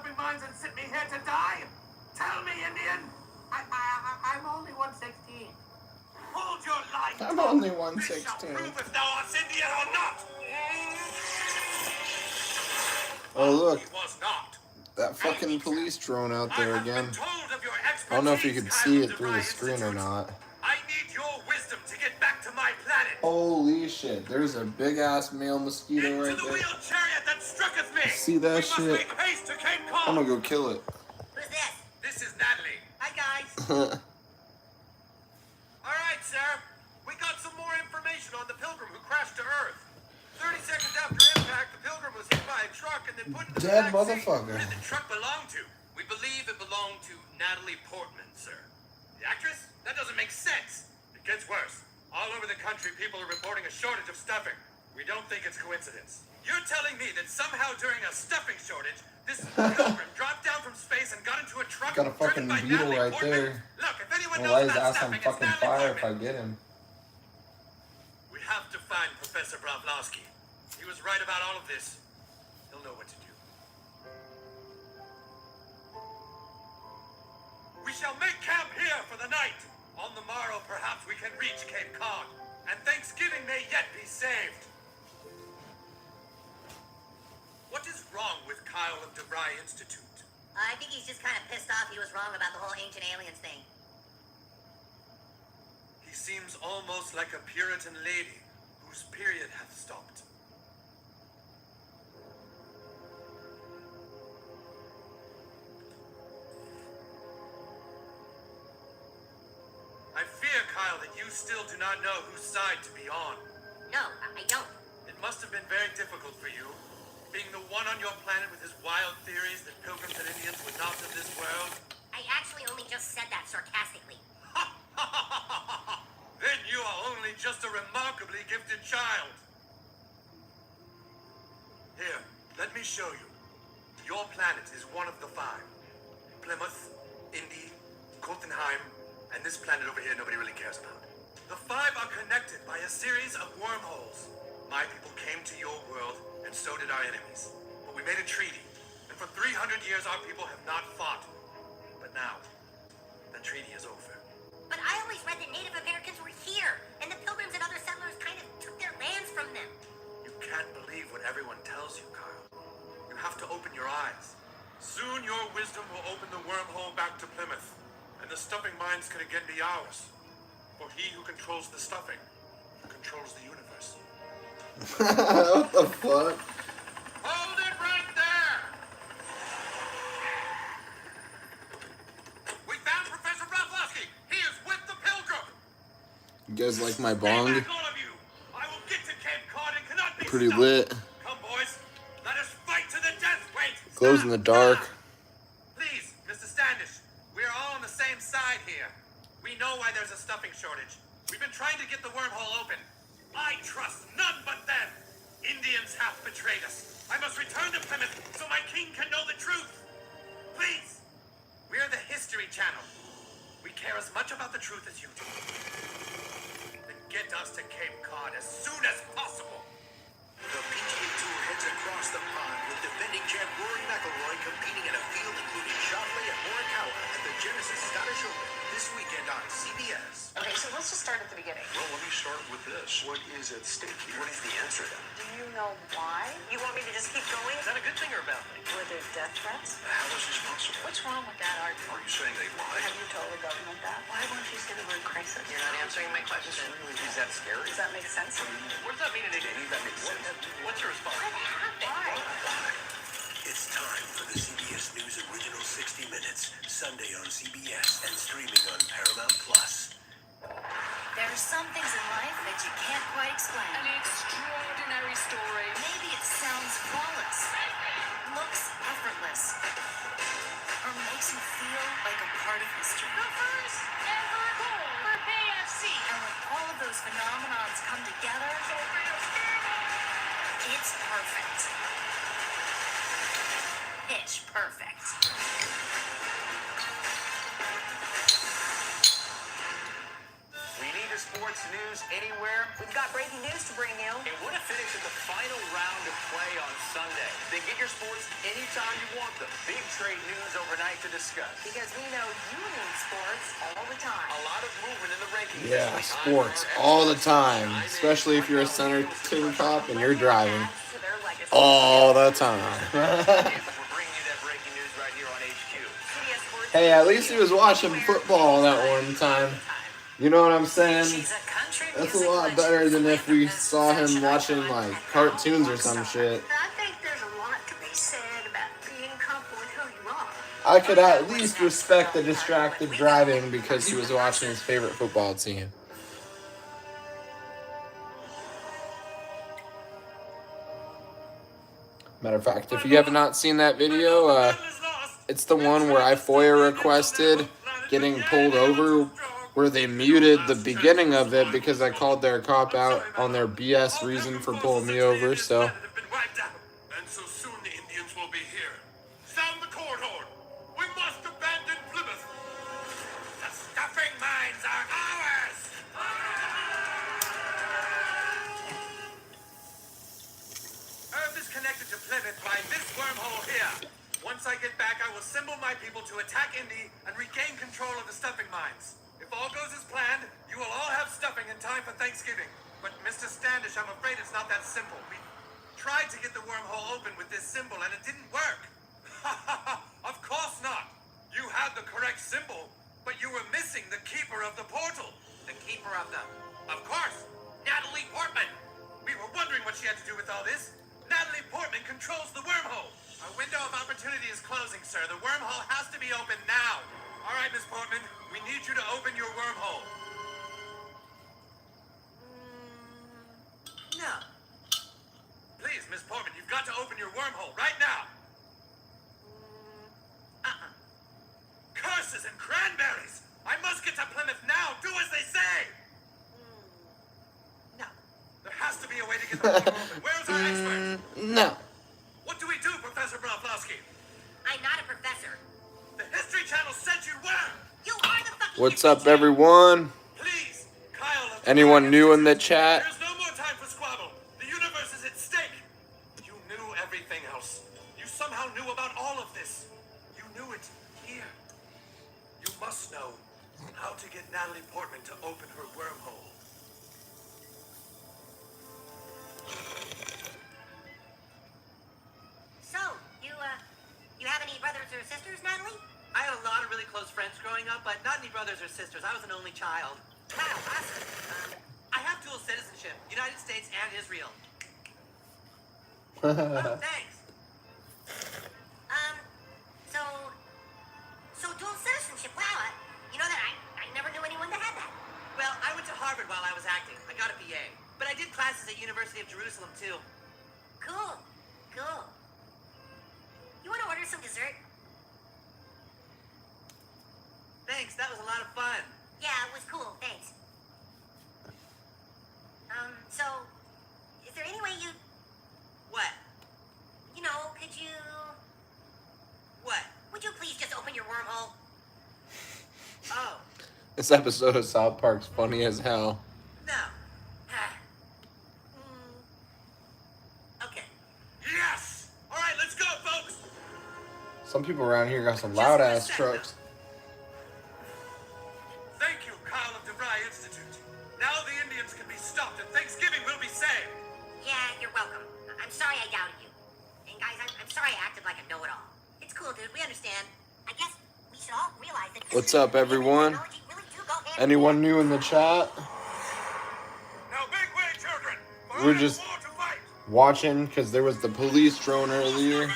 stuffing mines and sent me here to die? Tell me, Indian. I'm only 116. Hold your line. I'm only This shall 116. prove if thou art Indian or not. Oh look, He was not. that fucking police drone out there I have again. been told of your I don't know if you could see it expertise, through the screen or not. I need your wisdom to get back to my planet. Holy shit, there's a big ass male mosquito right To the there. wheeled chariot that strucketh me. You see that We must shit? make haste to Cape Cod. I'm gonna go kill it. Who's this? This is Natalie. Hi, guys. All right, sir. We got some more information on the Pilgrim who crashed to Earth. 30 seconds after impact, the Pilgrim was hit by a truck and then put in the Dead back seat. motherfucker. Who did the truck belong to? We believe it belonged to Natalie Portman, sir. The actress? That doesn't make sense. It gets worse. All over the country, people are reporting a shortage of stuffing. We don't think it's coincidence. You're telling me that somehow during a stuffing shortage, this Pilgrim dropped down from space and got into a truck Got a fucking driven by beetle Natalie right Portman? there. Look, if anyone Well, knows his about ass on stuffing, it's fucking Natalie fire if Portman. I get him. We have to find Professor Bravlowski. He was right about all of this. He'll know what to do. We shall make camp here for the night. On the morrow, perhaps we can reach Cape Cod, and Thanksgiving may yet be saved. What is wrong with Kyle of DeVry Institute? I think he's just kind of pissed off he was wrong about the whole ancient aliens thing. He seems almost like a Puritan lady whose period hath stopped. I fear, Kyle, that you still do not know whose side to be on. No, I don't. It must have been very difficult for you, being the one on your planet with his wild theories that pilgrims and Indians were not of this world. I actually only just said that sarcastically. Then you are only just a remarkably gifted child. Here, let me show you. Your planet is one of the 5. Plymouth, Indy, Jotunheim, and this planet over here nobody really cares about. The 5 are connected by a series of wormholes. My people came to your world, and so did our enemies. But we made a treaty, and for 300 years our people have not fought. But now, the treaty is over. But I always read that Native Americans were here, and the Pilgrims and other settlers kind of took their lands from them. You can't believe what everyone tells you, Kyle. You have to open your eyes. Soon your wisdom will open the wormhole back to Plymouth, and the stuffing mines can again be ours. For he who controls the stuffing controls the universe. What the fuck? Hold it right there! We found Professor Bravlowski. He is with the Pilgrim. You guys like my bong? All of you. I will get to Cape Cod and cannot be Pretty stopped. lit. Come, boys. Let us fight to the death. Wait. Glows in the dark. Please, Mr. Standish. We're all on the same side here. We know why there's a stuffing shortage. We've been trying to get the wormhole open. I trust none but them. Indians have betrayed us. I must return to Plymouth so my king can know the truth. Please. We're the History Channel. We care as much about the truth as you do. Then get us to Cape Cod as soon as possible. The PGA Tour heads across the pond with defending champ Rory McIlroy competing in a field including Shotley and Morikawa at the Genesis Scottish Open this weekend on CBS. Okay, so let's just start at the beginning. Well, let me start with this. What is at stake here? What is the answer then? Do you know why? You want me to just keep going? Is that a good thing or a bad thing? Were there death threats? How is this possible? What's wrong with that argument? Are you saying they lied? Have you told the government that? Why won't you say the word crisis? You're not answering my question. Is that scary? Does that make sense? What does that mean in English? That makes sense. What's your response? What happened? It's time for the CBS News Original 60 Minutes, Sunday on CBS and streaming on Paramount Plus. There are some things in life that you can't quite explain. An extraordinary story. Maybe it sounds flawless, looks effortless, or makes you feel like a part of history. The first ever goal for KFC. And when all of those phenomenons come together, it's perfect. Pitch perfect. We need a sports news anywhere? We've got breaking news to bring you. And what a finish at the final round of play on Sunday. Then get your sports anytime you want them. Big trade news overnight to discuss. Because we know you need sports all the time. A lot of movement in the rankings. Yeah, sports all the time, especially if you're a Centerton cop and you're driving. All the time. Hey, at least he was watching football that one time. You know what I'm saying? That's a lot better than if we saw him watching like cartoons or some shit. I think there's a lot to be said about being comfortable with who you are. I could at least respect the distracted driving because he was watching his favorite football team. Matter of fact, if you have not seen that video, it's the one where I FOIA requested getting pulled over, where they muted the beginning of it because I called their cop out on their BS reason for pulling me over, so. And so soon the Indians will be here. Sound the court horn. We must abandon Plymouth. The stuffing mines are ours. Earth is connected to Plymouth by this wormhole here. Once I get back, I will assemble my people to attack Indy and regain control of the stuffing mines. If all goes as planned, you will all have stuffing in time for Thanksgiving. But Mr. Standish, I'm afraid it's not that simple. We tried to get the wormhole open with this symbol and it didn't work. Of course not. You had the correct symbol, but you were missing the keeper of the portal. The keeper of the... Of course, Natalie Portman. We were wondering what she had to do with all this. Natalie Portman controls the wormhole. Our window of opportunity is closing, sir. The wormhole has to be open now. All right, Miss Portman, we need you to open your wormhole. No. Please, Miss Portman, you've got to open your wormhole right now. Curses and cranberries! I must get to Plymouth now. Do as they say. No. There has to be a way to get the wormhole open. Where's our expert? No. What do we do, Professor Broflovsky? I'm not a professor. The History Channel said you were. You are the fucking... What's up, everyone? Please, Kyle. Anyone new in the chat? There's no more time for squabble. The universe is at stake. You knew everything else. You somehow knew about all of this. You knew it here. You must know how to get Natalie Portman to open her wormhole. So, you have any brothers or sisters, Natalie? I had a lot of really close friends growing up, but not any brothers or sisters. I was an only child. Wow, awesome. I have dual citizenship, United States and Israel. Oh, thanks. So dual citizenship, wow. You know that I never knew anyone that had that. Well, I went to Harvard while I was acting. I got a BA. But I did classes at University of Jerusalem, too. Cool. You want to order some dessert? Thanks, that was a lot of fun. Yeah, it was cool, thanks. So, is there any way you... What? You know, could you... What? Would you please just open your wormhole? Oh. This episode of South Park's funny as hell. No. Okay. Yes! All right, let's go, folks! Some people around here got some loud ass trucks. Thank you, Kyle of DeVry Institute. Now the Indians can be stopped and Thanksgiving will be saved. Yeah, you're welcome. I'm sorry I doubted you. And guys, I'm sorry I acted like a know-it-all. It's cool, dude. We understand. I guess we should all realize that... What's up, everyone? Anyone new in the chat? Now make way, children. We're just watching because there was the police drone earlier.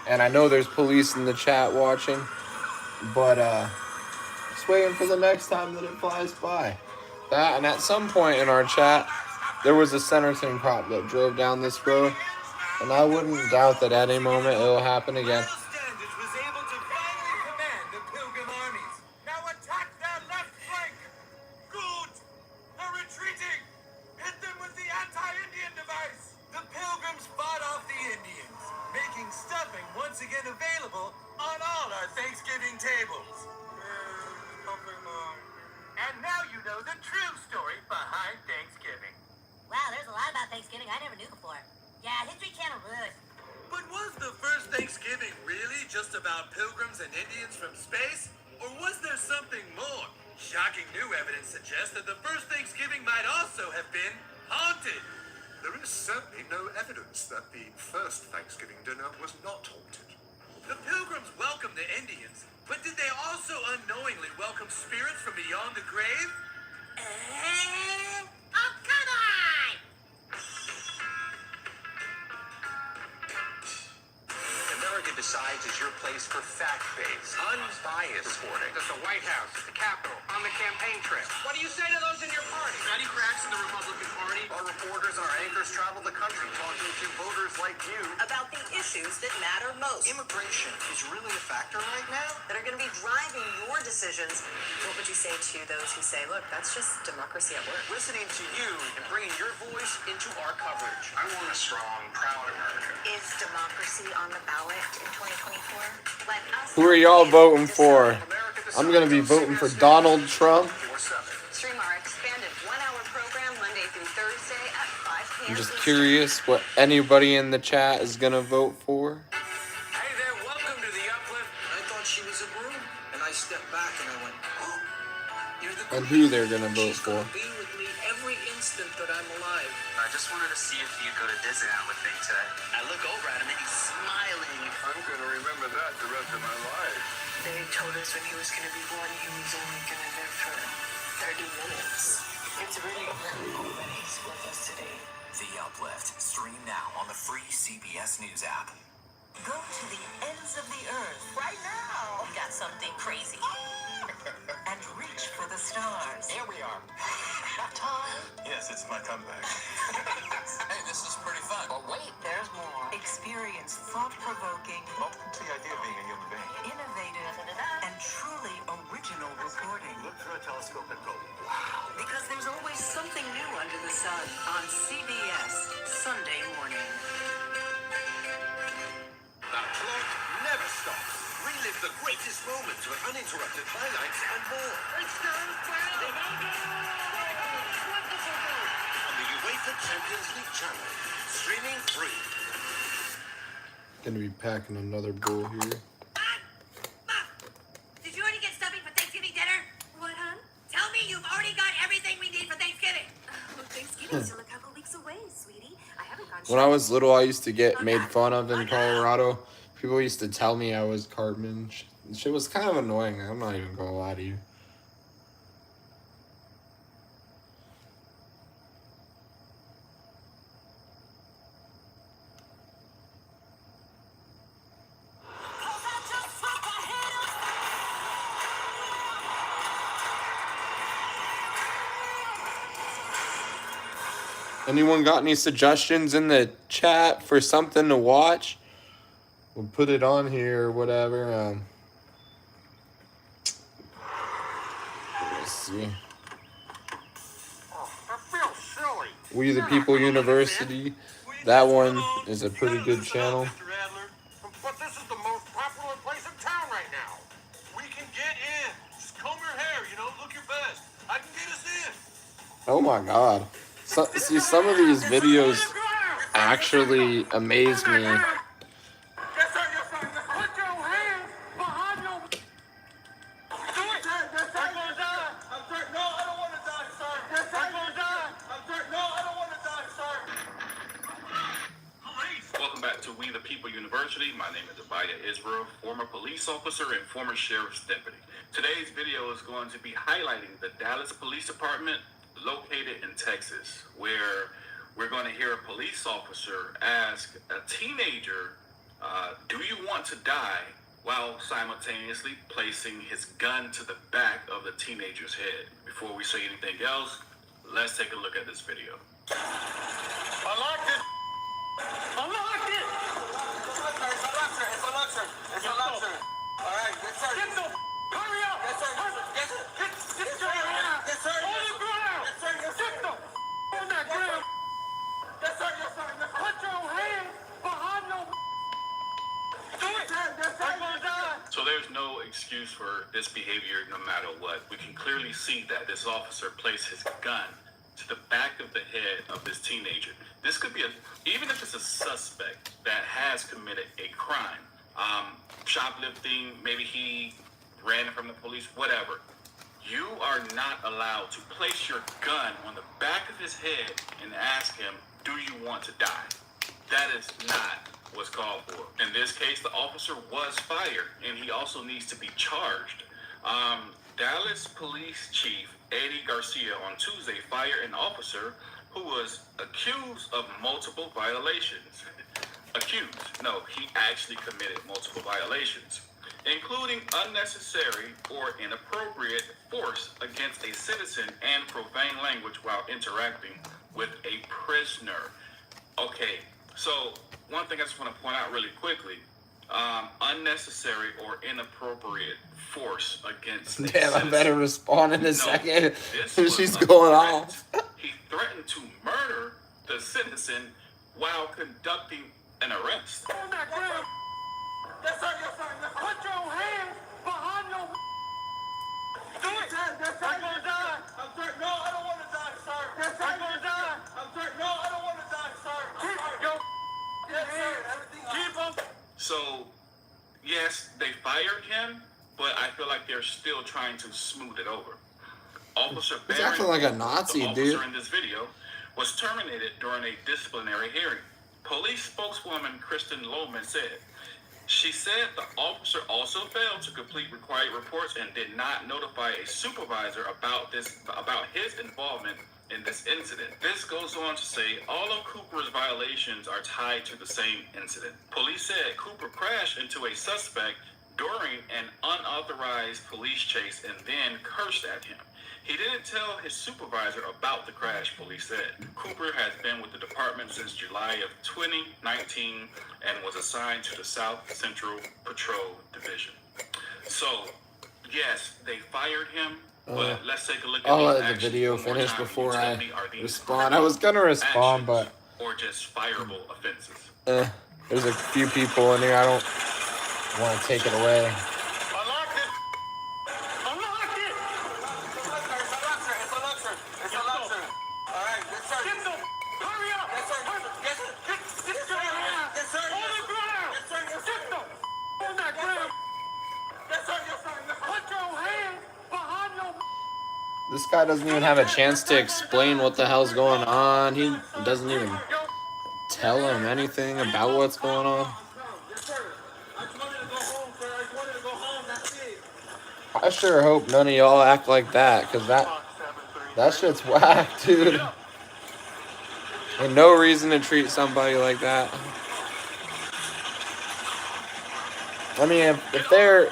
And I know there's police in the chat watching. But, just waiting for the next time that it flies by. That, and at some point in our chat, there was a Centerton cop that drove down this road. And I wouldn't doubt that at any moment it'll happen again. Standish was able to finally command the Pilgrim armies. Now attack their left flank. Good. They're retreating. Hit them with the anti-Indian device. The Pilgrims fought off the Indians, making stuffing once again available on all our Thanksgiving tables. And now you you know the true story behind Thanksgiving. Wow, there's a lot about Thanksgiving I never knew before. Yeah, History Channel rules. But was the first Thanksgiving really just about pilgrims and Indians from space? Or was there something more? Shocking new evidence suggests that the first Thanksgiving might also have been haunted. There is certainly no evidence that the first Thanksgiving dinner was not haunted. The pilgrims welcomed the Indians, but did they also unknowingly welcome spirits from beyond the grave? Oh, come on! America Decides is your place for fact-based, unbiased reporting. At the White House, the Capitol, on the campaign trail. What do you say to those in your party? Matty cracks in the Republican Party? Our reporters and our anchors travel the country talking to voters like you About the issues that matter most, Immigration is really a factor right now? that are going to be driving your decisions. What would you say to those who say, look, that's just democracy at work? Listening to you and bringing your voice into our coverage. I want a strong, proud America. Is democracy on the ballot in 2024? Let us Who are y'all voting for? I'm gonna be voting for Donald Trump. Stream our expanded 1-hour program Monday through Thursday at 5 p.m. I'm just curious what anybody in the chat is gonna vote for. Hey there, welcome to the Uplift. I thought she was a groom, and I stepped back and I went, oh, you're the And who they're gonna vote She's for. gonna be with me every instant that I'm alive. I just wanted to see if you'd go to Disneyland with me today. I look over at him and he's smiling. I'm gonna remember that the rest of my life. They told us when he was going to be born, he was only going to live for 30 minutes. It's really incredible that he's with us today. The Uplift. Stream now on the free CBS News app. Go to the ends of the earth right now. We got something crazy. And reach for the stars. Here we are. Yes, it's my comeback. Hey, this is pretty fun. But wait, there's more. Experience thought-provoking, What's the idea of being a human being? innovative, and truly original reporting. Look through a telescope and go, Because there's always something new under the sun on CBS Sunday morning. The clock never stops. Relive the greatest moments with uninterrupted highlights and more. On the UEFA Champions League channel, streaming free. Gonna be packing another bowl here. Did you already get stuffing for Thanksgiving dinner? What, hon? Tell me you've already got everything we need for Thanksgiving. Well, Thanksgiving's still a couple weeks away, sweetie. I haven't gone When I was little, I used to get made fun of in Colorado. People used to tell me I was Cartman. Shit was kind of annoying. I'm not even gonna lie to you. Anyone got any suggestions in the chat for something to watch? We'll put it on here or whatever. Let's see. Oh, I feel silly. We the People University. That one is a pretty good channel. Mr. Adler, but this is the most popular place in town right now. We can get in. Just comb your hair, look your best. I can get us in. Oh my god. So, see, some of these videos actually amaze me. Yes, sir, yes, sir. Put your hands behind your... Do it. Yes, sir. I'm gonna die. I'm sorry. No, I don't want to die, sir. Yes, sir. I'm gonna die. I'm sorry. No, I don't want to die, sir. Welcome back to We the People University. My name is Abaya Israel, former police officer and former sheriff's deputy. Today's video is going to be highlighting the Dallas Police Department located in Texas, where we're going to hear a police officer ask a teenager, do you want to die, while simultaneously placing his gun to the back of the teenager's head. Before we say anything else, let's take a look at this video. I locked it. I locked it. It's a luxury. It's a luxury. All right, yes, sir. Get the hurry up. Yes, sir. Yes, sir. Get your hand out. Yes, sir. On the ground. Yes, sir. Yes, sir. Get the on that ground. Yes, sir. Yes, sir. Put your hands behind your... Do it. Yes, sir. I'm gonna die. So there's there's no excuse for this behavior no matter what. We can clearly see that this officer placed his gun to the back of the head of this teenager. This could be even if it's a suspect that has committed a crime, shoplifting, maybe he ran from the police, whatever. You are not allowed to place your gun on the back of his head and ask him, do you want to die? That is not what's called for. In this case, the officer was fired, and he also needs to be charged. Dallas Police Chief Eddie Garcia on Tuesday fired an officer who was accused of multiple violations. Accused? No, he actually committed multiple violations, including unnecessary or inappropriate force against a citizen and profane language while interacting with a prisoner. Okay, so one thing I just want to point out really quickly, unnecessary or inappropriate force against a Damn, I better respond in a second. this She's was a going threat. off. He threatened to murder the citizen while conducting an arrest. Yes, sir. Yes, sir. Put your hands behind your. Do it. Yes, sir. I'm gonna die. I'm sorry. No, I don't want to die, sir. Yes, sir. I'm gonna die. I'm sorry. No, I don't want to die, sir. Keep your. Yes, sir. Keep them. So, yes, they fired him, but I feel like they're still trying to smooth it over. Officer He's acting like a Nazi, the officer dude. in this video, was terminated during a disciplinary hearing. Police spokeswoman Kristen Lohman said, she said the officer also failed to complete required reports and did not notify a supervisor about his involvement in this incident. This goes on to say all of Cooper's violations are tied to the same incident. Police said Cooper crashed into a suspect during an unauthorized police chase and then cursed at him. He didn't tell his supervisor about the crash, police said. Cooper has been with the department since July of 2019 and was assigned to the South Central Patrol Division. So, yes, they fired him, but let's take a look at I'll these let the actions video one more finish time. before You tell I me, are these respond. I was gonna respond, but or just fireable offenses? there's a few people in here. I don't want to take it away. This guy doesn't even have a chance to explain what the hell's going on. He doesn't even tell him anything about what's going on. I sure hope none of y'all act like that, because that shit's whack, dude. Ain't no reason to treat somebody like that. I mean, if they're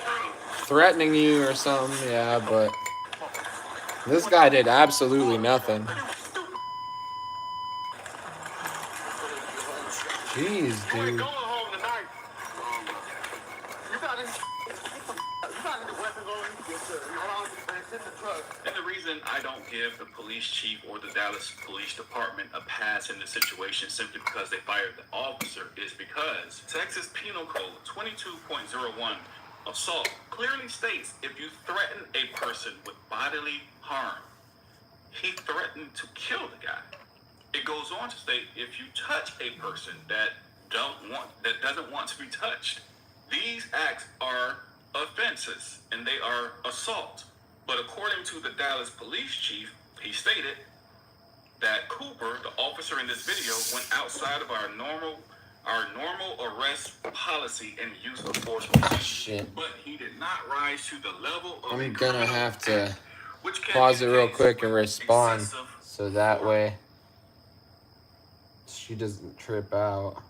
threatening you or something, yeah, but this guy did absolutely nothing. Jeez, dude. And the reason I don't give the police chief or the Dallas Police Department a pass in this situation simply because they fired the officer is because Texas Penal Code 22.01 assault clearly states if you threaten a person with bodily harm, he threatened to kill the guy. It goes on to state if you touch a person that doesn't want to be touched, these acts are offenses and they are assault. But according to the Dallas police chief, he stated that Cooper, the officer in this video, went outside of our normal arrest policy and use of force procedure. Shit. But he did not rise to the level of I'm gonna have to pause it real quick and respond so that way she doesn't trip out.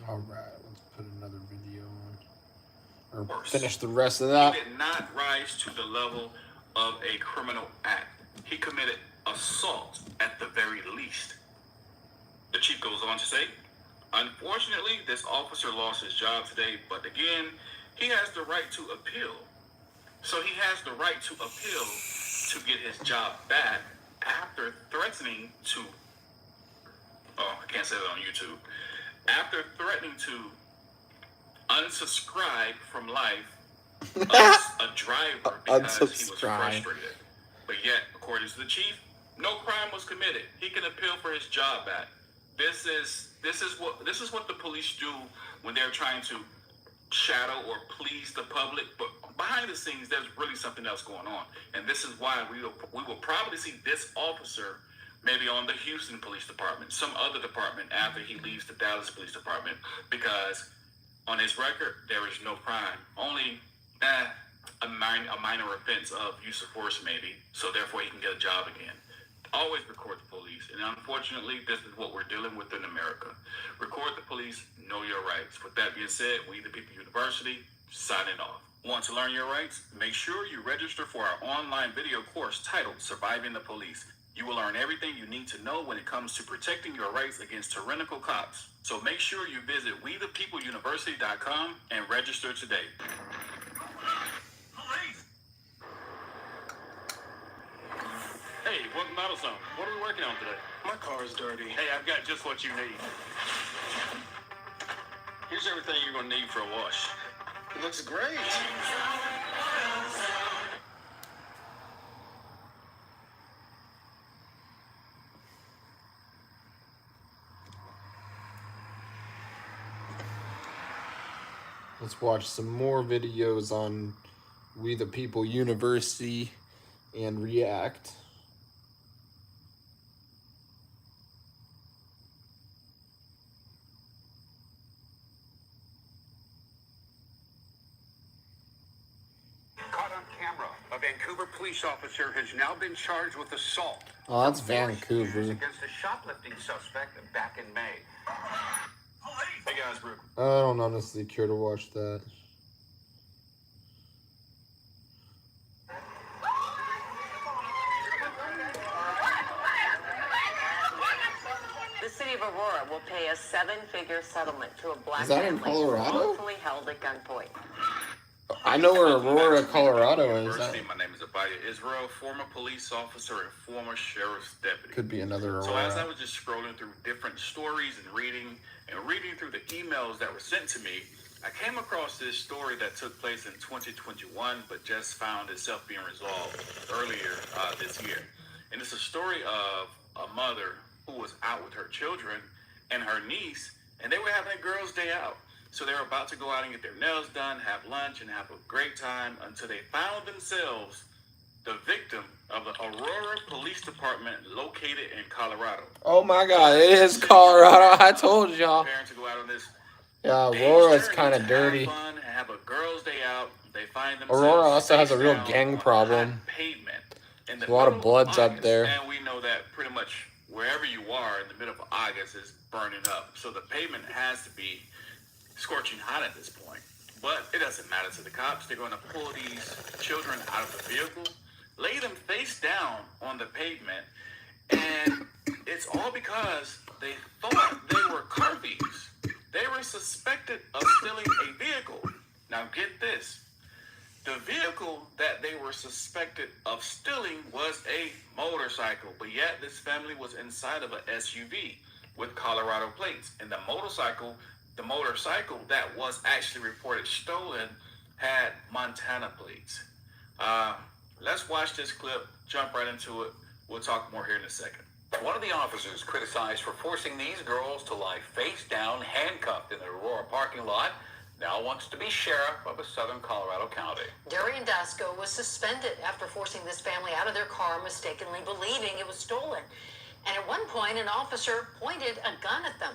All right, let's put another video on. Or finish the rest of that. He did not rise to the level of a criminal act. He committed assault at the very least. The chief goes on to say, unfortunately, this officer lost his job today, but again, he has the right to appeal. So he has the right to appeal to get his job back after threatening to, oh, I can't say that on YouTube, after threatening to unsubscribe from life a driver because he was frustrated. But yet, according to the chief, no crime was committed. He can appeal for his job back. This is what the police do when they're trying to shadow or please the public, but behind the scenes there's really something else going on. And this is why we will probably see this officer maybe on the Houston Police Department, some other department after he leaves the Dallas Police Department, because on his record there is no crime, only a minor offense of use of force maybe, so therefore he can get a job again. Always record the police, and unfortunately this is what we're dealing with in America. Record the police, know your rights. With that being said, We the People University, signing off. Want to learn your rights? Make sure you register for our online video course titled Surviving the Police. You will learn everything you need to know when it comes to protecting your rights against tyrannical cops. So make sure you visit WeThePeopleUniversity.com and register today. Hey, welcome to AutoZone. What are we working on today? My car is dirty. Hey, I've got just what you need. Here's everything you're going to need for a wash. It looks great. Let's watch some more videos on We the People University and react. Caught on camera, a Vancouver police officer has now been charged with assault. Oh, that's Vancouver. Against a shoplifting suspect back in May. Hey guys, Brooke. I don't honestly care to watch that. The city of Aurora will pay a 7-figure settlement to a black Is that in family Colorado? wrongfully held at gunpoint. I know where Aurora, Colorado is. My name is Abaya Israel, former police officer and former sheriff's deputy. Could be another So as I Aurora. was just scrolling through different stories and reading through the emails that were sent to me, I came across this story that took place in 2021, but just found itself being resolved earlier this year. And it's a story of a mother who was out with her children and her niece, and they were having a girls' day out. So they were about to go out and get their nails done, have lunch, and have a great time until they found themselves the victim of the Aurora Police Department located in Colorado. Oh my God, it is Colorado. I told y'all. Preparing to go out on this Yeah, Aurora's kind of dirty. have fun, have a girls' day out. They find themselves Aurora also has a real face gang down problem. on pavement in the There's a lot of middle bloods up August, there. and we know that pretty much wherever you are in the middle of August is burning up. So the pavement has to be scorching hot at this point. But it doesn't matter to the cops. They're going to pull these children out of the vehicle, lay them face down on the pavement, and it's all because they thought they were car thieves. They were suspected of stealing a vehicle. Now get this. The vehicle that they were suspected of stealing was a motorcycle, but yet this family was inside of an SUV with Colorado plates. And the motorcycle that was actually reported stolen had Montana plates. Let's watch this clip, jump right into it. We'll talk more here in a second. One of the officers criticized for forcing these girls to lie face down, handcuffed in the Aurora parking lot, now wants to be sheriff of a southern Colorado county. Darian Dasco was suspended after forcing this family out of their car, mistakenly believing it was stolen. And at one point, an officer pointed a gun at them.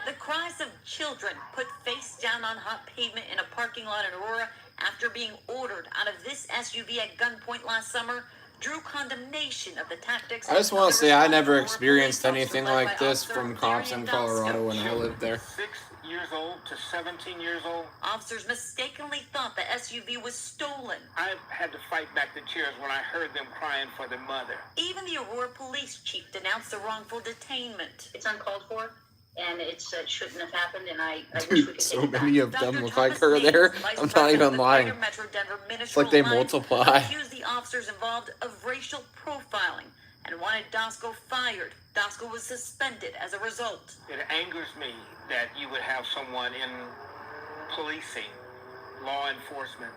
The cries of children put face down on hot pavement in a parking lot in Aurora after being ordered out of this SUV at gunpoint last summer drew condemnation of the tactics. I just want to say I never experienced anything like this from cops in Colorado when I lived there. 6 years old to 17 years old. Officers mistakenly thought the SUV was stolen. I had to fight back the tears when I heard them crying for their mother. Even the Aurora police chief denounced the wrongful detainment. It's uncalled for, and it shouldn't have happened, and I wish we Dude, could so take it back. many of them look like her there. I'm not even lying. It's like they multiply. Accused the officers involved of racial profiling and wanted Dosco fired. Dosco was suspended as a result. It angers me that you would have someone in policing, law enforcement,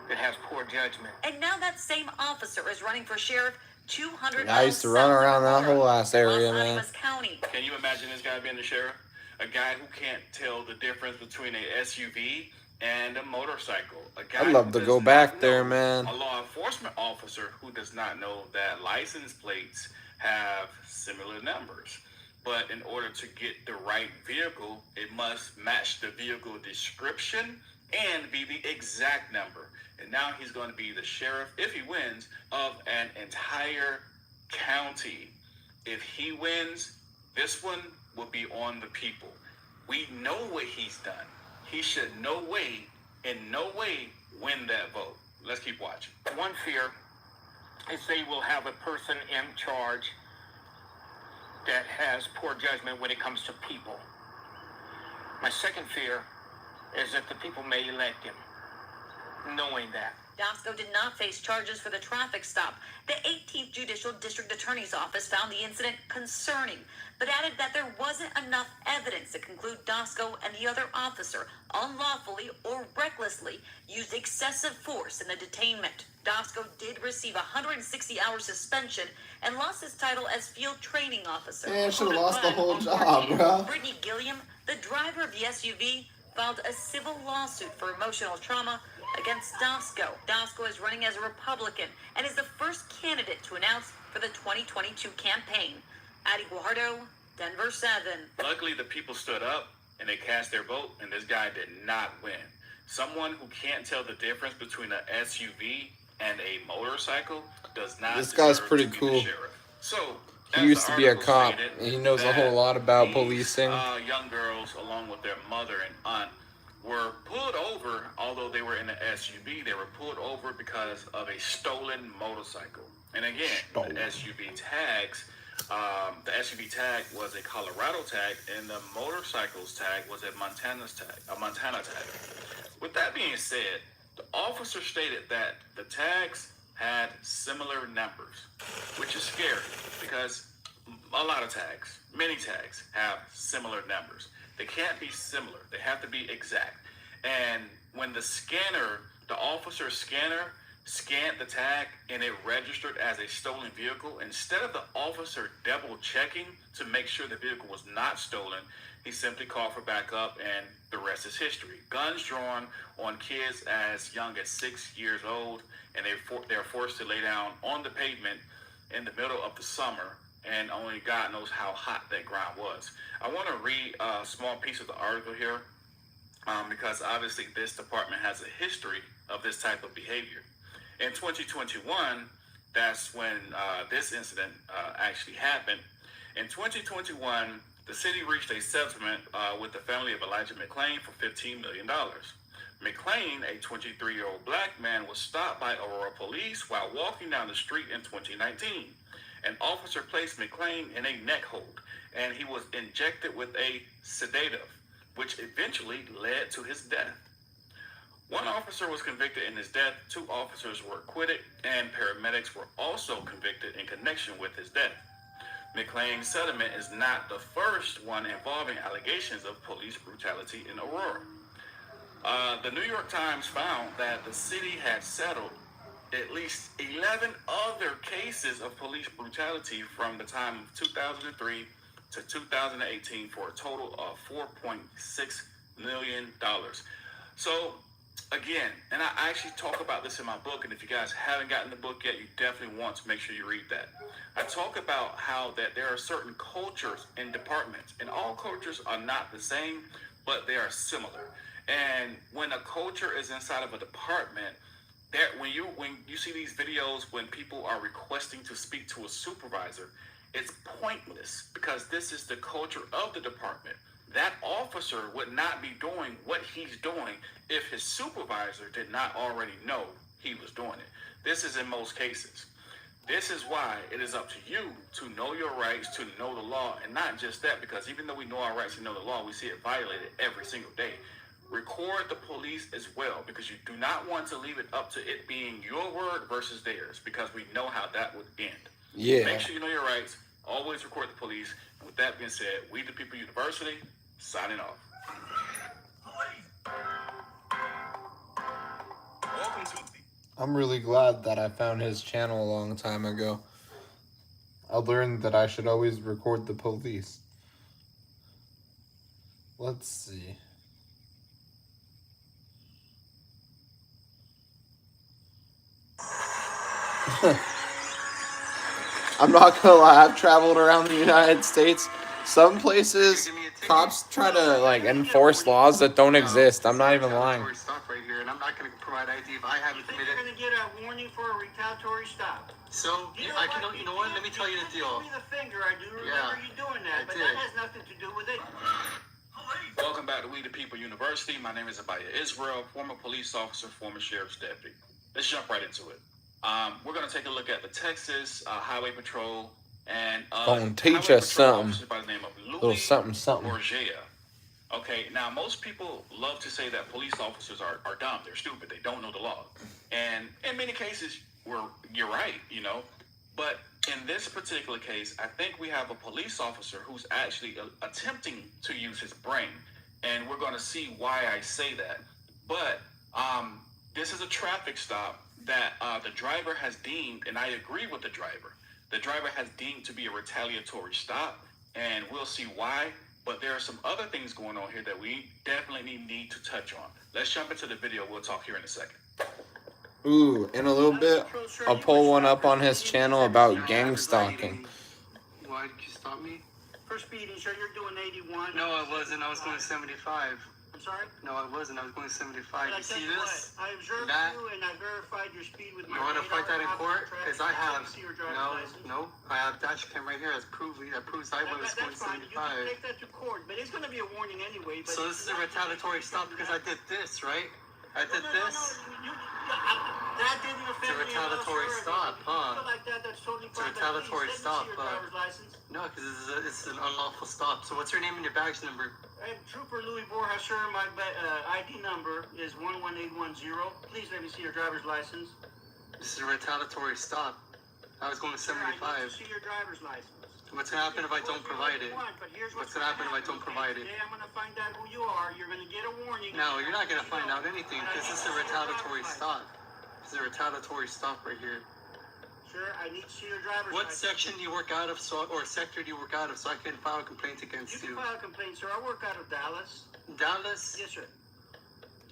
that has poor judgment. And now that same officer is running for sheriff 200 Yeah, I used to run around that whole ass area, man. County. Can you imagine this guy being the sheriff? A guy who can't tell the difference between a SUV and a motorcycle. A guy I'd love to go back there, man. A law enforcement officer who does not know that license plates have similar numbers. But in order to get the right vehicle, it must match the vehicle description and be the exact number. And now he's going to be the sheriff, if he wins, of an entire county. If he wins, this one will be on the people. We know what he's done. He should in no way win that vote. Let's keep watching. One fear is they will have a person in charge that has poor judgment when it comes to people. My second fear is that the people may elect him, knowing that. Dosco did not face charges for the traffic stop. The 18th Judicial District Attorney's Office found the incident concerning, but added that there wasn't enough evidence to conclude Dosco and the other officer unlawfully or recklessly used excessive force in the detainment. Dosco did receive a 160-hour suspension and lost his title as field training officer. Man, should have lost the whole job, bro. Brittany Gilliam, the driver of the SUV, filed a civil lawsuit for emotional trauma against Dosco. Dosco is running as a Republican and is the first candidate to announce for the 2022 campaign. Addie Guajardo, Denver 7. Luckily, the people stood up and they cast their vote, and this guy did not win. Someone who can't tell the difference between an SUV and a motorcycle does not. This guy's pretty cool. So he used to be a cop, and he knows a whole lot about policing. Young girls, along with their mother and aunt, were pulled over. Although they were in an SUV, they were pulled over because of a stolen motorcycle. And again, the SUV tags. The SUV tag was a Colorado tag, and the motorcycle's tag was a Montana tag. With that being said, the officer stated that the tags had similar numbers, which is scary because a lot of tags, many tags, have similar numbers. They can't be similar. They have to be exact. And when the officer's scanner scanned the tag and it registered as a stolen vehicle, instead of the officer double checking to make sure the vehicle was not stolen, he simply called for backup, and the rest is history. Guns drawn on kids as young as 6 years old, and they're forced to lay down on the pavement in the middle of the summer, and only God knows how hot that ground was. I want to read a small piece of the article here because obviously this department has a history of this type of behavior. In 2021, that's when this incident actually happened. In 2021, the city reached a settlement with the family of Elijah McClain for $15 million. McClain, a 23-year-old black man, was stopped by Aurora police while walking down the street in 2019. An officer placed McClain in a neck hold, and he was injected with a sedative, which eventually led to his death. One officer was convicted in his death, 2 officers were acquitted, and paramedics were also convicted in connection with his death. McClain's settlement is not the first one involving allegations of police brutality in Aurora. The New York Times found that the city had settled at least 11 other cases of police brutality from the time of 2003 to 2018 for a total of $4.6 million. So, again, and I actually talk about this in my book, and if you guys haven't gotten the book yet, you definitely want to make sure you read that. I talk about how that there are certain cultures in departments, and all cultures are not the same, but they are similar. And when a culture is inside of a department, when you see these videos when people are requesting to speak to a supervisor, it's pointless because this is the culture of the department. That officer would not be doing what he's doing if his supervisor did not already know he was doing it. This is in most cases. This is why it is up to you to know your rights, to know the law, and not just that, because even though we know our rights and know the law, we see it violated every single day. Record the police as well, because you do not want to leave it up to it being your word versus theirs, because we know how that would end. Yeah. Make sure you know your rights. Always record the police. And with that being said, We the People University, signing off. Welcome to I'm really glad that I found his channel a long time ago. I learned that I should always record the police. Let's see. I'm not gonna lie, I've traveled around the United States. Some places, cops try to like enforce laws that don't exist. I'm not even lying. Stop right here, and I'm not going to provide ID if I haven't committed. You're going to get a warning for a retaliatory stop. So I can, you know what? Let me tell you the deal. Give me the finger. I do remember you doing that, but that has nothing to do with it. Welcome back to We the People University. My name is Abaya Israel, former police officer, former sheriff's deputy. Let's jump right into it. We're going to take a look at the Texas Highway Patrol and gonna teach us something. By the name of Louis little something. Borgia. Okay, now most people love to say that police officers are dumb, they're stupid, they don't know the law. And in many cases, you're right, you know. But in this particular case, I think we have a police officer who's actually attempting to use his brain. And we're going to see why I say that. But this is a traffic stop that the driver has deemed, and I agree with the driver has deemed to be a retaliatory stop, and we'll see why. But there are some other things going on here that we definitely need to touch on. Let's jump into the video. We'll talk here in a second. Ooh, in a little bit, I'll pull one up on his channel about gang stalking. Why did you stop me? For speeding, sir, you're doing 81. No, I wasn't. I was going 75. I'm sorry? No, I wasn't. I was going 75. You see this? I observed you and I verified your speed with my. You want to fight that in court? Because I have. No. I have dash cam right here. That proves I was going 75. You can take that to court, but it's going to be a warning anyway. So this is a retaliatory stop because I did this, right? I did this. That didn't affect me. It's a retaliatory stop, huh? Like that, that's totally it's a retaliatory stop, no, because it's an unlawful stop. So what's your name and your badge number? Trooper Louis Borja, sir. My ID number is 11810. Please let me see your driver's license. This is a retaliatory stop. I was going 75. I need to see your driver's license. What's going to happen if I don't provide it? What's going to happen if I don't provide it? Today I'm going to find out who you are. You're going to get a warning. No, you're not going to find out anything because this is a retaliatory stop. This is a retaliatory stop right here. Sir, I need to see your driver's license. What license. section do you work out of, or sector do you work out of, so I can file a complaint against you? You can file a complaint, sir. I work out of Dallas. Dallas? Yes, sir.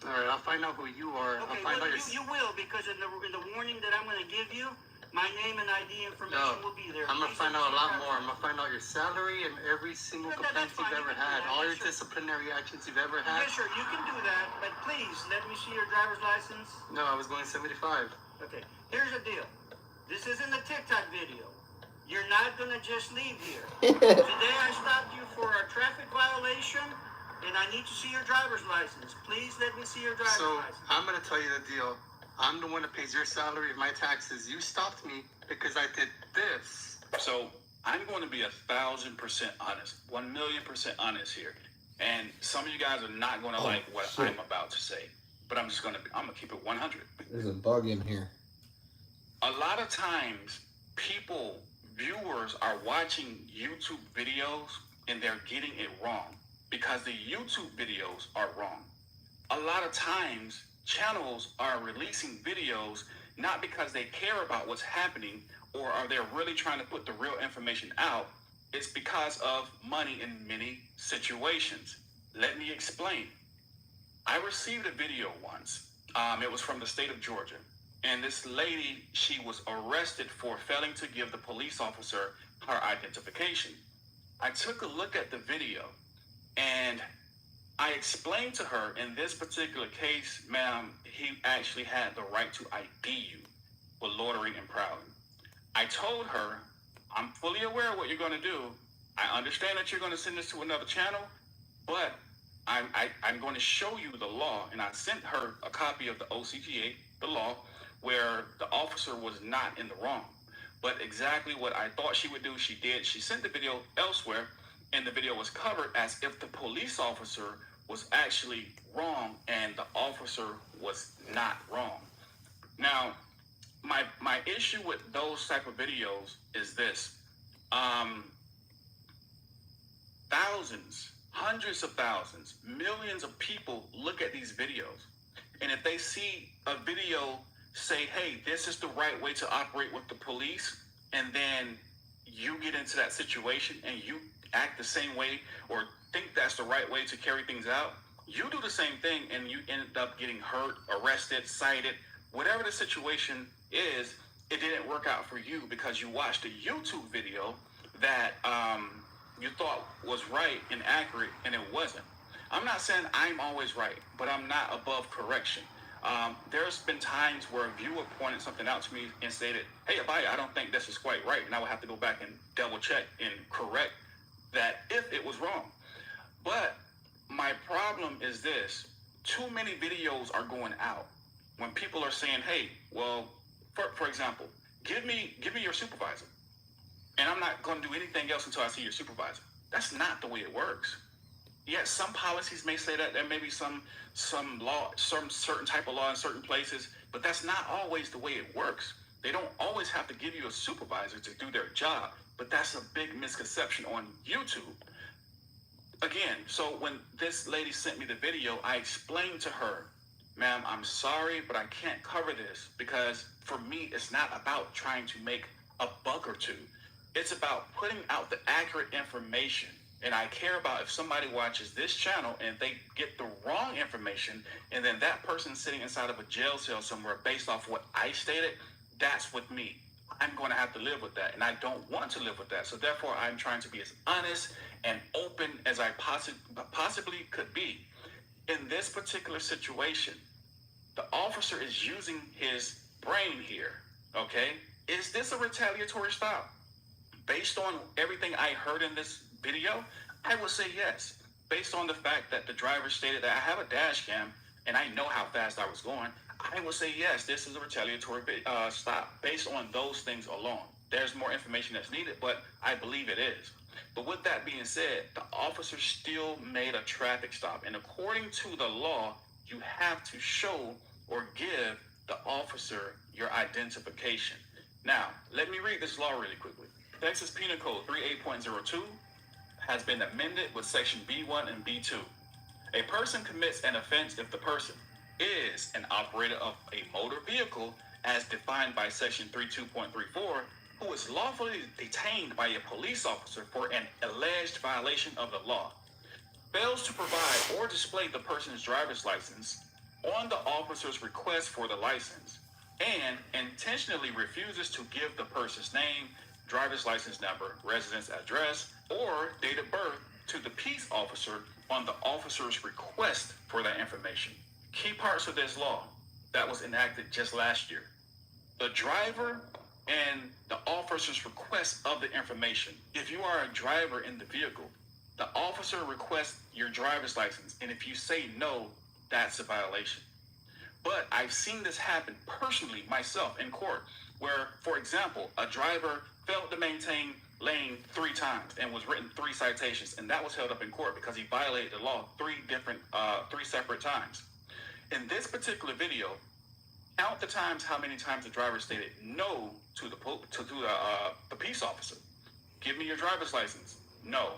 All right, I'll find out who you are. Okay, I'll find out you will, because in the warning that I'm going to give you, my name and ID information will be there. I'm going to find out a lot more. I'm going to find out your salary and every single complaint you've ever had. All your disciplinary actions you've ever had. Yes, sir, you can do that, but please, let me see your driver's license. No, I was going 75. Okay, here's the deal. This isn't a TikTok video. You're not going to just leave here. Today I stopped you for a traffic violation, and I need to see your driver's license. Please let me see your driver's license. So, I'm going to tell you the deal. I'm the one that pays your salary and my taxes. You stopped me because I did this. So, I'm going to be 1,000% honest, 1,000,000% honest here. And some of you guys are not going to like what I'm about to say. But I'm going to keep it 100. There's a bug in here. A lot of times, viewers are watching YouTube videos and they're getting it wrong because the YouTube videos are wrong. A lot of times, channels are releasing videos not because they care about what's happening or are they really trying to put the real information out. It's because of money in many situations. Let me explain. I received a video once. It was from the state of Georgia. And this lady, she was arrested for failing to give the police officer her identification. I took a look at the video, and I explained to her in this particular case, ma'am, he actually had the right to ID you for loitering and prowling. I told her, I'm fully aware of what you're going to do. I understand that you're going to send this to another channel, but I'm going to show you the law. And I sent her a copy of the OCGA, the law, where the officer was not in the wrong. But exactly what I thought she would do, she did. She sent the video elsewhere, and the video was covered as if the police officer was actually wrong and the officer was not wrong. Now, my issue with those type of videos is this. Thousands, hundreds of thousands, millions of people look at these videos. And if they see a video say, hey, this is the right way to operate with the police, and then you get into that situation and you act the same way or think that's the right way to carry things out, you do the same thing and you end up getting hurt, arrested, cited, whatever the situation is. It didn't work out for you because you watched a YouTube video that you thought was right and accurate, and it wasn't. I'm not saying I'm always right, but I'm not above correction. There's been times where a viewer pointed something out to me and stated, hey, Abaya, I don't think this is quite right. And I would have to go back and double check and correct that if it was wrong. But my problem is this. Too many videos are going out when people are saying, hey, well, for example, give me your supervisor, and I'm not going to do anything else until I see your supervisor. That's not the way it works. Yes, some policies may say that. There may be some law, some certain type of law in certain places, but that's not always the way it works. They don't always have to give you a supervisor to do their job, but that's a big misconception on YouTube. Again, so when this lady sent me the video, I explained to her, ma'am, I'm sorry, but I can't cover this because for me, it's not about trying to make a buck or two. It's about putting out the accurate information. And I care about if somebody watches this channel and they get the wrong information, and then that person's sitting inside of a jail cell somewhere based off what I stated, that's with me. I'm going to have to live with that, and I don't want to live with that. So therefore, I'm trying to be as honest and open as I possibly could be. In this particular situation, the officer is using his brain here, okay? Is this a retaliatory stop? Based on everything I heard in this video, I would say yes. Based on the fact that the driver stated that I have a dash cam and I know how fast I was going, I would say yes, this is a retaliatory stop based on those things alone. There's more information that's needed, but I believe it is. But with that being said, the officer still made a traffic stop. And according to the law, you have to show or give the officer your identification. Now, let me read this law really quickly. Texas Penal Code 38.02 has been amended with Section B1 and B2. A person commits an offense if the person is an operator of a motor vehicle as defined by Section 32.34, who is lawfully detained by a police officer for an alleged violation of the law, fails to provide or display the person's driver's license on the officer's request for the license, and intentionally refuses to give the person's name, driver's license number, residence address, or date of birth to the peace officer on the officer's request for that information. Key parts of this law that was enacted just last year. The driver and the officer's request of the information. If you are a driver in the vehicle, the officer requests your driver's license, and if you say no, that's a violation. But I've seen this happen personally myself in court, where, for example, a driver failed to maintain lane 3 times and was written 3 citations, and that was held up in court because he violated the law 3 separate times. In this particular video, count the times how many times the driver stated no to the peace officer. Give me your driver's license. No.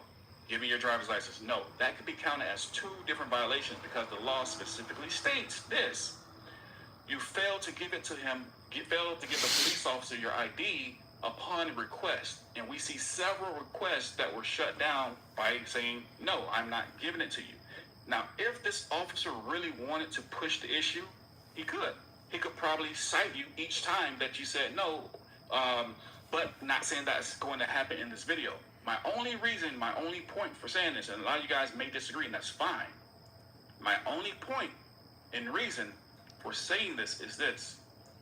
Give me your driver's license. No. That could be counted as 2 different violations because the law specifically states this. You failed to give it to him, failed to give the police officer your ID upon request. And we see several requests that were shut down by saying, no, I'm not giving it to you. Now, if this officer really wanted to push the issue, he could. He could probably cite you each time that you said no, but not saying that's going to happen in this video. My only point for saying this, and a lot of you guys may disagree, and that's fine, My only point and reason for saying this is this.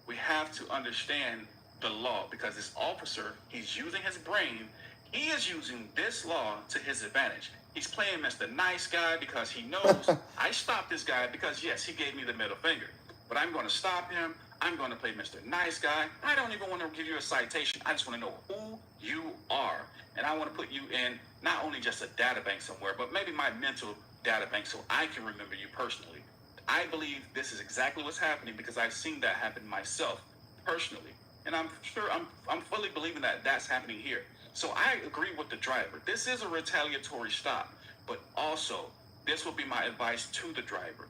We have to understand the law, because this officer, he's using his brain. He is using this law to his advantage. He's playing Mr. Nice Guy because he knows I stopped this guy because, yes, he gave me the middle finger. But I'm going to stop him. I'm going to play Mr. Nice Guy. I don't even want to give you a citation. I just want to know who you are. And I want to put you in not only just a data bank somewhere, but maybe my mental data bank so I can remember you personally. I believe this is exactly what's happening because I've seen that happen myself personally. And I'm sure I'm fully believing that that's happening here. So I agree with the driver. This is a retaliatory stop, but also this will be my advice to the driver.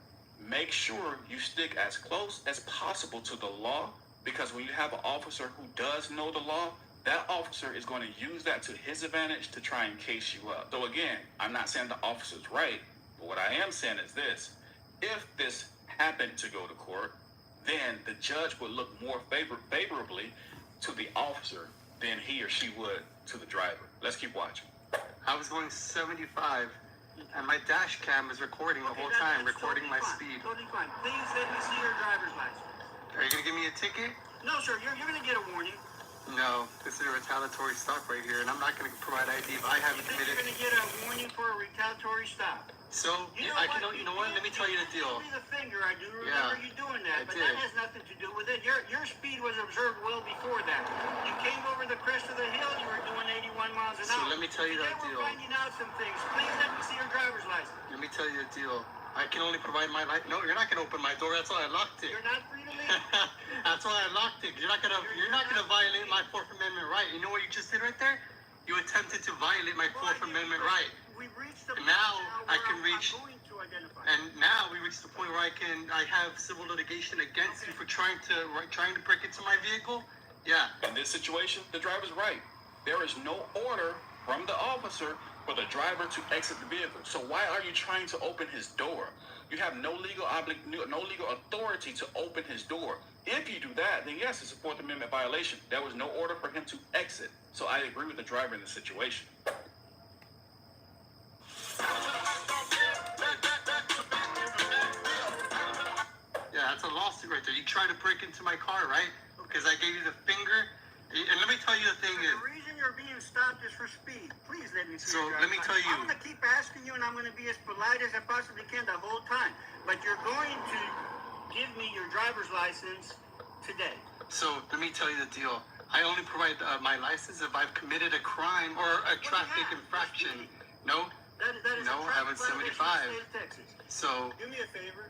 Make sure you stick as close as possible to the law, because when you have an officer who does know the law, that officer is going to use that to his advantage to try and case you up. So again, I'm not saying the officer's right, but what I am saying is this. If this happened to go to court, then the judge would look more favorably to the officer than he or she would to the driver. Let's keep watching. I was going 75, and my dash cam is recording the whole time, recording my speed. Totally fine. Please let me see your driver's license. Are you going to give me a ticket? No, sir. You're going to get a warning. No, this is a retaliatory stop right here, and I'm not going to provide ID if I haven't committed. You're going to get a warning for a retaliatory stop. So, you know what? Let me tell you the deal. Give me the finger. I do remember you doing that, but that has nothing to do with it. Your speed was observed well before that. You came over the crest of the hill. You were doing 81 miles an hour. So let me tell you that deal. We're finding out some things. Please let me see your driver's license. Let me tell you the deal. I can only provide my life. No, you're not gonna open my door. That's why I locked it. You're not free to leave. That's why I locked it. You're not gonna violate my Fourth Amendment right. You know what you just did right there? You attempted to violate my Fourth Amendment right. We've reached the point now I can reach. I'm going to identify. And now we reached the point where I have civil litigation against you for trying to break into my vehicle. Yeah. In this situation, the driver's right. There is no order from the officer for the driver to exit the vehicle. So why are you trying to open his door? You have no legal authority to open his door. If you do that, then yes, it's a Fourth Amendment violation. There was no order for him to exit. So I agree with the driver in this situation. Yeah, that's a lawsuit right there. You tried to break into my car, right? Because I gave you the finger. And let me tell you the thing is. The reason you're being stopped is for speed. Please let me see. So let me tell you. I'm going to keep asking you, and I'm going to be as polite as I possibly can the whole time. But you're going to give me your driver's license today. So let me tell you the deal. I only provide my license if I've committed a crime or a traffic infraction. No. That is no, I haven't 75. So. Do me a favor.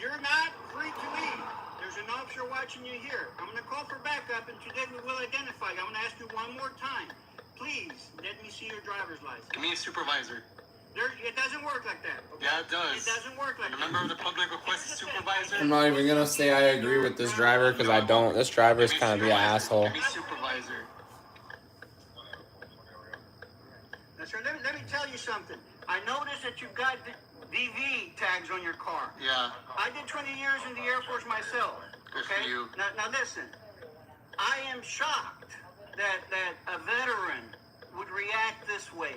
You're not free to leave. There's an officer watching you here. I'm going to call for backup, and today we will identify you. I'm going to ask you one more time. Please, let me see your driver's license. Give me a supervisor. It doesn't work like that. Okay? Yeah, it does. It doesn't work like that. Remember the public request a supervisor? I'm not even going to say I agree with this driver because I don't. This driver is kind of the asshole. Give me supervisor. Now, sir, let me tell you something. I noticed that you've got the DV tags on your car. Yeah. I did 20 years in the Air Force myself. Good for you. Now listen. I am shocked that a veteran would react this way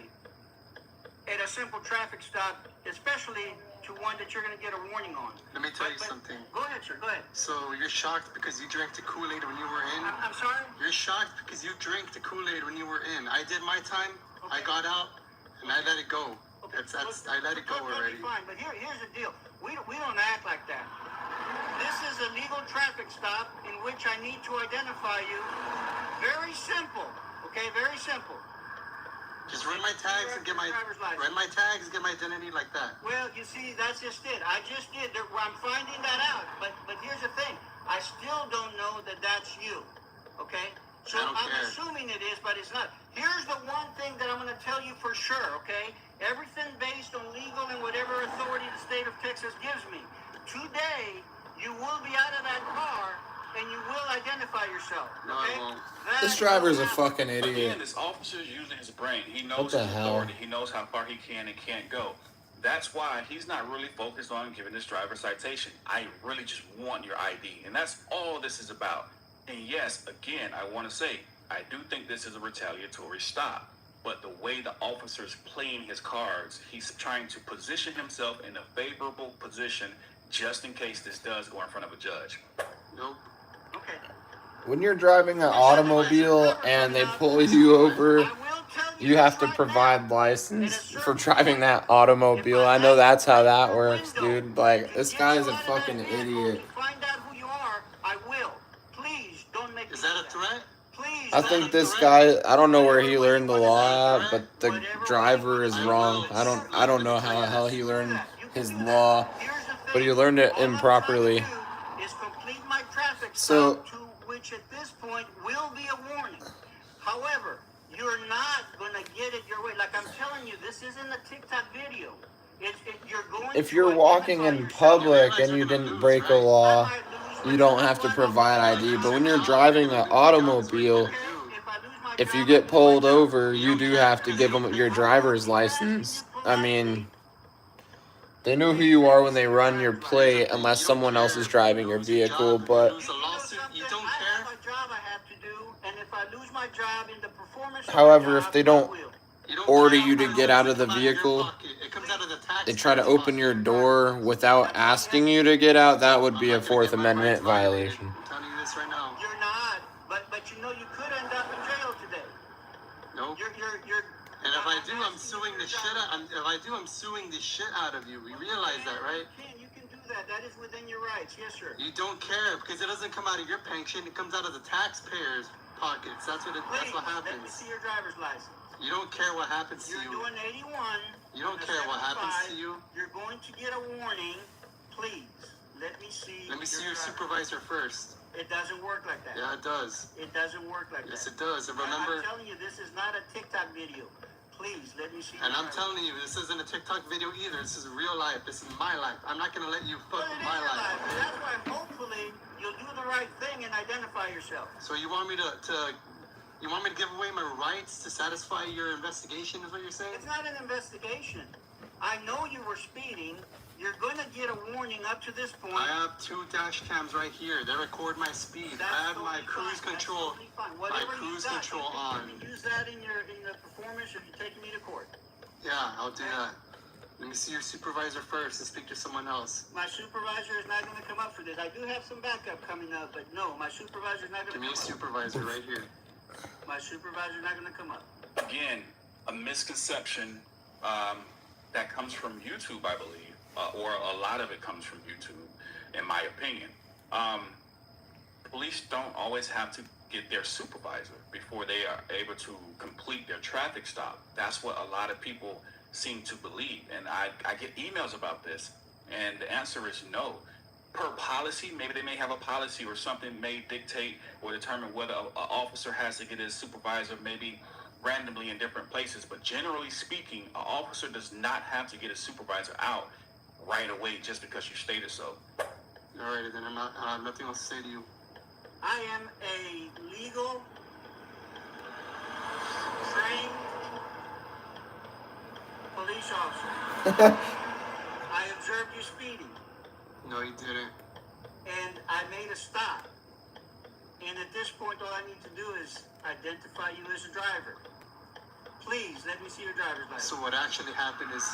at a simple traffic stop, especially to one that you're going to get a warning on. Let me tell you something. Go ahead, sir. Go ahead. So you're shocked because you drank the Kool-Aid when you were in? I'm sorry? You're shocked because you drank the Kool-Aid when you were in. I did my time. Okay. I got out, and I let it go. Okay. I let it go already. Fine, but here's the deal. We don't act like that. This is a legal traffic stop in which I need to identify you. Very simple. Okay, very simple. Just run my tags and get my identity like that. Well, you see, that's just it. I just did. I'm finding that out. But here's the thing. I still don't know that that's you. Okay? So I'm assuming it is, but it's not. Here's the one thing that I'm going to tell you for sure, okay? Everything based on legal and whatever authority the state of Texas gives me. Today, you will be out of that car and you will identify yourself. Okay? No, this driver's a fucking idiot. Again, this officer is using his brain. He knows his authority. He knows how far he can and can't go. That's why he's not really focused on giving this driver a citation. I really just want your ID. And that's all this is about. And yes, again, I want to say, I do think this is a retaliatory stop. but the way the officer's playing his cards, he's trying to position himself in a favorable position just in case this does go in front of a judge. Nope. Okay. When you're driving an automobile and they pull you over, you have to provide license for driving that automobile. I know that's how that works, dude. Like, this guy is a fucking idiot. Find out who you are, I will. Please don't make. Is that a threat? Please. I think this guy, I don't know where he learned the law at, but the driver is wrong. I don't know how the hell he learned his law, but he learned it improperly. Is complete my traffic So, stop, to which at this point will be a warning. However, you're not gonna get it your way. Like I'm telling you, this isn't a TikTok video. You're going if you're walking in public and you didn't break a law, you don't have to provide ID. But when you're driving an automobile, if you get pulled over, you do have to give them your driver's license. I mean, they know who you are when they run your plate, unless someone else is driving your vehicle. But however, if they don't order you to get out of the vehicle, they try to open your door without asking you to get out, that would be a Fourth Amendment violation. I'm telling you this right now. You're not, but you know you could end up in jail today. Nope. You're. And if I do, I'm suing the shit out. I'm suing the shit out of you. We realize that, right? You can do that. That is within your rights. Yes, sir. You don't care because it doesn't come out of your pension. It comes out of the taxpayers' pockets. That's what happens. Let me see your driver's license. You don't care what happens to you. You're doing 81. You don't care what happens to you. You're going to get a warning. Please, let me see. Let me see your supervisor first. It doesn't work like that. Yeah, it does. It doesn't work like that. Yes, it does. And remember, I'm telling you, this is not a TikTok video. Please, let me see. And I'm telling you, this isn't a TikTok video either. This is real life. This is my life. I'm not going to let you fuck with my life. That's why hopefully you'll do the right thing and identify yourself. So you want me to give away my rights to satisfy your investigation is what you're saying? It's not an investigation. I know you were speeding. You're going to get a warning up to this point. I have 2 dash cams right here. They record my speed. I have my cruise control. My cruise control on. You can use that in the performance if you're taking me to court. Yeah, I'll do that. Let me see your supervisor first and speak to someone else. My supervisor is not going to come up for this. I do have some backup coming up, but no, my supervisor is not going to come up. Give me a supervisor right here. My supervisor is not going to come up. Again, a misconception that comes from YouTube, I believe. Or a lot of it comes from YouTube, in my opinion. Police don't always have to get their supervisor before they are able to complete their traffic stop. That's what a lot of people seem to believe. And I get emails about this, and the answer is no. Per policy, maybe they may have a policy or something may dictate or determine whether an officer has to get his supervisor maybe randomly in different places. But generally speaking, an officer does not have to get his supervisor out right away just because you stated so. Alrighty, then I have nothing else to say to you. I am a legal, trained police officer. I observed you speeding. No, you didn't. And I made a stop. And at this point, all I need to do is identify you as a driver. Please, let me see your driver's license. So what actually happened is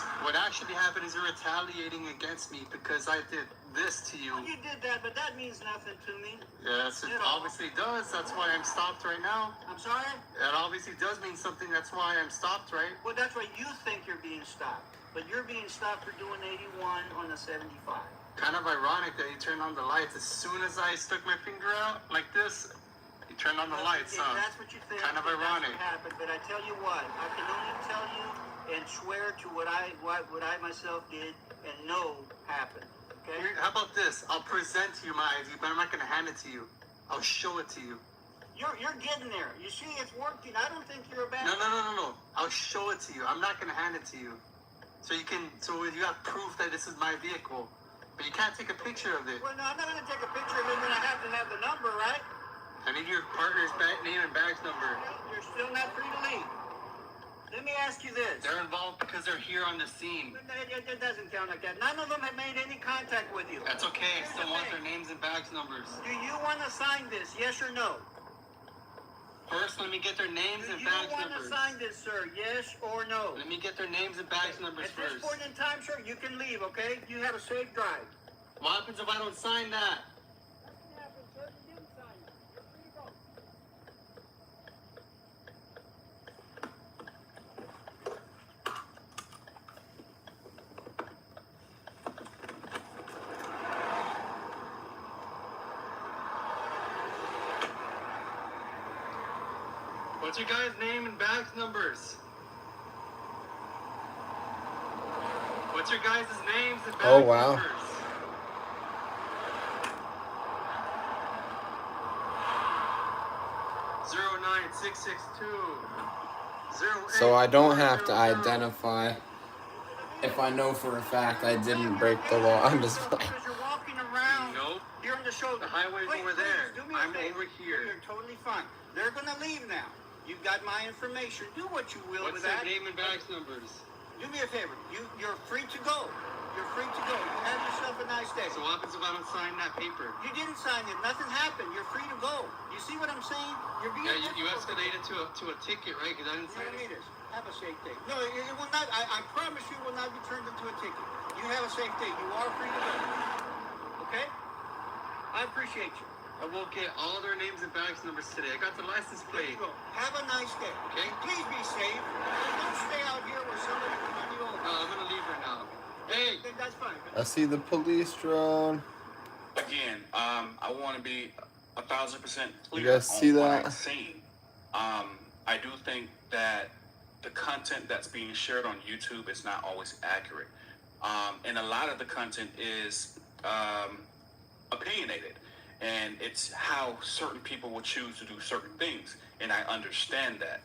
you're retaliating against me because I did this to you. Well, you did that, but that means nothing to me. Yes, it obviously does. That's why I'm stopped right now. I'm sorry? It obviously does mean something. That's why I'm stopped, right? Well, that's why you think you're being stopped. But you're being stopped for doing 81 on a 75. Kind of ironic that you turned on the lights as soon as I stuck my finger out like this. You turned on the lights, huh? That's what you think. Kind of ironic. That's what happened. But I tell you what, I can only tell you and swear to what I myself did and know happened. Okay? How about this? I'll present to you my ID, but I'm not going to hand it to you. I'll show it to you. You're getting there. You see, it's working. I don't think you're a bad No. I'll show it to you. I'm not going to hand it to you. So you have proof that this is my vehicle. But you can't take a picture of it. Well, no, I'm not going to take a picture of it when I have to have the number, right? I need your partner's name and badge number. You're still not free to leave. Let me ask you this. They're involved because they're here on the scene. It doesn't count like that. None of them have made any contact with you. That's okay. I still want their names and badge numbers. Do you want to sign this, yes or no? First, let me get their names and Do you badge want to numbers. sign this, sir? Yes or no? Let me get their names and badge numbers At this first. point in time, sir, you can leave, okay? You have a safe drive. What happens if I don't sign that? What's your guys' name and badge numbers? What's your guys' names and badge Oh, wow. numbers? So I don't have to identify if I know for a fact I didn't break the law. I'm just playing. Because you're walking around. Nope. You're on the shoulder. The highway's over there. Do me a I'm favor. over here. You're totally fine. They're going to leave now. You've got my information. Do what you will What's with their that. name and badge numbers? Do me a favor. You're free to go. You're free to go. You have yourself a nice day. So what happens if I don't sign that paper? You didn't sign it. Nothing happened. You're free to go. You see what I'm saying? You're being Yeah, you difficult. escalated to a ticket, right? Because I didn't sign it. Have a safe day. No, it will not. I promise you, it will not be turned into a ticket. You have a safe day. You are free to go. Okay? I appreciate you. I will get all their names and badge numbers today. I got the license There plate. you go. Have a nice day. Okay. Please be safe. Don't stay out here where somebody can run you over. I'm gonna leave right now. Hey. That's fine. I see the police drone. Again, I want to be 1,000% clear You guys see on what that? I'm saying. I do think that the content that's being shared on YouTube is not always accurate, and a lot of the content is opinionated, and it's how certain people will choose to do certain things, and I understand that.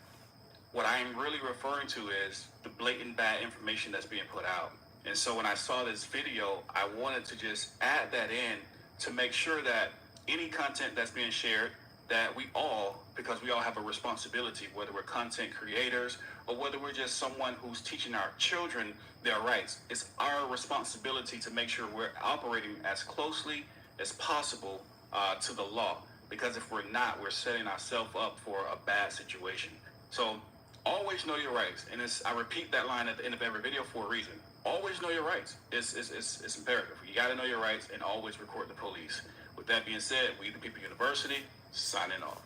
What I am really referring to is the blatant bad information that's being put out. And so when I saw this video, I wanted to just add that in to make sure that any content that's being shared, that we all, because we all have a responsibility, whether we're content creators or whether we're just someone who's teaching our children their rights, it's our responsibility to make sure we're operating as closely as possible to the law. Because if we're not, we're setting ourselves up for a bad situation. So always know your rights. And I repeat that line at the end of every video for a reason. Always know your rights. It's imperative. You got to know your rights and always record the police. With that being said, We the People University, signing off.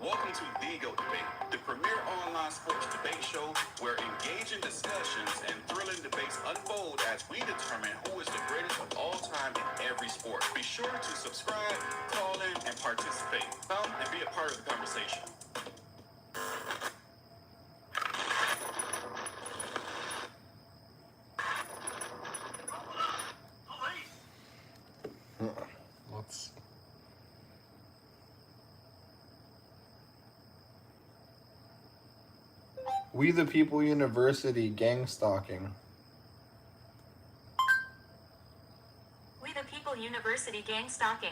Welcome to The GOAT Debate, the premier online sports debate show where engaging discussions and thrilling debates unfold as we determine who is the greatest of all time in every sport. Be sure to subscribe, call in, and participate. Come and be a part of the conversation. Let's. We the People University gang stalking. We the People University gang stalking.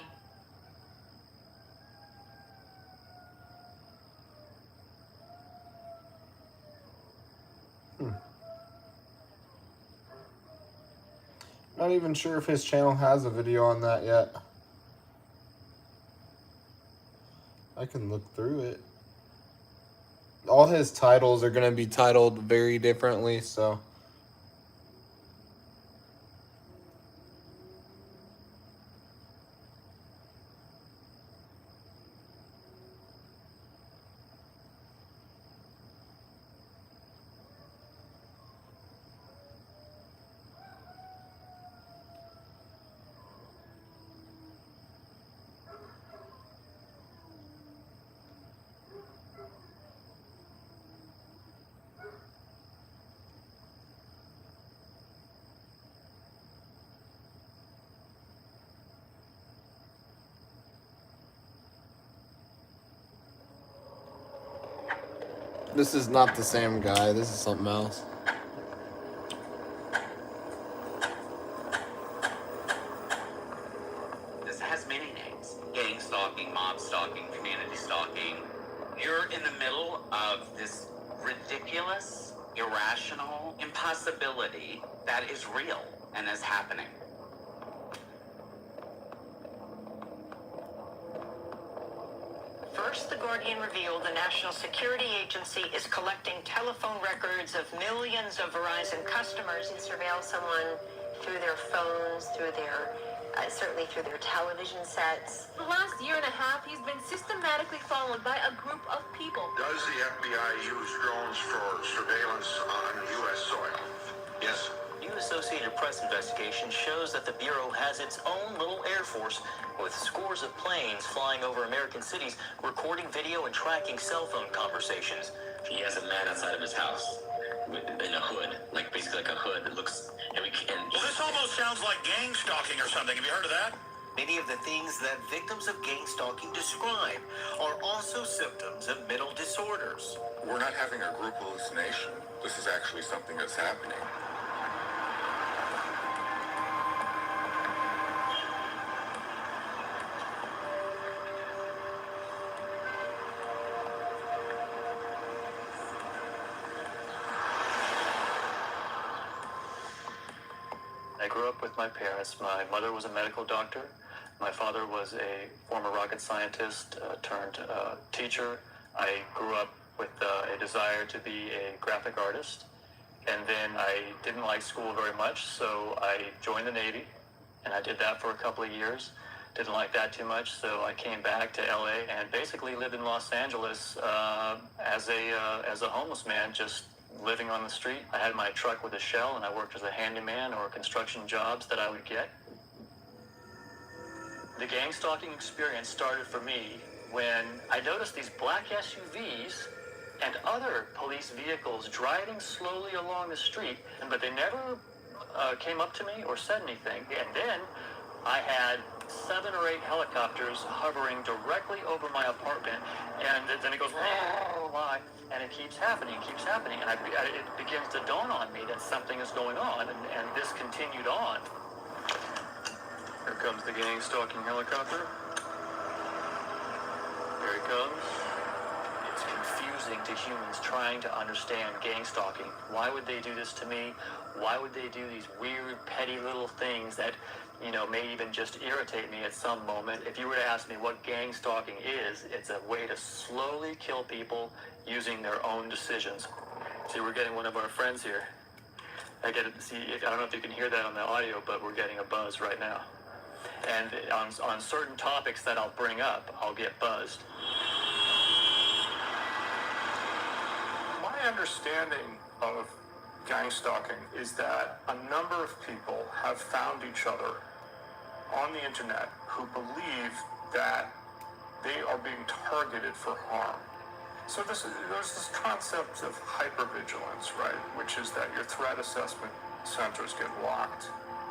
Not even sure if his channel has a video on that yet. I can look through it. All his titles are going to be titled very differently, so. This is not the same guy. This is something else. This has many names. Gang stalking, mob stalking, community stalking. You're in the middle of this ridiculous, irrational impossibility that is real and is happening. First, The Guardian revealed the National Security Agency is collecting telephone records of millions of Verizon customers. And surveil someone through their phones, through their, certainly through their television sets. For the last year and a half, he's been systematically followed by a group of people. Does the FBI use drones for surveillance on U.S. soil? Yes. New Associated Press investigation shows that the Bureau has its own little Air Force with scores of planes flying over American cities, recording video and tracking cell phone conversations. He has a man outside of his house in a hood, like basically like a hood that looks... Well, this almost sounds like gang stalking or something. Have you heard of that? Many of the things that victims of gang stalking describe are also symptoms of mental disorders. We're not having a group hallucination. This is actually something that's happening. I grew up with my parents. My mother was a medical doctor. My father was a former rocket scientist turned teacher. I grew up with a desire to be a graphic artist. And then I didn't like school very much, so I joined the Navy. And I did that for a couple of years. Didn't like that too much, so I came back to LA and basically lived in Los Angeles as a homeless man, just living on the street. I had my truck with a shell, and I worked as a handyman or construction jobs that I would get. The gang stalking experience started for me when I noticed these black SUVs and other police vehicles driving slowly along the street, but they never came up to me or said anything. And then I had 7 or 8 helicopters hovering directly over my apartment, and then it goes, and it keeps happening, and it begins to dawn on me that something is going on, and this continued on. Here comes the gang stalking helicopter. Here he comes. It's confusing to humans trying to understand gang stalking. Why would they do this to me? Why would they do these weird, petty little things that, may even just irritate me at some moment? If you were to ask me what gang stalking is, it's a way to slowly kill people using their own decisions. See, we're getting one of our friends here. I don't know if you can hear that on the audio, but we're getting a buzz right now. And on certain topics that I'll bring up, I'll get buzzed. My understanding of gang stalking is that a number of people have found each other on the internet who believe that they are being targeted for harm. So there's this concept of hypervigilance, right? Which is that your threat assessment centers get locked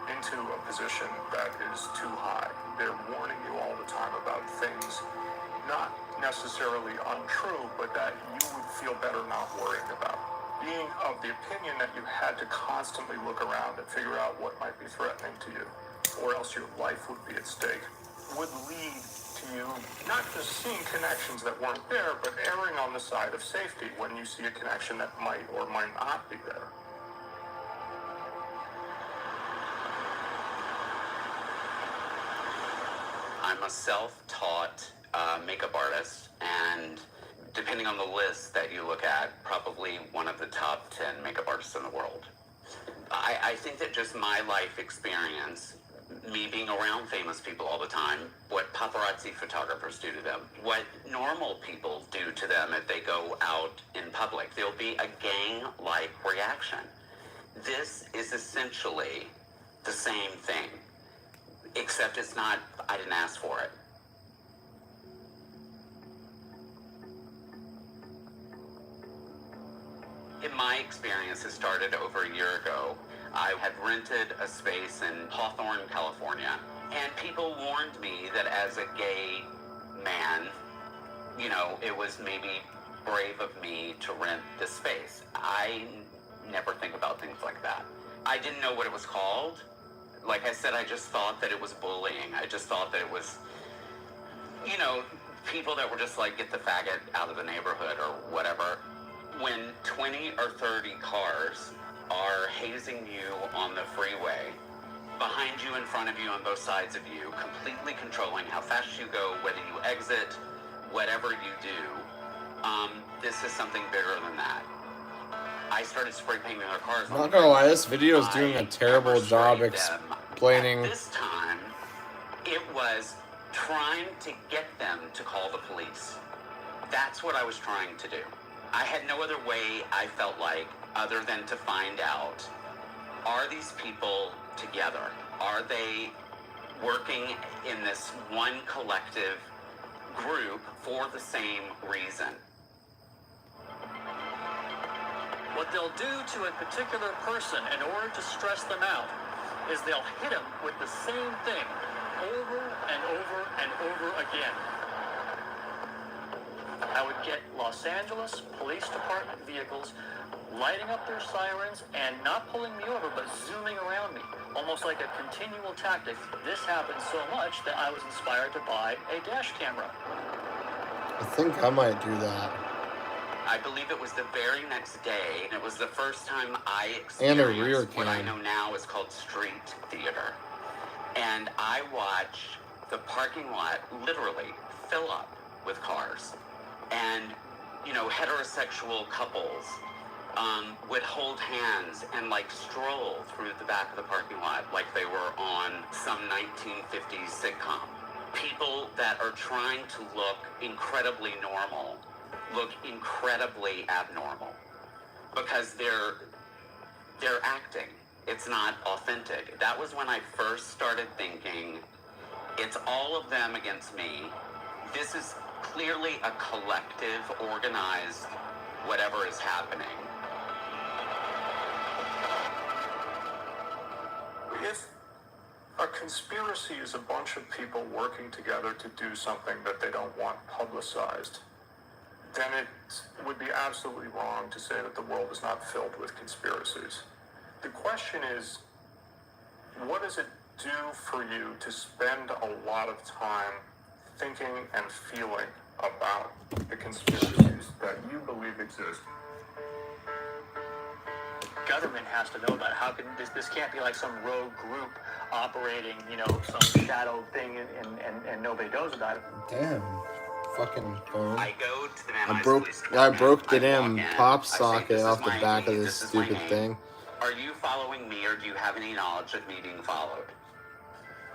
into a position that is too high. They're warning you all the time about things not necessarily untrue, but that you would feel better not worrying about. Being of the opinion that you had to constantly look around and figure out what might be threatening to you, or else your life would be at stake, would lead to you not just seeing connections that weren't there, but erring on the side of safety when you see a connection that might or might not be there. I'm a self-taught makeup artist, and depending on the list that you look at, probably one of the top 10 makeup artists in the world. I think that just my life experience, me being around famous people all the time, what paparazzi photographers do to them, what normal people do to them if they go out in public, there'll be a gang-like reaction. This is essentially the same thing, except it's not, I didn't ask for it. In my experience, it started over a year ago. I had rented a space in Hawthorne, California, and people warned me that as a gay man, it was maybe brave of me to rent this space. I never think about things like that. I didn't know what it was called. Like I said, I just thought that it was bullying. I just thought that it was, people that were just like, get the faggot out of the neighborhood or whatever. When 20 or 30 cars are hazing you on the freeway, behind you, in front of you, on both sides of you, completely controlling how fast you go, whether you exit, whatever you do, this is something bigger than that. I started spray painting their cars. I'm not gonna lie, this video is doing a terrible job explaining. At this time, it was trying to get them to call the police. That's what I was trying to do. I had no other way, I felt like, other than to find out, are these people together? Are they working in this one collective group for the same reason? What they'll do to a particular person in order to stress them out is they'll hit them with the same thing over and over and over again. I would get Los Angeles Police Department vehicles lighting up their sirens and not pulling me over, but zooming around me, almost like a continual tactic. This happened so much that I was inspired to buy a dash camera. I think I might do that. I believe it was the very next day, and it was the first time I And a rear experienced what I cam. know now is called street theater. And I watched the parking lot literally fill up with cars. And, you know, heterosexual couples would hold hands and like stroll through the back of the parking lot like they were on some 1950s sitcom. People that are trying to look incredibly normal look incredibly abnormal because they're acting. It's not authentic. That was when I first started thinking, it's all of them against me. This is clearly a collective, organized, whatever is happening. If a conspiracy is a bunch of people working together to do something that they don't want publicized, then it would be absolutely wrong to say that the world is not filled with conspiracies. The question is, what does it do for you to spend a lot of time thinking and feeling about the conspiracies that you believe exist? Government has to know about it. How can this can't be like some rogue group operating, you know, some shadow thing and nobody knows about it. Damn. Fucking phone. I go to the I broke the damn pop socket off the back of this stupid thing. Are you following me, or do you have any knowledge of me being followed?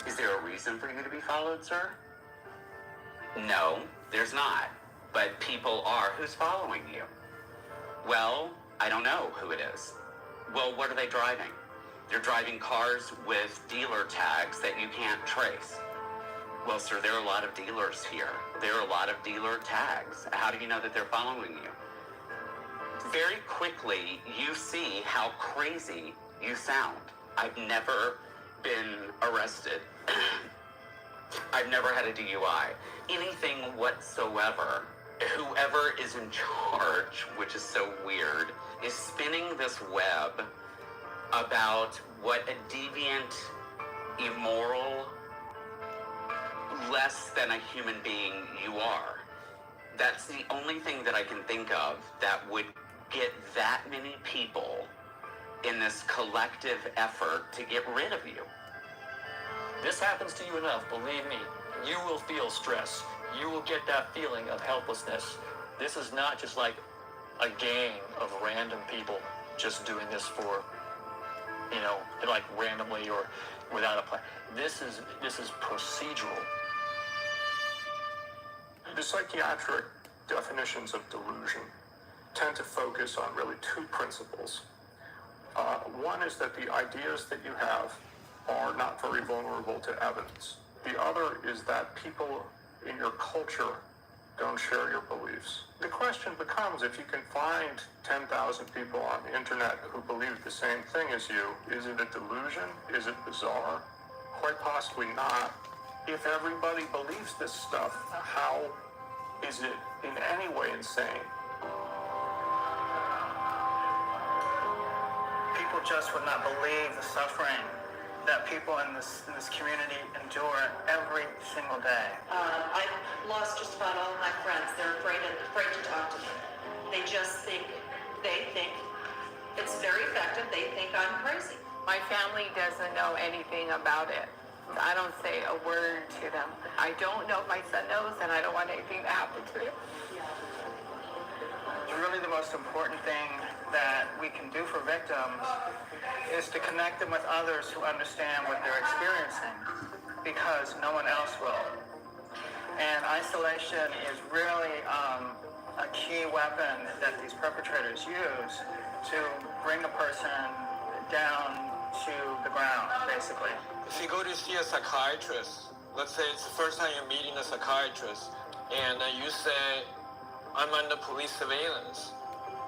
Is there a reason for you to be followed, sir? No, there's not. But people are. Who's following you? Well, I don't know who it is. Well, what are they driving? They're driving cars with dealer tags that you can't trace. Well, sir, there are a lot of dealers here. There are a lot of dealer tags. How do you know that they're following you? Very quickly, you see how crazy you sound. I've never been arrested. I've never had a DUI. Anything whatsoever. Whoever is in charge, which is so weird, is spinning this web about what a deviant, immoral, less than a human being you are. That's the only thing that I can think of that would get that many people in this collective effort to get rid of you. This happens to you enough, believe me, you will feel stress. You will get that feeling of helplessness. This is not just like a gang of random people just doing this for, you know, like randomly or without a plan. This is procedural. The psychiatric definitions of delusion tend to focus on really two principles. One is that the ideas that you have are not very vulnerable to evidence. The other is that people in your culture don't share your beliefs. The question becomes, if you can find 10,000 people on the internet who believe the same thing as you, is it a delusion? Is it bizarre? Quite possibly not. If everybody believes this stuff, how is it in any way insane? People just would not believe the suffering that people in this community endure every single day. I've lost just about all of my friends. They're afraid to talk to me. They think it's very effective. They think I'm crazy. My family doesn't know anything about it. I don't say a word to them. I don't know if my son knows, and I don't want anything to happen to him. Really, the most important thing that we can do for victims is to connect them with others who understand what they're experiencing, because no one else will. And isolation is really a key weapon that these perpetrators use to bring a person down to the ground, basically. If you go to see a psychiatrist, let's say it's the first time you're meeting a psychiatrist, and you say, I'm under police surveillance,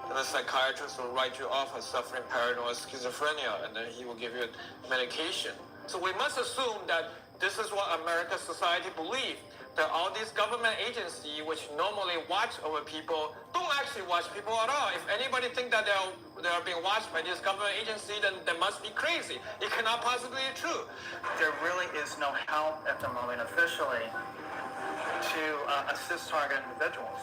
and the psychiatrist will write you off as suffering paranoid schizophrenia, and then he will give you medication. So we must assume that this is what American society believes, that all these government agencies, which normally watch over people, don't actually watch people at all. If anybody think that they're being watched by this government agency, then they must be crazy. It cannot possibly be true. There really is no help at the moment officially to assist target individuals.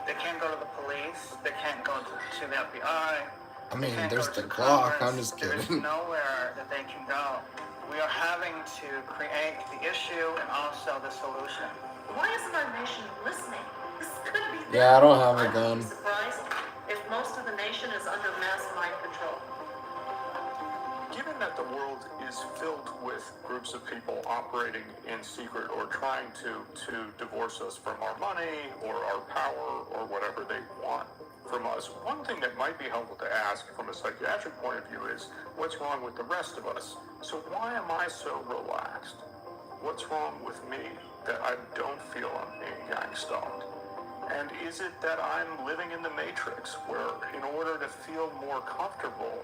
They can't go to the police. They can't go to the FBI. I mean, there's the Glock. I'm just kidding. There's nowhere that they can go. We are having to create the issue and also the solution. Why isn't our nation listening? This could be. Yeah, I don't have a gun. I'd be surprised if most of the nation is under mass mind control. Given that the world is filled with groups of people operating in secret or trying to divorce us from our money or our power or whatever they want from us, one thing that might be helpful to ask from a psychiatric point of view is, what's wrong with the rest of us? So why am I so relaxed? What's wrong with me that I don't feel I'm being gang stalked? And is it that I'm living in the matrix where in order to feel more comfortable,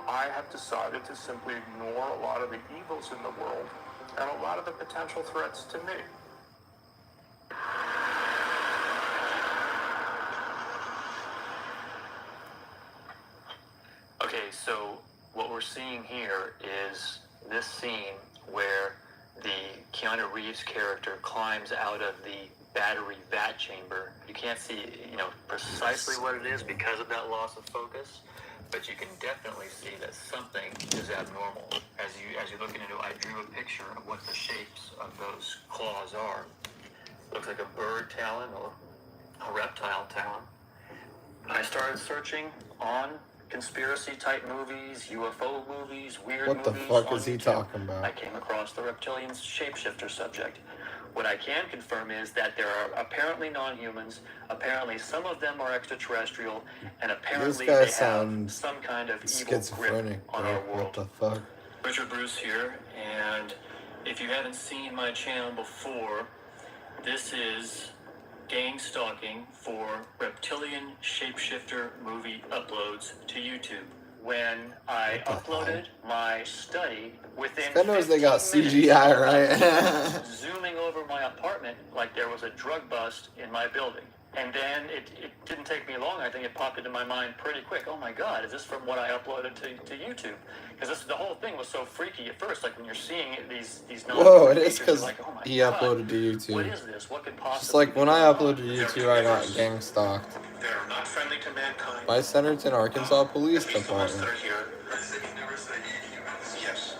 I have decided to simply ignore a lot of the evils in the world and a lot of the potential threats to me? Okay, so what we're seeing here is this scene where the Keanu Reeves character climbs out of the battery vat chamber. You can't see, precisely what it is because of that loss of focus, but you can definitely see that something is abnormal. As you're looking into it, I drew a picture of what the shapes of those claws are. Looks like a bird talon or a reptile talon. I started searching on conspiracy-type movies, UFO movies, weird movies. What the fuck is he talking about? I came across the reptilian shapeshifter subject. What I can confirm is that there are apparently non-humans, apparently some of them are extraterrestrial, and apparently they have some kind of evil grip on our world. What the fuck? Richard Bruce here, and if you haven't seen my channel before, this is gang stalking for reptilian shapeshifter movie uploads to YouTube. When I uploaded my study, within 15 knows they got minutes, CGI, right? zooming over my apartment like there was a drug bust in my building. And then it didn't take me long. I think it popped into my mind pretty quick. Oh my God, is this from what I uploaded to YouTube? Because the whole thing was so freaky at first. Like when you're seeing these Whoa, it is because like, oh he uploaded to YouTube. What is this? What could possibly Just like when I uploaded to YouTube, I got gang stalked They are not friendly to mankind. by Centerton, Arkansas Police Department. Yes.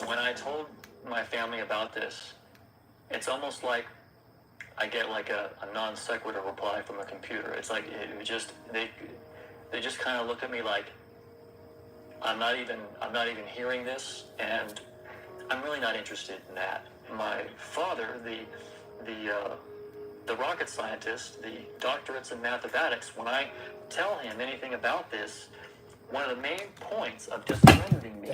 When I told my family about this, it's almost like I get like a non sequitur reply from a computer. It's like they just kind of look at me like I'm not even hearing this, and I'm really not interested in that. My father, the rocket scientist, the doctorates in mathematics, when I tell him anything about this, one of the main points of discrediting me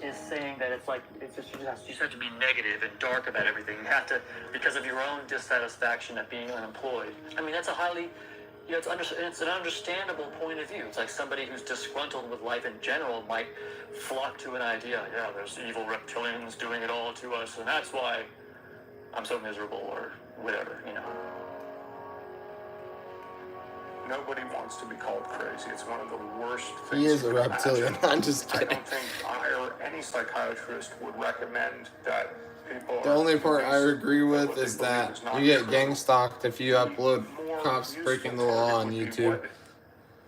is saying that it's like you just have to be negative and dark about everything. You have to, because of your own dissatisfaction at being unemployed. I mean, that's a highly, it's an understandable point of view. It's like somebody who's disgruntled with life in general might flock to an idea. Yeah, there's evil reptilians doing it all to us, and that's why I'm so miserable, or whatever, Nobody wants to be called crazy. It's one of the worst things. He is a reptilian. I'm just kidding. I don't think I or any psychiatrist would recommend that people. The only part I agree with is that you get gang stalked if you upload cops breaking the law on YouTube. What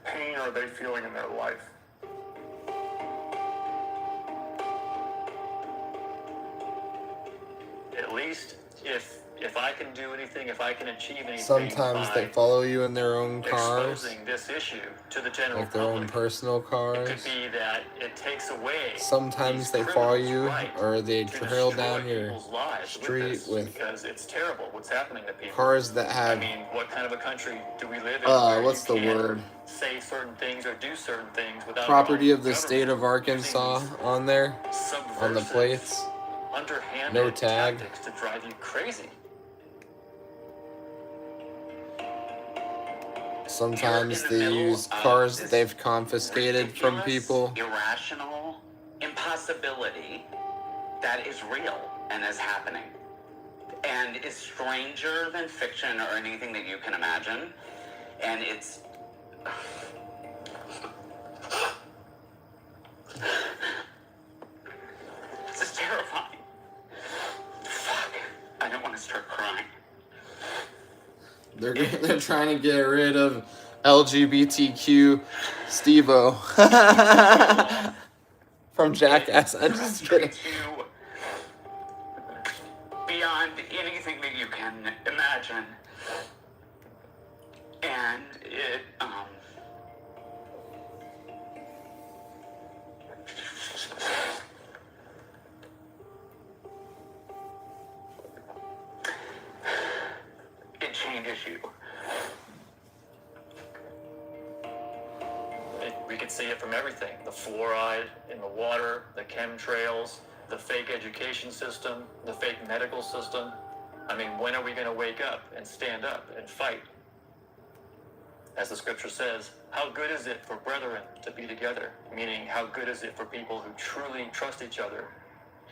pain are they feeling in their life? anything, if I can achieve anything, Sometimes they follow you in their own cars, exposing this issue to the general like their own personal it cars. could be that it takes away Sometimes they follow you, or they trail down your street with because it's terrible what's happening to people. cars that have, I mean, what kind of a country do we live in? Where what's you the can't word? say certain things or do certain things without Property of the state of Arkansas on there, on the plates. underhanded No tag. tactics to drive you crazy. Sometimes they use cars that they've confiscated from people. Irrational impossibility that is real and is happening. And is stranger than fiction or anything that you can imagine. And it's... This is terrifying. Fuck. I don't want to start crying. They're trying to get rid of LGBTQ Steve-O from Jackass. I'm just kidding. Beyond anything that you can imagine. And it, it changes you. We can see it from everything. The fluoride in the water, the chemtrails, the fake education system, the fake medical system. I mean, when are we going to wake up and stand up and fight? As the scripture says, how good is it for brethren to be together? Meaning, how good is it for people who truly trust each other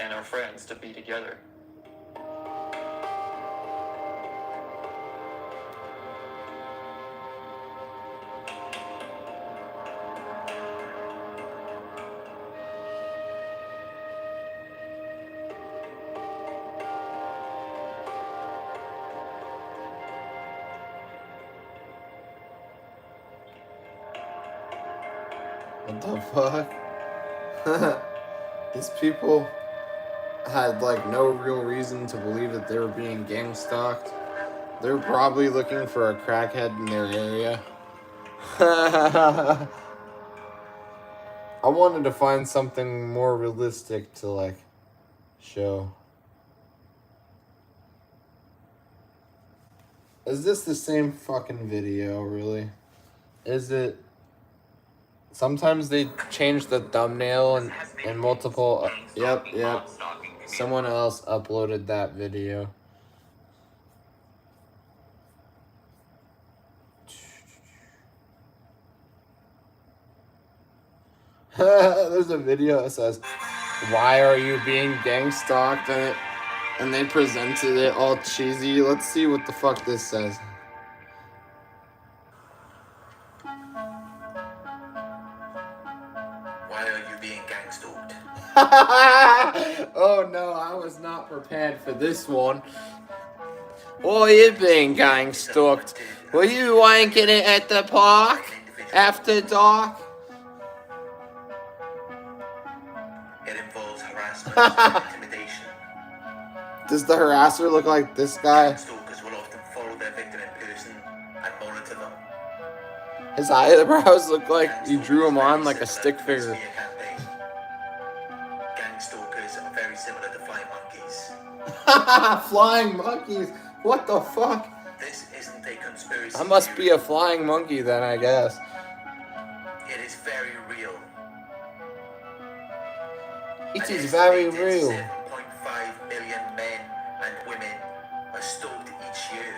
and are friends to be together? What the fuck? These people had like no real reason to believe that they were being gang stalked. They're probably looking for a crackhead in their area. I wanted to find something more realistic to like show. Is this the same fucking video, really? Is it? Sometimes they change the thumbnail and multiple... Yep. Someone else uploaded that video. There's a video that says, "Why are you being gang stalked?" And they presented it all cheesy. Let's see what the fuck this says. Why are you being gang stalked? Oh no, I was not prepared for this one. Why are you being gang stalked? Were you wanking it at the park after dark? It involves harassment and intimidation. Does the harasser look like this guy? Stalkers will often follow their victim in person and monitor them. His eyebrows look like you drew him on like a stick figure. Gang stalkers are very similar to flying monkeys. Flying monkeys? What the fuck? This isn't a conspiracy. I must be a flying monkey then, I guess. It is very real. It is very real. 7.5 million men and women are stalked each year.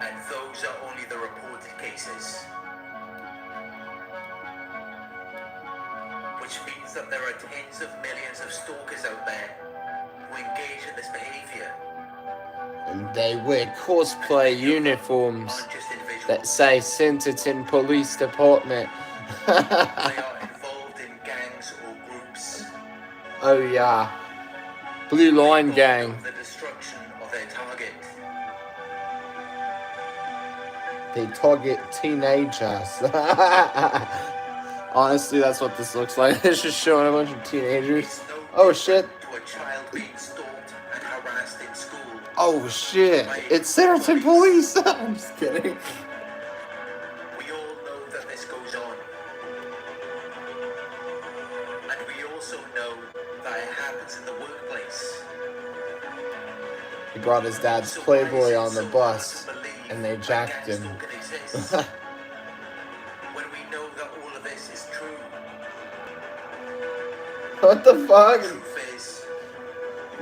And those are only the reported cases. Which means that there are tens of millions of stalkers out there who engage in this behavior. And they wear cosplay uniforms that say Centerton Police Department. They are involved in gangs or groups. Oh yeah. Blue Line Gang. The destruction of their target. They target teenagers. Honestly, that's what this looks like. It's just showing a bunch of teenagers. Oh shit. To a child being stalked and harassed in school. Oh shit! It's Centerton Police! I'm just kidding. We all know that this goes on. And we also know that it happens in the workplace. He brought his dad's Playboy on the bus, and they jacked him. When we know that all of this is true. What the fuck? Truth is,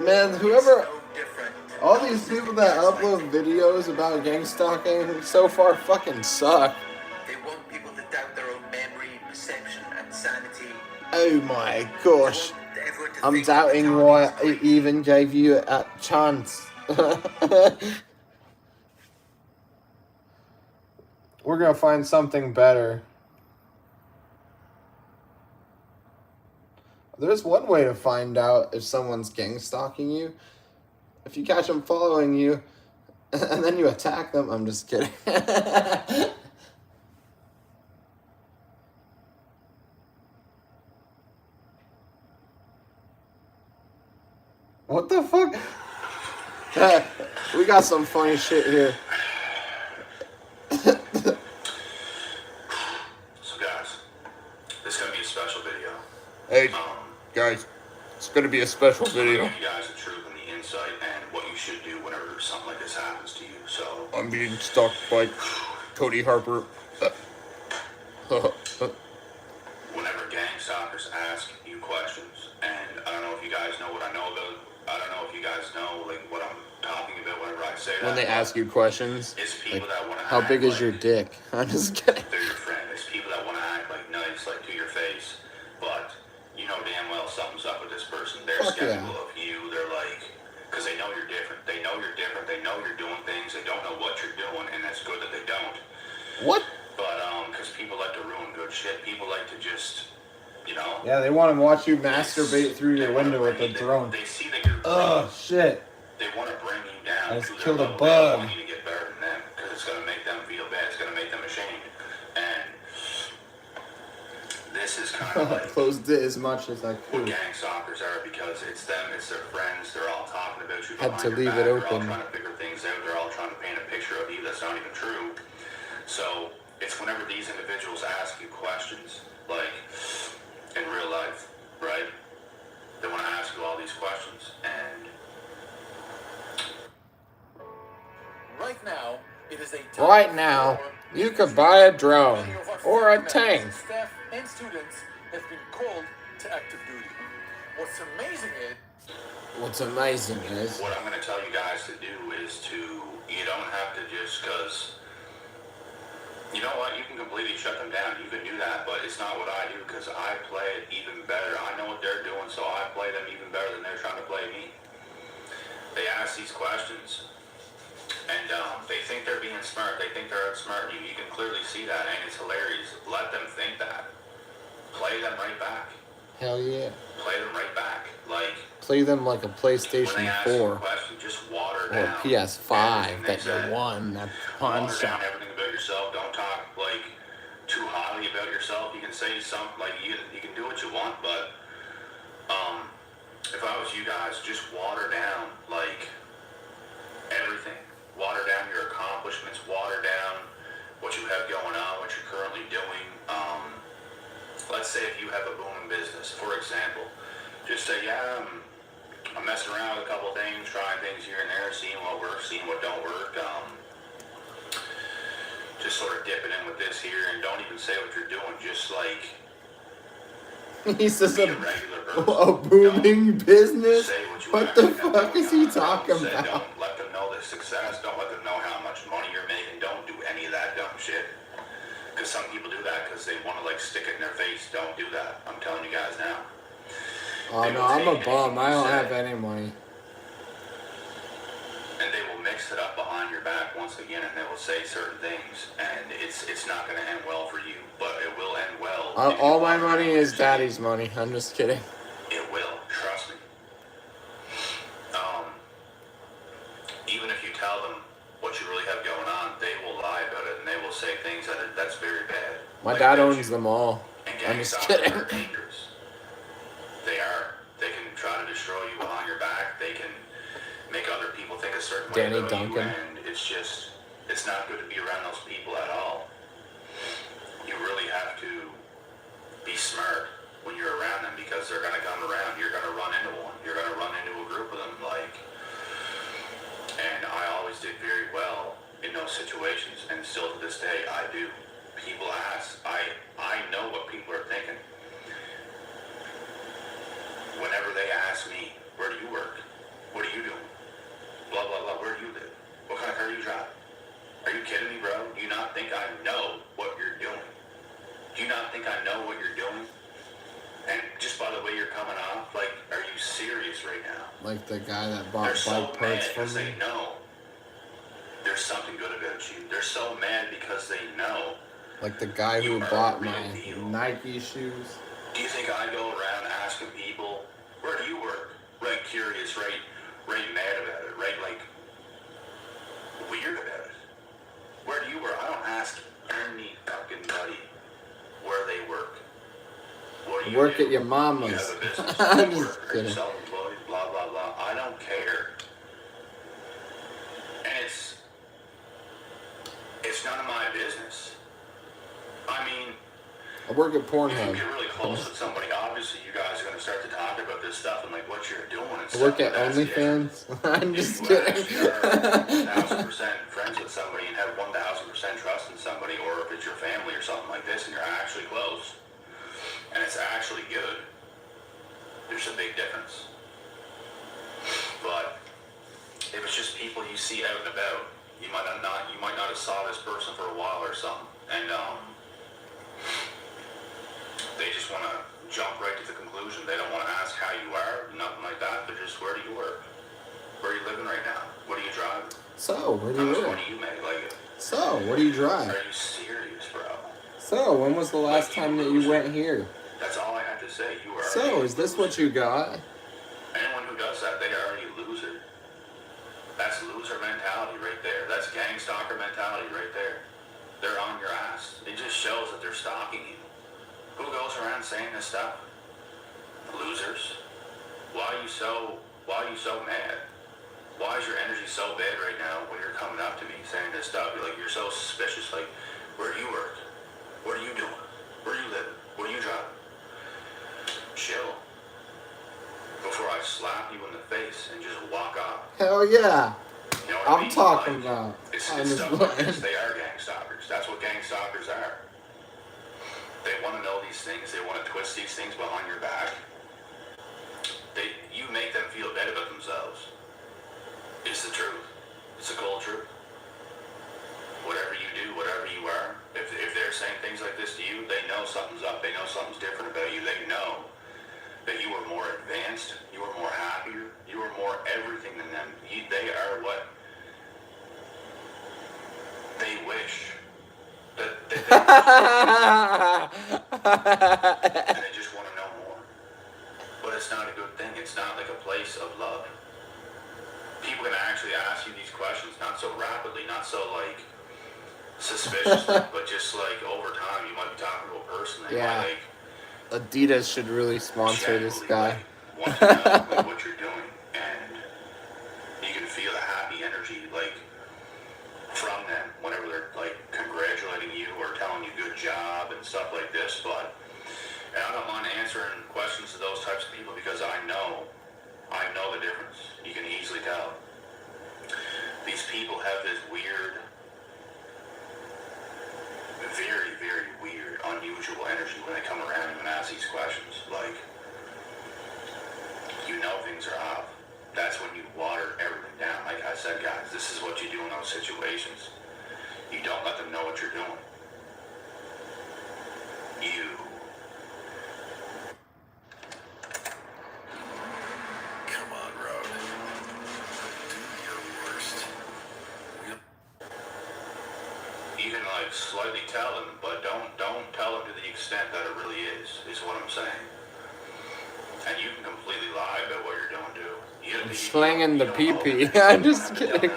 Man, whoever... no different. All these people that upload videos about gang stalking so far fucking suck. They want people to doubt their own memory, perception, and sanity. Oh my gosh. I'm doubting why I even gave you a chance. We're gonna find something better. There's one way to find out if someone's gang stalking you. If you catch them following you, and then you attack them. I'm just kidding. What the fuck? We got some funny shit here. So guys, this is gonna be a special video. Hey, guys, it's gonna be a special video. I'm gonna give you guys the truth and the insight and what you should do whenever something like this happens to you. So I'm being stalked by Cody Harper. whenever gang stalkers ask you questions, and I don't know if you guys know what I know about. I don't know if you guys know like what I'm talking about whenever I say that. When they ask you questions, it's people like, that want to how big is like your dick? I'm just kidding. they're your friend. It's people that want to act like nice, like to your face, but you know damn well something's up with this person. They're Fuck skeptical yeah. of you. They're like, because they know you're different. They know you're different. They know you're doing things. They don't know what you're doing, and that's good that they don't. What? But because people like to ruin good shit. People like to just, you know. Yeah, they want to watch you masturbate through your window with a drone. They see that you're. Oh shit! They want to bring you down. I just to their killed a level. They don't bug. want you to get better than them because it's going to make them feel bad. It's going to make them ashamed. And this is kind of like Closed it as much as I what could. gang stalkers are because it's them, it's their friends. They're all talking about you. Had to behind your leave back. it They're all open. trying to figure things out. They're all trying to paint a picture of you that's not even true. So it's whenever these individuals ask you questions, like in real life, right? They want to ask you all these questions, and Right now, it is a time Right now, you could buy a drone or a tank. Staff and students have been called to active duty. What's amazing is what I'm going to tell you guys to do is you don't have to just because, you know what, you can completely shut them down. You can do that, but it's not what I do because I play it even better. I know what they're doing, so I play them even better than they're trying to play me. They ask these questions, and they think they're being smart. They think they're outsmarting you. You can clearly see that, and it's hilarious. Let them think that. Play them right back. Hell yeah. Play them right back. Like, Play them like a when PlayStation they ask you a 4 question, just water or down a PS5 that said. you won at pawn Water shop. down everything about yourself. Don't talk like too highly about yourself. You can say something like you can do what you want, but if I was you guys, just water down like everything. Water down your accomplishments. Water down what you have going on, what you're currently doing. Let's say if you have a booming business, for example, just say, yeah, I'm messing around with a couple things, trying things here and there, seeing what works, seeing what don't work. Just sort of dipping in with this here, and don't even say what you're doing. Just like He says be a regular person. a booming business? Say what you What the actually have fuck is he going on. talking Say, about? don't let them know the success. Don't let them know how much money you're making. Don't do any of that dumb shit. Because some people do that because they want to like stick it in their face. Don't do that. I'm telling you guys now. Oh They no, will I'm a take bum. anything I you don't say, have any money. and they will mix it up behind your back once again, and they will say certain things, and it's not going to end well for you, but it will end well. if you All my water money down is what you're daddy's money. I'm just kidding. saying. It will, trust me. Even if you tell them what you really have going on, they will lie about it, and they will say things that's very bad. My like dad about owns you. them all. And I'm gang just stalkers kidding. are dangerous. They are. They can try to destroy you behind your back. They can make other people think of a certain Danny way about Duncan. you, and it's not good to be around those people at all. You really have to be smart when you're around them, because they're going to come around. You're going to run into one. You're going to run into a group of them, and I always did very well in those situations, and still to this day I do. People ask, I know what people are thinking. Whenever they ask me, where do you work? What are you doing? Blah, blah, blah, where do you live? What kind of car do you drive? Are you kidding me, bro? Do you not think I know what you're doing? Do you not think I know what you're doing? And just by the way you're coming off, like, are you serious right now? Like the guy that bought They're so bike mad parts from because me. they know there's something good about you. They're so mad because they know. Like the guy who bought my Nike shoes. Do you think I go around asking people, where do you work? Right curious, right mad about it, right like weird about it. Where do you work? I don't ask any fucking buddy where they work. What do you Work do? at your mama's. You have a business. I'm You just work. Are you kidding. self-employed? Blah, blah, blah. I don't care. And it's none of my business. I mean, I work at if Pornhub. you get really close with somebody, obviously you guys are going to start to talk about this stuff and like what you're doing and I stuff. work at That's OnlyFans. I'm just if you kidding. actually are 1,000% friends with somebody and have 1,000% trust in somebody, or if it's your family or something like this and you're actually close and it's actually good, there's a big difference. But if it's just people you see out and about, you might not have saw this person for a while or something, and they just want to jump right to the conclusion. They don't want to ask how you are, nothing like that. They're just, where do you work? Where are you living right now? What do you drive? So, where do How you much live? money you make? Like, So, what do you drive? are you serious, bro? So, when was the last time that you went here? That's all I have to say. You are. So, is this what you got? Anyone who does that, they are already a loser. That's loser mentality right there. That's gang stalker mentality right there. They're on your ass. It just shows that they're stalking you. Who goes around saying this stuff? Losers. Why are you so mad? Why is your energy so bad right now when you're coming up to me saying this stuff? You're so suspicious. Like, where do you work? What are you doing? Where do you live? What do you drive? Chill. Before I slap you in the face and just walk off. Hell yeah. You know what I I'm mean? talking about. It's I'm just stuff like playing. this. They are gang stalkers. That's what gang stalkers are. They want to know these things. They want to twist these things behind your back. You make them feel bad about themselves. It's the truth. It's the cold truth. Whatever you do, whatever you are, if they're saying things like this to you, they know something's up. They know something's different about you. They know that you are more advanced. You are more happier. You are more everything than them. They are what they wish. And they just want to know more. But it's not a good thing. It's not like a place of love. People can actually ask you these questions, not so rapidly, not so like suspiciously, but just like over time, you might be talking to a person that Yeah. might Adidas should really sponsor this guy. want to know what you're doing, and you can feel the happy energy from them whenever they're congratulating you or telling you good job and stuff like this. And I don't mind answering questions to those types of people because I know the difference. You can easily tell. These people have this weird, very, very weird, unusual energy when they come around and ask these questions. Things are off. That's when you water everything down. Like I said, guys, this is what you do in those situations. You don't let them know what you're doing. Come on, Road. Do your worst. You can slightly tell them, but don't tell them to the extent that it really is what I'm saying. And you can completely lie about what you're doing too. I'm slinging the pee-pee. I'm just kidding.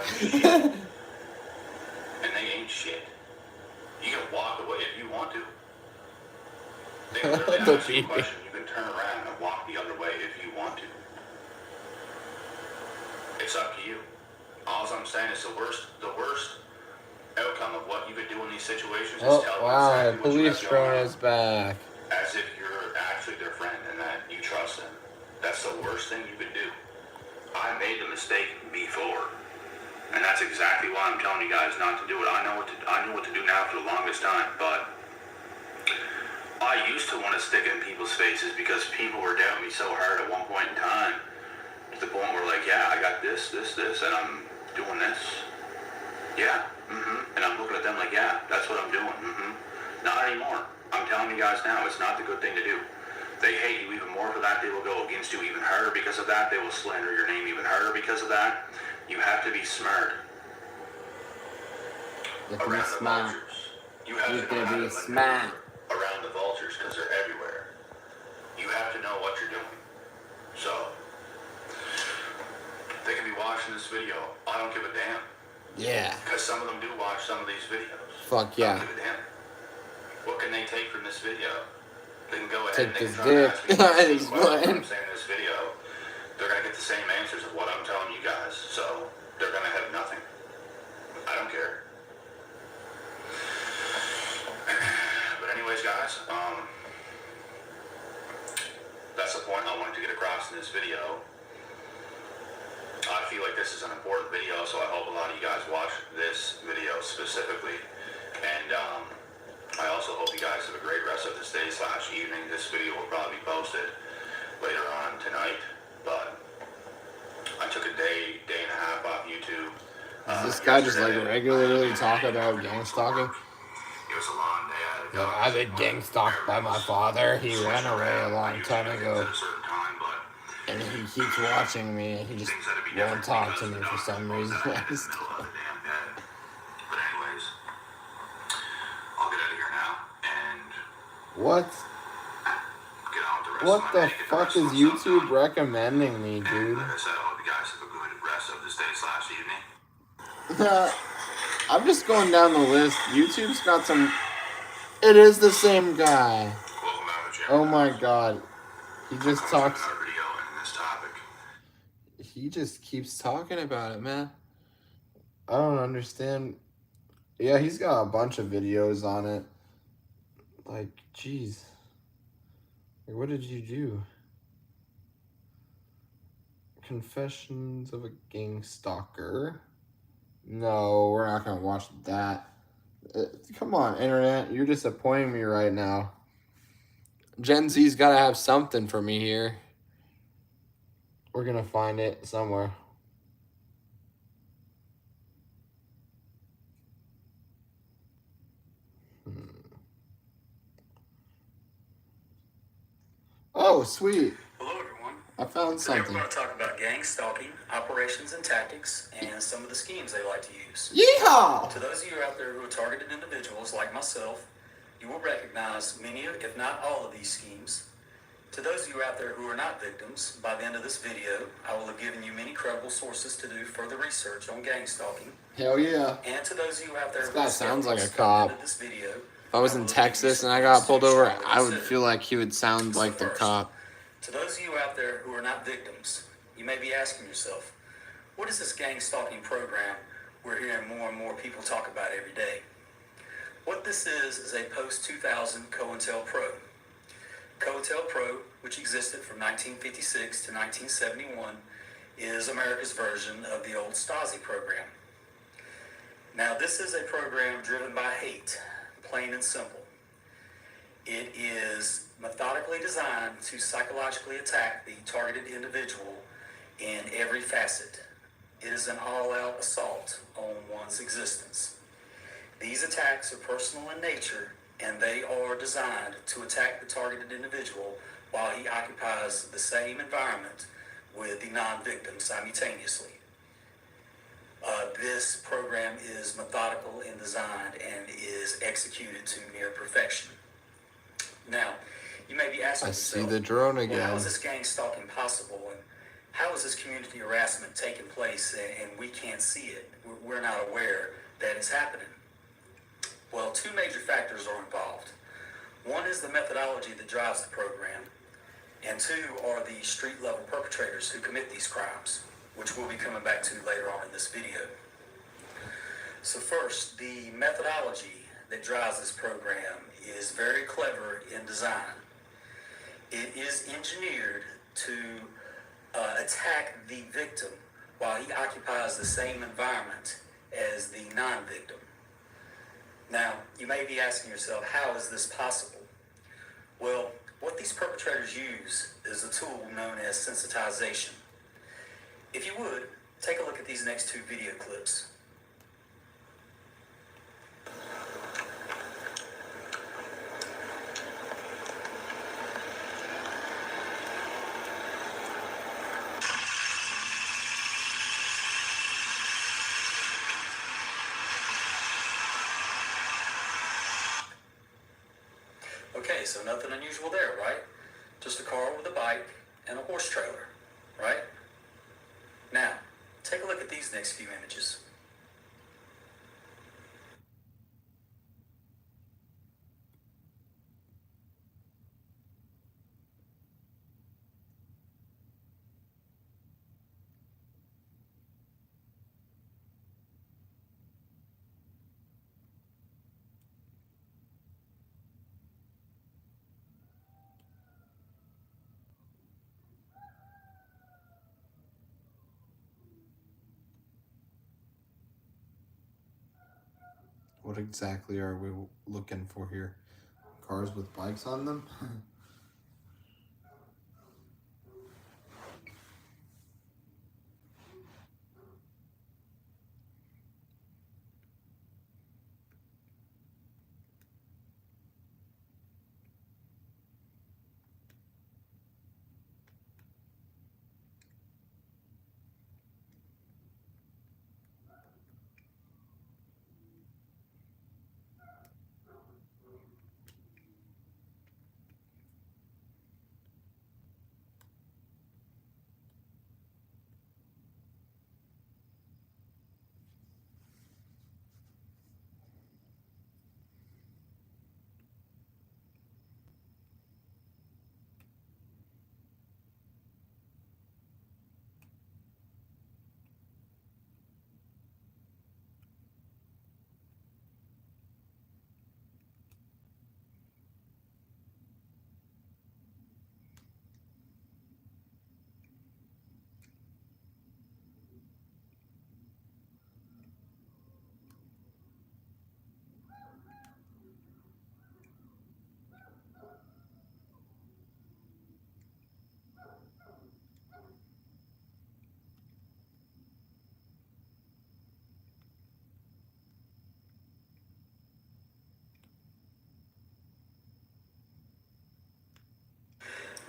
And they ain't shit. You can walk away if you want to. They literally The ask you a pee-pee. question, you can turn around and walk the other way if you want to. It's up to you. All I'm saying is the worst outcome of what you could do in these situations is Oh, tell wow, them the exactly what you police have going drone on, is back. as if you're actually their friend and that you trust them. That's the worst thing you could do. I made the mistake before, and that's exactly why I'm telling you guys not to do it. I knew what to do now for the longest time, but I used to want to stick it in people's faces because people were doubting me so hard at one point in time, to the point where like, yeah, I got this, and I'm doing this. Yeah, and I'm looking at them like, yeah, that's what I'm doing, Not anymore. I'm telling you guys now, it's not the good thing to do. They hate you even more for that. They will go against you even harder because of that. They will slander your name even harder because of that. You have to be smart. You have to be smart. You have to know how to maneuver around the vultures because they're everywhere. You have to know what you're doing. So, they can be watching this video. I don't give a damn. Yeah. Because some of them do watch some of these videos. Fuck yeah. I don't give a damn. What can they take from this video? They can go ahead Take and they this can try to ask me dick. questions. What I'm saying in this video, they're going to get the same answers of what I'm telling you guys. So, they're going to have nothing. I don't care. But anyways, guys, that's the point I wanted to get across in this video. I feel like this is an important video, so I hope a lot of you guys watch this video specifically. And I also hope you guys have a great rest of this day/evening. This video will probably be posted later on tonight, but I took a day and a half off YouTube. Does this guy just like regularly talk about gang stalking? It was a long day. I've been gang stalked by my father. He ran away a long time ago. And he keeps watching me and he just won't talk to me for some reason. But anyways, I'll get out of here now and What? get on with the rest What of my the day, get fuck rest is of my stuff YouTube done. recommending me, dude? Like I said, I hope you guys have a good rest of this day/evening. I'm just going down the list. YouTube's got some... It is the same guy. Oh my god. He just talks... He just keeps talking about it, man. I don't understand. Yeah, he's got a bunch of videos on it. Like, jeez. Like, what did you do? Confessions of a Gang Stalker. No, we're not gonna watch that. Come on, internet. You're disappointing me right now. Gen Z's gotta have something for me here. We're gonna find it somewhere. Oh, sweet. Hello, everyone. I found Today something. we're going to talk about gang stalking, operations and tactics, and some of the schemes they like to use. Yeehaw! To those of you out there who are targeted individuals like myself, you will recognize many, if not all, of these schemes. To those of you out there who are not victims, by the end of this video, I will have given you many credible sources to do further research on gang stalking. Hell yeah. And to those of you out there This who guy are sounds like a skeptics, by the end cop. of this video, If I was in Texas and I got pulled over, I would feel like he would sound like the cop. to those of you out there who are not victims, you may be asking yourself, what is this gang stalking program we're hearing more and more people talk about every day? What this is a post-2000 COINTELPRO. COINTELPRO, which existed from 1956 to 1971, is America's version of the old Stasi program. Now, this is a program driven by hate, plain and simple. It is methodically designed to psychologically attack the targeted individual in every facet. It is an all-out assault on one's existence. These attacks are personal in nature, and they are designed to attack the targeted individual while he occupies the same environment with the non-victim simultaneously. This program is methodical in design and is executed to near perfection. Now, you may be asking I yourself, see the drone well, again. how is this gang stalking possible, and how is this community harassment taking place and we can't see it? We're not aware that it's happening. Well, two major factors are involved. One is the methodology that drives the program, and two are the street-level perpetrators who commit these crimes. which we'll be coming back to later on in this video. So first, the methodology that drives this program is very clever in design. It is engineered to attack the victim while he occupies the same environment as the non-victim. Now, you may be asking yourself, how is this possible? Well, what these perpetrators use is a tool known as sensitization. If you would, take a look at these next 2 video clips. Okay, so nothing unusual there, right? Just a car with a bike and a horse trailer, right? Now, take a look at these next few images. What exactly are we looking for here? Cars with bikes on them?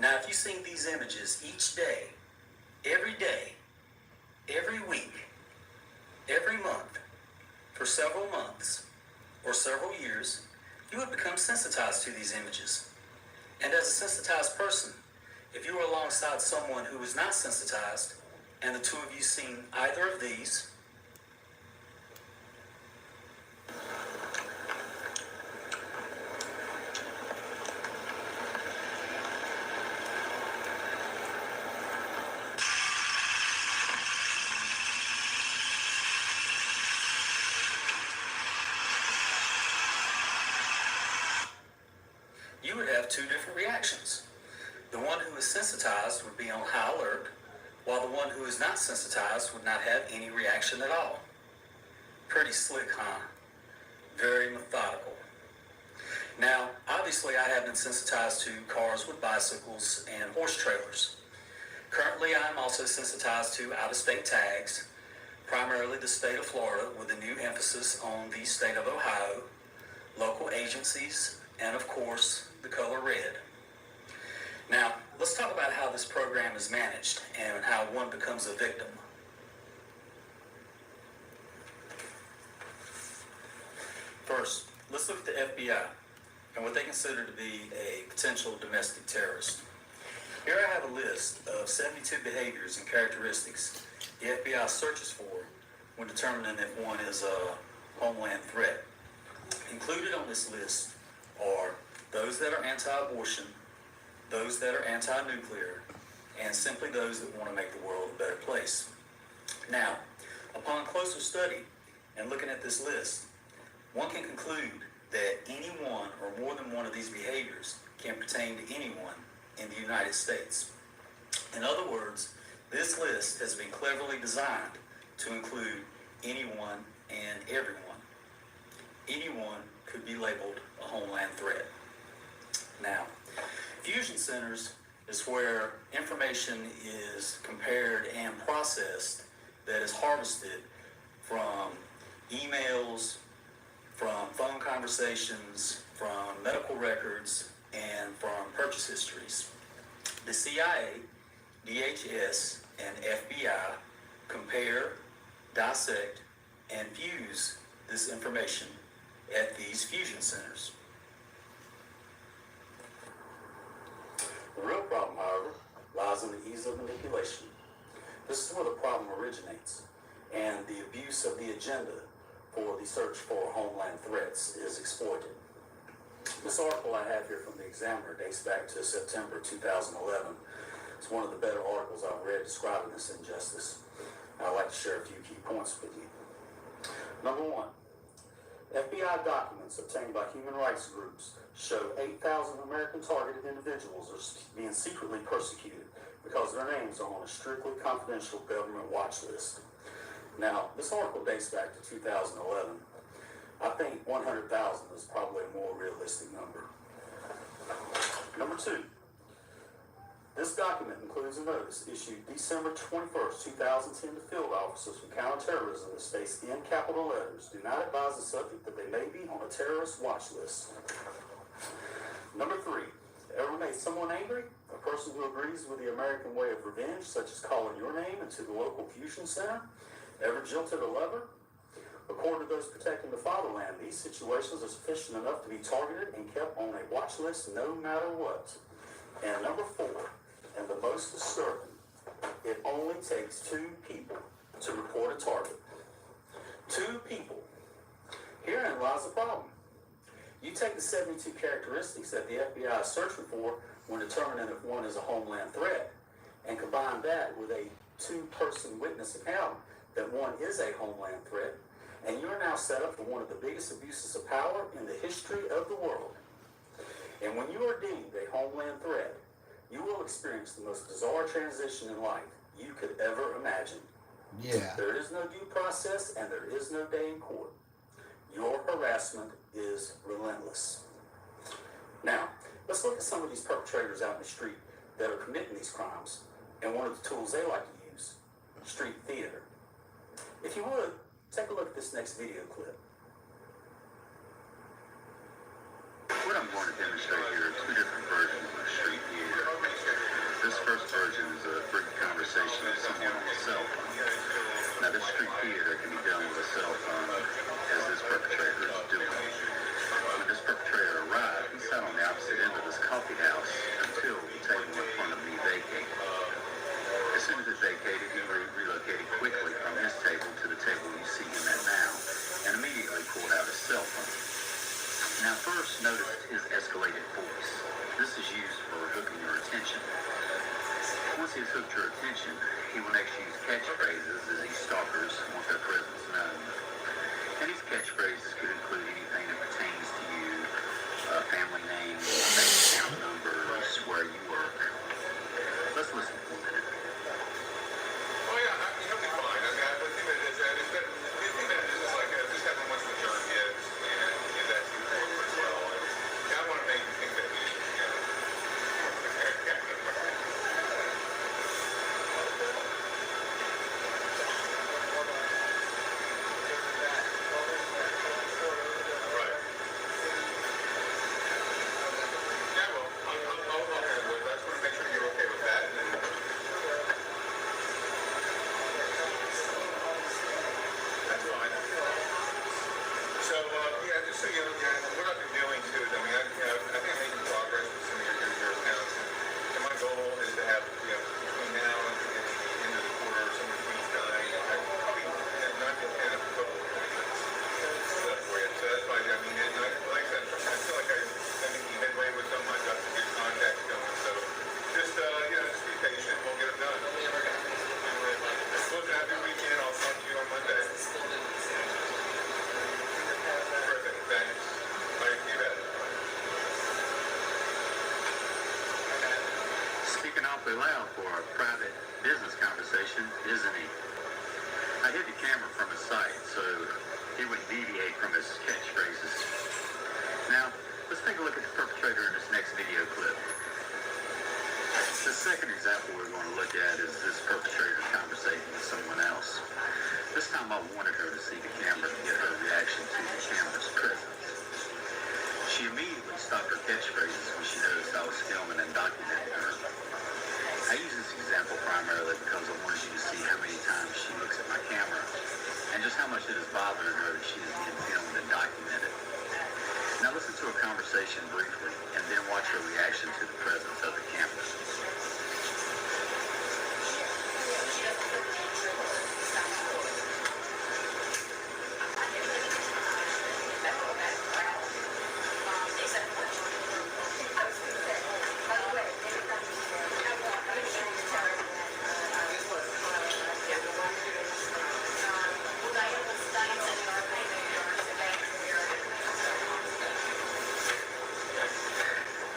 Now, if you've seen these images each day, every week, every month, for several months or several years, you would become sensitized to these images. And as a sensitized person, if you were alongside someone who was not sensitized, and the two of you seen either of these, you would have 2 different reactions. The one who is sensitized would be on high alert, while the one who is not sensitized would not have any reaction at all. Pretty slick, huh? Very methodical. Now, obviously I have been sensitized to cars with bicycles and horse trailers. Currently, I'm also sensitized to out-of-state tags, primarily the state of Florida, with a new emphasis on the state of Ohio, local agencies, and of course, the color red. Now, let's talk about how this program is managed and how one becomes a victim. First, let's look at the FBI and what they consider to be a potential domestic terrorist. Here I have a list of 72 behaviors and characteristics the FBI searches for when determining if one is a homeland threat. Included on this list are those that are anti-abortion, those that are anti-nuclear, and simply those that want to make the world a better place. Now, upon closer study and looking at this list, one can conclude that any one or more than one of these behaviors can pertain to anyone in the United States. In other words, this list has been cleverly designed to include anyone and everyone. Anyone could be labeled a homeland threat. Now, fusion centers is where information is compared and processed that is harvested from emails, from phone conversations, from medical records, and from purchase histories. The CIA, DHS, and FBI compare, dissect, and fuse this information at these fusion centers. The real problem, however, lies in the ease of manipulation. This is where the problem originates, and the abuse of the agenda for the search for homeland threats is exploited. This article I have here from the Examiner dates back to September 2011. It's one of the better articles I've read describing this injustice. I'd like to share a few key points with you. Number one, FBI documents obtained by human rights groups show 8,000 American targeted individuals are being secretly persecuted because their names are on a strictly confidential government watch list. Now, this article dates back to 2011. I think 100,000 is probably a more realistic number. Number two, this document includes a notice issued December 21st, 2010 to field officers from counterterrorism that states in capital letters, do not advise the subject that they may be on a terrorist watch list. Number three, ever made someone angry? A person who agrees with the American way of revenge, such as calling your name into the local fusion center? Ever jilted a lover? According to those protecting the fatherland, these situations are sufficient enough to be targeted and kept on a watch list no matter what. And number four, and the most disturbing, it only takes 2 people to report a target. 2 people. Herein lies the problem. You take the 72 characteristics that the FBI is searching for when determining if one is a homeland threat, and combine that with a 2-person witness account that one is a homeland threat, and you're now set up for one of the biggest abuses of power in the history of the world. And when you are deemed a homeland threat, you will experience the most bizarre transition in life you could ever imagine. Yeah. There is no due process and there is no day in court. Your harassment is relentless. Now, let's look at some of these perpetrators out in the street that are committing these crimes, and one of the tools they like to use, street theater. If you would, take a look at this next video clip. What I'm going to demonstrate here are 2 different versions of street theater. This first version is a brief conversation with someone on a cell phone. Now, this street theater can be done with a cell phone, as this perpetrator is doing. When this perpetrator arrived, he sat on the opposite end of this coffee house until the table in front of me vacated. As soon as it vacated, he relocated quickly from his table to the table you see him at now, and immediately pulled out his cell phone. Now first, notice his escalated voice. This is used for hooking your attention. Once he's hooked your attention, he will next use catchphrases as these stalkers want their presence known. And these catchphrases could include anything that pertains to you, family names, bank account numbers, where you work. Let's listen for a minute. Oh yeah, he'll be fine. I mean, the thing that it is, the thing that it is like this happened once with John Gibbs, and he's actually worked as well. And I want to make you think that he, Right. Yeah, well, I'll handle it. I just want to make sure you're okay with that. And then, that's fine. So, yeah, just so you know, what I've been doing too, I mean, I think I'm making progress with some of your accounts. And my goal is to have, between now and the end of the quarter, somewhere between 9, I probably have 9 to 10 of a couple of appointments set up for you. So that's why, I mean, and like I said, I feel like I'm making headway with them. I've got some good contacts going. So just, just be patient. We'll get it done. Listen, have a good weekend. I'll awfully loud for a private business conversation, isn't he? I hid the camera from his sight so he wouldn't deviate from his catchphrases. Now, let's take a look at the perpetrator in this next video clip. The second example we're going to look at is this perpetrator conversating with someone else. This time I wanted her to see the camera to get her reaction to the camera's presence. She immediately stopped her catchphrases when she noticed I was filming and documenting her. I use this example primarily because I wanted you to see how many times she looks at my camera and just how much it is bothering her that she is being filmed and documented. Now listen to a conversation briefly and then watch her reaction to the presence of the camera.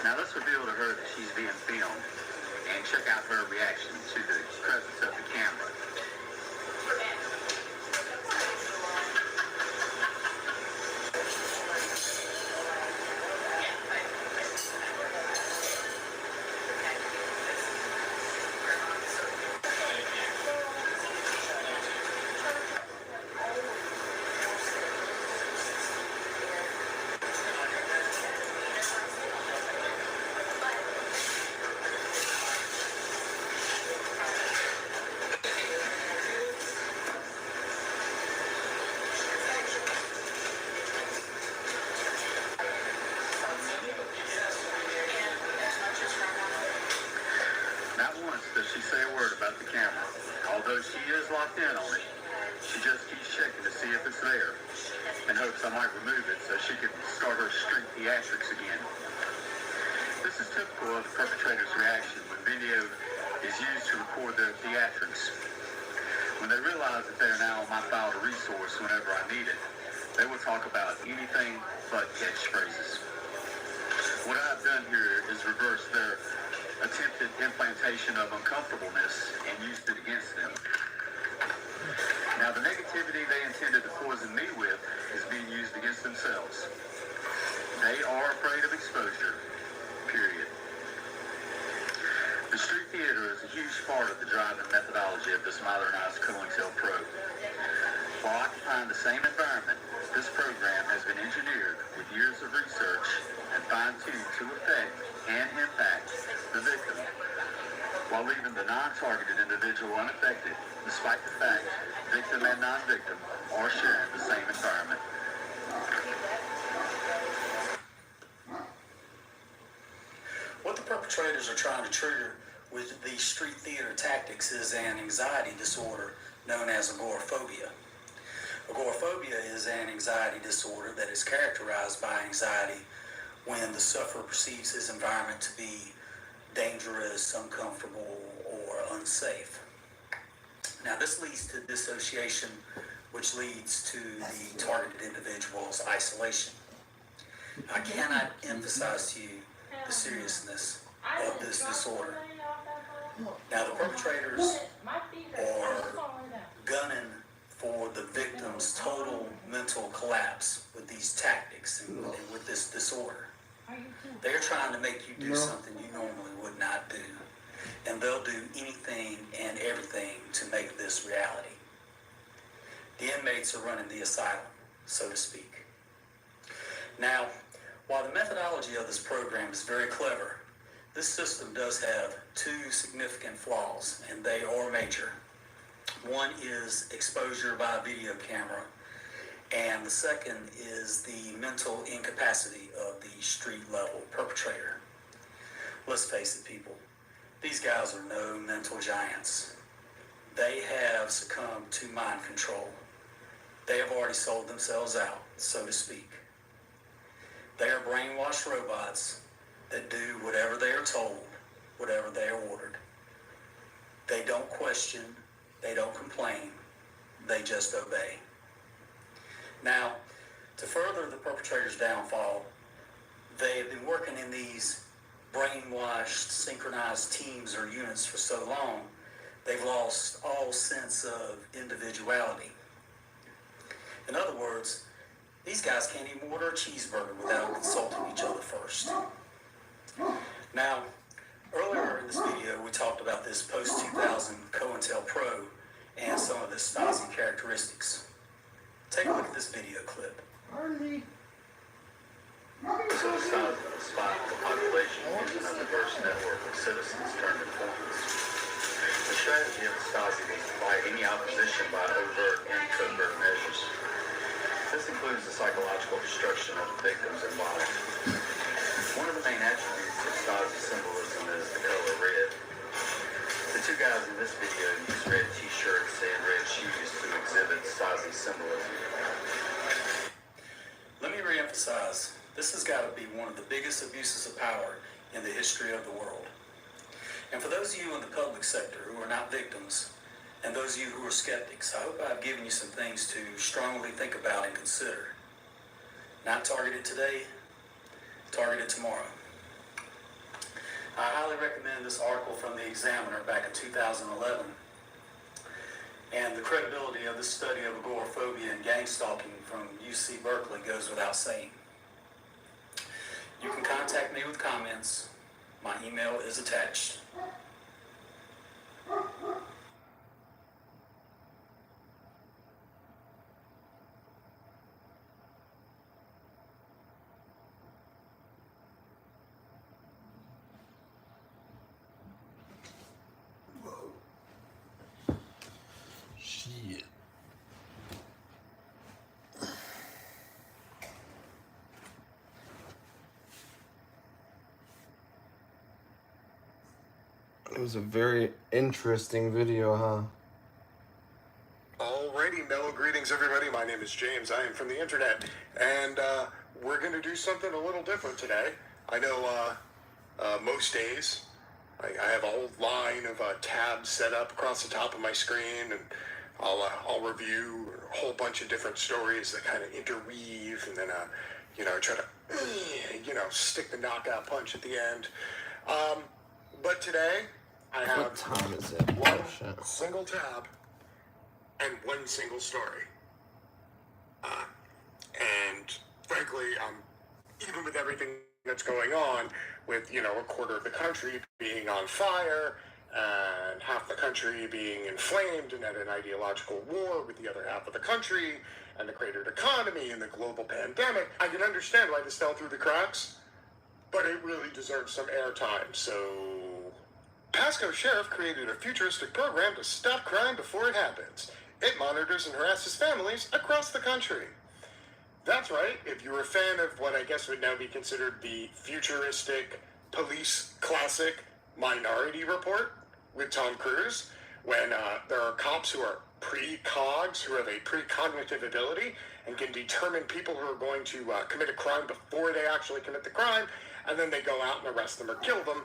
Now let's reveal to her that she's being filmed and check out her reaction to the presence of the camera. Not once does she say a word about the camera. Although she is locked in on it, she just keeps checking to see if it's there in hopes I might remove it so she can start her street theatrics again. This is typical of the perpetrator's reaction when video is used to record their theatrics. When they realize that they are now my file to resource whenever I need it, they will talk about anything but catchphrases. What I've done here is reverse their attempted implantation of uncomfortableness and used it against them. Now the negativity they intended to poison me with is being used against themselves. They are afraid of exposure, period. The street theater is a huge part of the driving methodology of this modernized COINTELPRO. While occupying the same environment, this program has been engineered with years of research and fine-tuned to affect and impact the victim, while leaving the non-targeted individual unaffected, despite the fact victim and non-victim are sharing the same environment. What the perpetrators are trying to trigger with these street theater tactics is an anxiety disorder known as agoraphobia. Agoraphobia is an anxiety disorder that is characterized by anxiety when the sufferer perceives his environment to be dangerous, uncomfortable, or unsafe. Now this leads to dissociation, which leads to the targeted individual's isolation. I cannot emphasize to you the seriousness of this disorder. Now the perpetrators are gunning for the victim's total mental collapse with these tactics and with this disorder. They're trying to make you do something you normally would not do. And they'll do anything and everything to make this reality. The inmates are running the asylum, so to speak. Now, while the methodology of this program is very clever, this system does have two significant flaws, and they are major. One is exposure by video camera, and the second is the mental incapacity of the street-level perpetrator. Let's face it, people. These guys are no mental giants. They have succumbed to mind control. They have already sold themselves out, so to speak. They are brainwashed robots that do whatever they are told, whatever they are ordered. They don't question, they don't complain, they just obey. Now, to further the perpetrator's downfall, they have been working in these brainwashed, synchronized teams or units for so long, they've lost all sense of individuality. In other words, these guys can't even order a cheeseburger without consulting each other first. Now, earlier in this video, we talked about this post-2000 COINTELPRO and some of its Stasi characteristics. Take a look at this video clip. So the size of the spot of the population is a diverse network of citizens turned informants. The strategy of the Stasi was to fight any opposition by overt and covert measures. This includes the psychological destruction of the victims involved. One of the main attributes of Stasi symbolism is the color red. The two guys in this video use red t-shirts and red shoes to exhibit Stasi symbolism. Let me reemphasize, this has got to be one of the biggest abuses of power in the history of the world. And for those of you in the public sector who are not victims, and those of you who are skeptics, I hope I've given you some things to strongly think about and consider. Not targeted today, targeted tomorrow. I highly recommend this article from the Examiner back in 2011. And the credibility of this study of agoraphobia and gang stalking from UC Berkeley goes without saying. You can contact me with comments. My email is attached. Shit. It was a very interesting video, huh? Alrighty, mellow greetings everybody. My name is James. I am from the internet, and we're going to do something a little different today. I know most days I have a whole line of tabs set up across the top of my screen, and I'll review a whole bunch of different stories that kind of interweave, and then try to stick the knockout punch at the end. But today I have What time is it? one Oh, shit. single tab and one single story. And frankly, even with everything that's going on, with a quarter of the country being on fire and half the country being inflamed and at an ideological war with the other half of the country and the cratered economy and the global pandemic, I can understand why this fell through the cracks, but it really deserves some airtime. So Pasco Sheriff created a futuristic program to stop crime before it happens. It monitors and harasses families across the country. That's right, if you're a fan of what I guess would now be considered the futuristic police classic Minority Report with Tom Cruise, when there are cops who are pre-cogs, who have a precognitive ability and can determine people who are going to commit a crime before they actually commit the crime, and then they go out and arrest them or kill them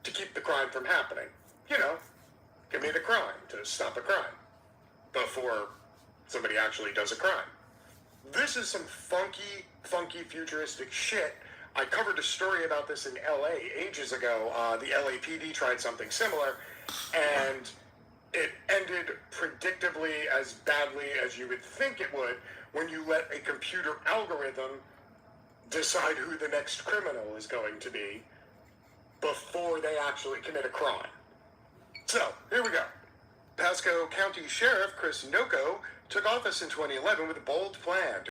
to keep the crime from happening. Commit a crime to stop a crime before somebody actually does a crime. This is some funky futuristic shit. I covered a story about this in LA ages ago. The LAPD tried something similar, and it ended predictably as badly as you would think it would when you let a computer algorithm decide who the next criminal is going to be before they actually commit a crime. So, here we go. Pasco County Sheriff Chris Noko took office in 2011 with a bold plan